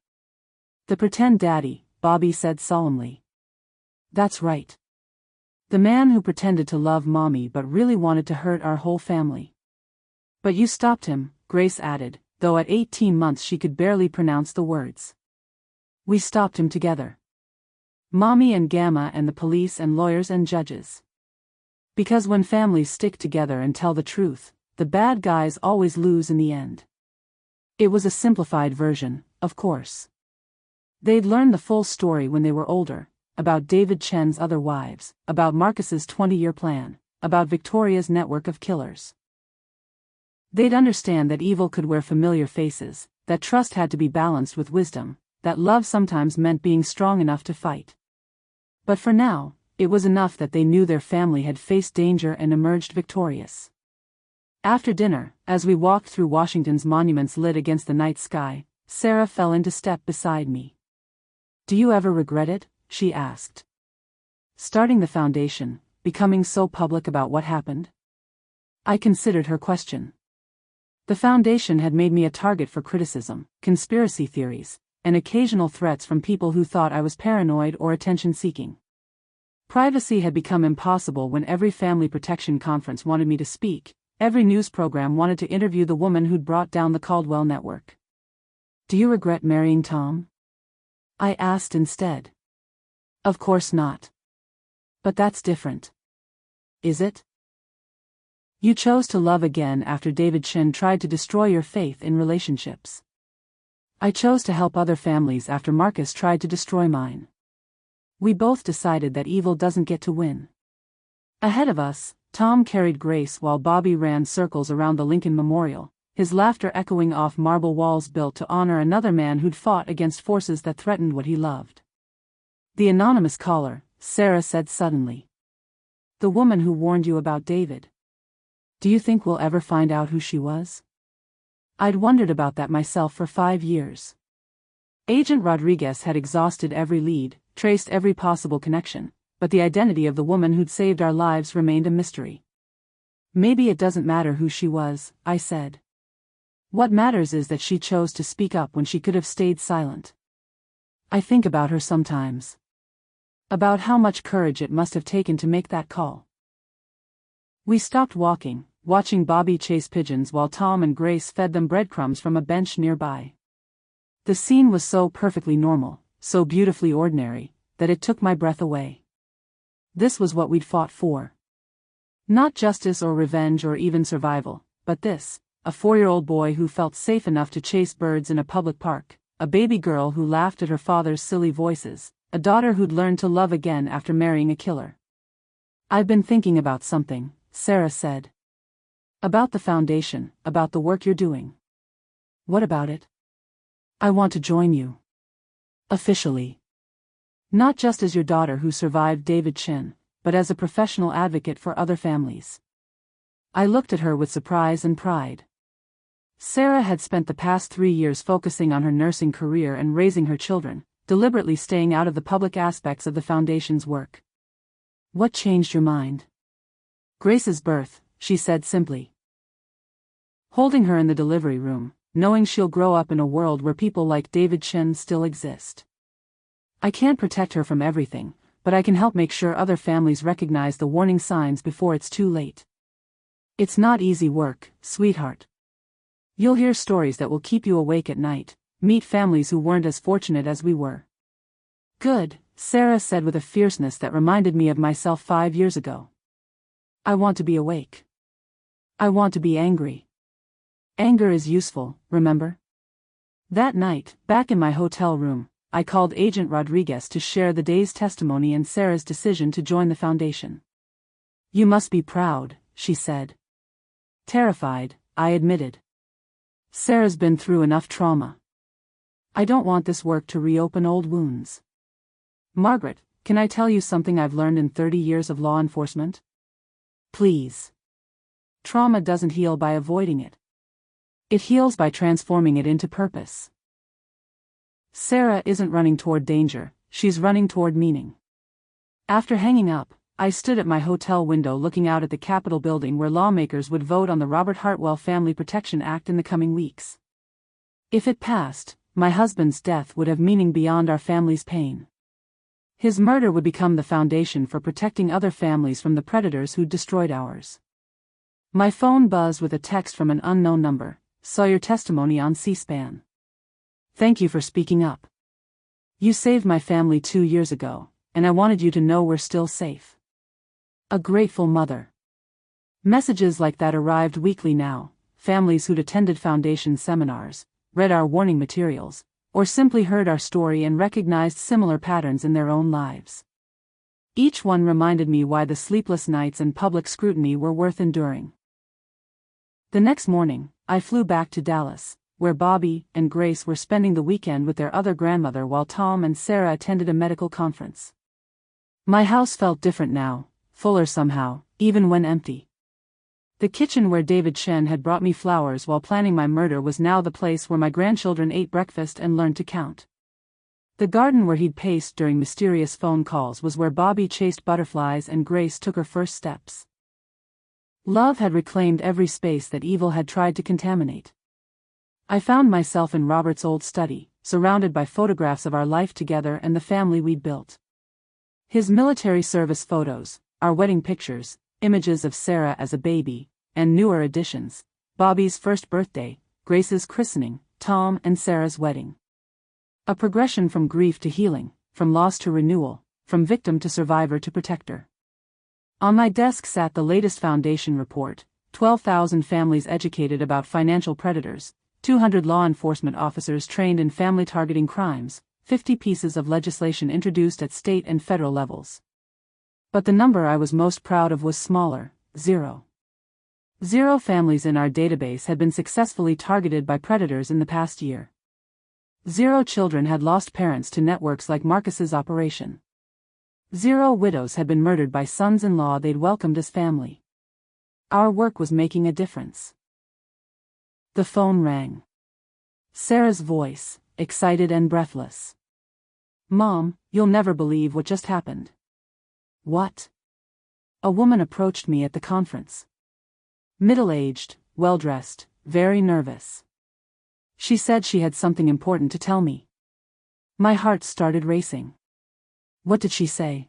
The pretend daddy," Bobby said solemnly. That's right. The man who pretended to love Mommy but really wanted to hurt our whole family. But you stopped him, Grace added, though at 18 months she could barely pronounce the words. We stopped him together. Mommy and Gamma and the police and lawyers and judges. Because when families stick together and tell the truth, the bad guys always lose in the end. It was a simplified version, of course. They'd learned the full story when they were older, about David Chen's other wives, about Marcus's 20-year plan, about Victoria's network of killers. They'd understand that evil could wear familiar faces, that trust had to be balanced with wisdom, that love sometimes meant being strong enough to fight. But for now, it was enough that they knew their family had faced danger and emerged victorious. After dinner, as we walked through Washington's monuments lit against the night sky, Sarah fell into step beside me. Do you ever regret it? She asked. Starting the foundation, becoming so public about what happened? I considered her question. The foundation had made me a target for criticism, conspiracy theories, and occasional threats from people who thought I was paranoid or attention-seeking. Privacy had become impossible when every family protection conference wanted me to speak, every news program wanted to interview the woman who'd brought down the Caldwell network. Do you regret marrying Tom? I asked instead. Of course not. But that's different. Is it? You chose to love again after David Chen tried to destroy your faith in relationships. I chose to help other families after Marcus tried to destroy mine. We both decided that evil doesn't get to win. Ahead of us, Tom carried Grace while Bobby ran circles around the Lincoln Memorial, his laughter echoing off marble walls built to honor another man who'd fought against forces that threatened what he loved. The anonymous caller, Sarah said suddenly. The woman who warned you about David. Do you think we'll ever find out who she was? I'd wondered about that myself for 5 years. Agent Rodriguez had exhausted every lead, traced every possible connection, but the identity of the woman who'd saved our lives remained a mystery. Maybe it doesn't matter who she was, I said. What matters is that she chose to speak up when she could have stayed silent. I think about her sometimes. About how much courage it must have taken to make that call. We stopped walking, watching Bobby chase pigeons while Tom and Grace fed them breadcrumbs from a bench nearby. The scene was so perfectly normal, so beautifully ordinary, that it took my breath away. This was what we'd fought for. Not justice or revenge or even survival, but this, a 4-year-old boy who felt safe enough to chase birds in a public park, a baby girl who laughed at her father's silly voices, a daughter who'd learned to love again after marrying a killer. I've been thinking about something, Sarah said. About the foundation, about the work you're doing. What about it? I want to join you. Officially. Not just as your daughter who survived David Chen, but as a professional advocate for other families. I looked at her with surprise and pride. Sarah had spent the past 3 years focusing on her nursing career and raising her children, deliberately staying out of the public aspects of the foundation's work. What changed your mind? Grace's birth, she said simply. Holding her in the delivery room, knowing she'll grow up in a world where people like David Chen still exist. I can't protect her from everything, but I can help make sure other families recognize the warning signs before it's too late. It's not easy work, sweetheart. You'll hear stories that will keep you awake at night, meet families who weren't as fortunate as we were. Good, Sarah said with a fierceness that reminded me of myself 5 years ago. I want to be awake. I want to be angry. Anger is useful, remember? That night, back in my hotel room, I called Agent Rodriguez to share the day's testimony and Sarah's decision to join the foundation. You must be proud, she said. Terrified, I admitted. Sarah's been through enough trauma. I don't want this work to reopen old wounds. Margaret, can I tell you something I've learned in 30 years of law enforcement? Please. Trauma doesn't heal by avoiding it. It heals by transforming it into purpose. Sarah isn't running toward danger, she's running toward meaning. After hanging up, I stood at my hotel window looking out at the Capitol building where lawmakers would vote on the Robert Hartwell Family Protection Act in the coming weeks. If it passed, my husband's death would have meaning beyond our family's pain. His murder would become the foundation for protecting other families from the predators who'd destroyed ours. My phone buzzed with a text from an unknown number. Saw your testimony on C-SPAN. Thank you for speaking up. You saved my family 2 years ago, and I wanted you to know we're still safe. A grateful mother. Messages like that arrived weekly now. Families who'd attended Foundation seminars, read our warning materials, or simply heard our story and recognized similar patterns in their own lives. Each one reminded me why the sleepless nights and public scrutiny were worth enduring. The next morning, I flew back to Dallas, where Bobby and Grace were spending the weekend with their other grandmother while Tom and Sarah attended a medical conference. My house felt different now, fuller somehow, even when empty. The kitchen where David Shen had brought me flowers while planning my murder was now the place where my grandchildren ate breakfast and learned to count. The garden where he'd paced during mysterious phone calls was where Bobby chased butterflies and Grace took her first steps. Love had reclaimed every space that evil had tried to contaminate. I found myself in Robert's old study, surrounded by photographs of our life together and the family we'd built. His military service photos, our wedding pictures, images of Sarah as a baby, and newer additions, Bobby's first birthday, Grace's christening, Tom and Sarah's wedding. A progression from grief to healing, from loss to renewal, from victim to survivor to protector. On my desk sat the latest Foundation report, 12,000 families educated about financial predators, 200 law enforcement officers trained in family-targeting crimes, 50 pieces of legislation introduced at state and federal levels. But the number I was most proud of was smaller, 0. 0 families in our database had been successfully targeted by predators in the past year. 0 children had lost parents to networks like Marcus's operation. 0 widows had been murdered by sons-in-law they'd welcomed as family. Our work was making a difference. The phone rang. Sarah's voice, excited and breathless. Mom, you'll never believe what just happened. What? A woman approached me at the conference. Middle-aged, well-dressed, very nervous. She said she had something important to tell me. My heart started racing. What did she say?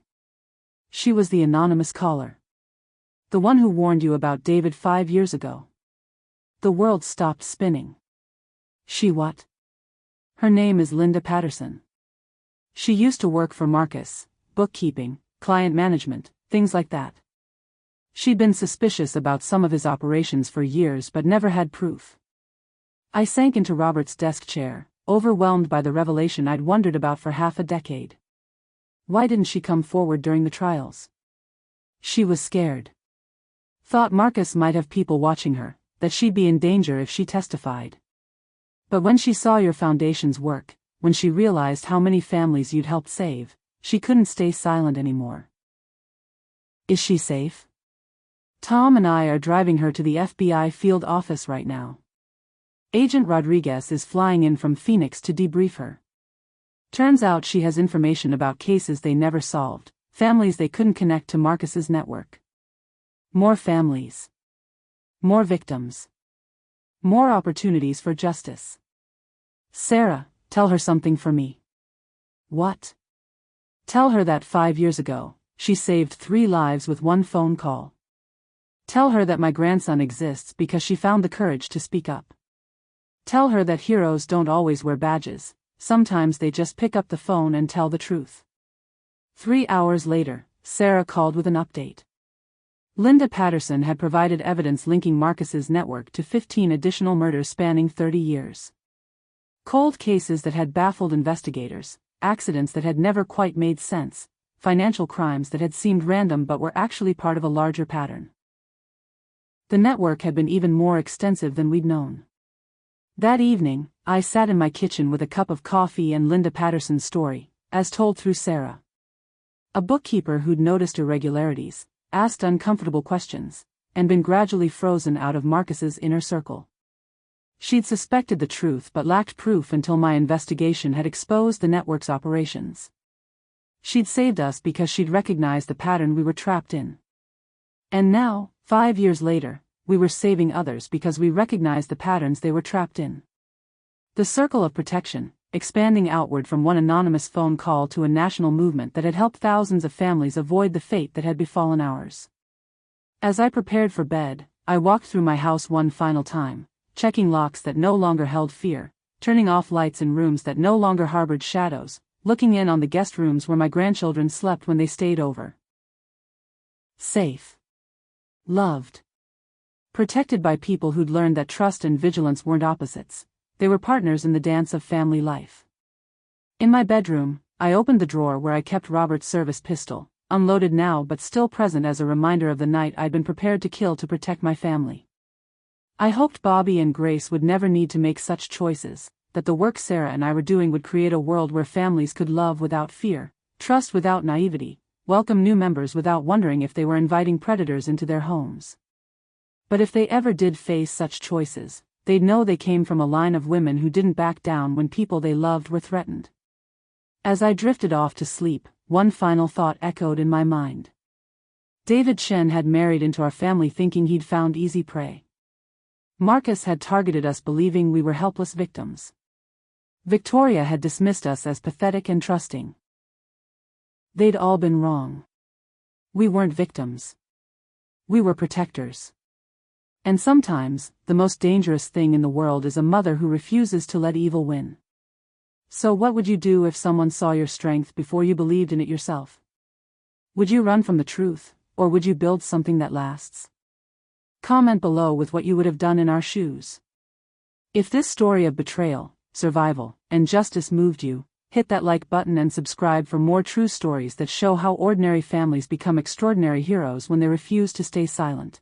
She was the anonymous caller. The one who warned you about David 5 years ago. The world stopped spinning. She what? Her name is Linda Patterson. She used to work for Marcus, bookkeeping, client management, things like that. She'd been suspicious about some of his operations for years but never had proof. I sank into Robert's desk chair, overwhelmed by the revelation I'd wondered about for half a decade. Why didn't she come forward during the trials? She was scared. Thought Marcus might have people watching her, that she'd be in danger if she testified. But when she saw your Foundation's work, when she realized how many families you'd helped save, she couldn't stay silent anymore. Is she safe? Tom and I are driving her to the FBI field office right now. Agent Rodriguez is flying in from Phoenix to debrief her. Turns out she has information about cases they never solved, families they couldn't connect to Marcus's network. More families. More victims. More opportunities for justice. Sarah, tell her something for me. What? Tell her that 5 years ago, she saved 3 lives with one phone call. Tell her that my grandson exists because she found the courage to speak up. Tell her that heroes don't always wear badges, sometimes they just pick up the phone and tell the truth. 3 hours later, Sarah called with an update. Linda Patterson had provided evidence linking Marcus's network to 15 additional murders spanning 30 years. Cold cases that had baffled investigators, accidents that had never quite made sense, financial crimes that had seemed random but were actually part of a larger pattern. The network had been even more extensive than we'd known. That evening, I sat in my kitchen with a cup of coffee and Linda Patterson's story, as told through Sarah. A bookkeeper who'd noticed irregularities, asked uncomfortable questions, and been gradually frozen out of Marcus's inner circle. She'd suspected the truth but lacked proof until my investigation had exposed the network's operations. She'd saved us because she'd recognized the pattern we were trapped in. And now, 5 years later, we were saving others because we recognized the patterns they were trapped in. The circle of protection, expanding outward from one anonymous phone call to a national movement that had helped thousands of families avoid the fate that had befallen ours. As I prepared for bed, I walked through my house one final time, checking locks that no longer held fear, turning off lights in rooms that no longer harbored shadows, looking in on the guest rooms where my grandchildren slept when they stayed over. Safe. Loved. Protected by people who'd learned that trust and vigilance weren't opposites. They were partners in the dance of family life. In my bedroom, I opened the drawer where I kept Robert's service pistol, unloaded now but still present as a reminder of the night I'd been prepared to kill to protect my family. I hoped Bobby and Grace would never need to make such choices, that the work Sarah and I were doing would create a world where families could love without fear, trust without naivety, welcome new members without wondering if they were inviting predators into their homes. But if they ever did face such choices, they'd know they came from a line of women who didn't back down when people they loved were threatened. As I drifted off to sleep, one final thought echoed in my mind. David Chen had married into our family thinking he'd found easy prey. Marcus had targeted us believing we were helpless victims. Victoria had dismissed us as pathetic and trusting. They'd all been wrong. We weren't victims. We were protectors. And sometimes, the most dangerous thing in the world is a mother who refuses to let evil win. So what would you do if someone saw your strength before you believed in it yourself? Would you run from the truth, or would you build something that lasts? Comment below with what you would have done in our shoes. If this story of betrayal, survival, and justice moved you, hit that like button and subscribe for more true stories that show how ordinary families become extraordinary heroes when they refuse to stay silent.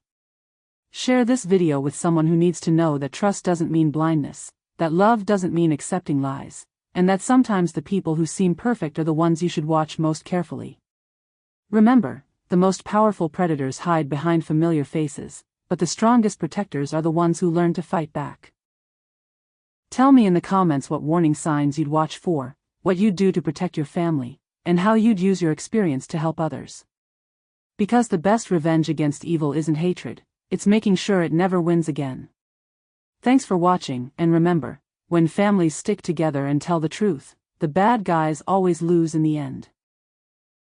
Share this video with someone who needs to know that trust doesn't mean blindness, that love doesn't mean accepting lies, and that sometimes the people who seem perfect are the ones you should watch most carefully. Remember, the most powerful predators hide behind familiar faces, but the strongest protectors are the ones who learn to fight back. Tell me in the comments what warning signs you'd watch for, what you'd do to protect your family, and how you'd use your experience to help others. Because the best revenge against evil isn't hatred, it's making sure it never wins again. Thanks for watching, and remember, when families stick together and tell the truth, the bad guys always lose in the end.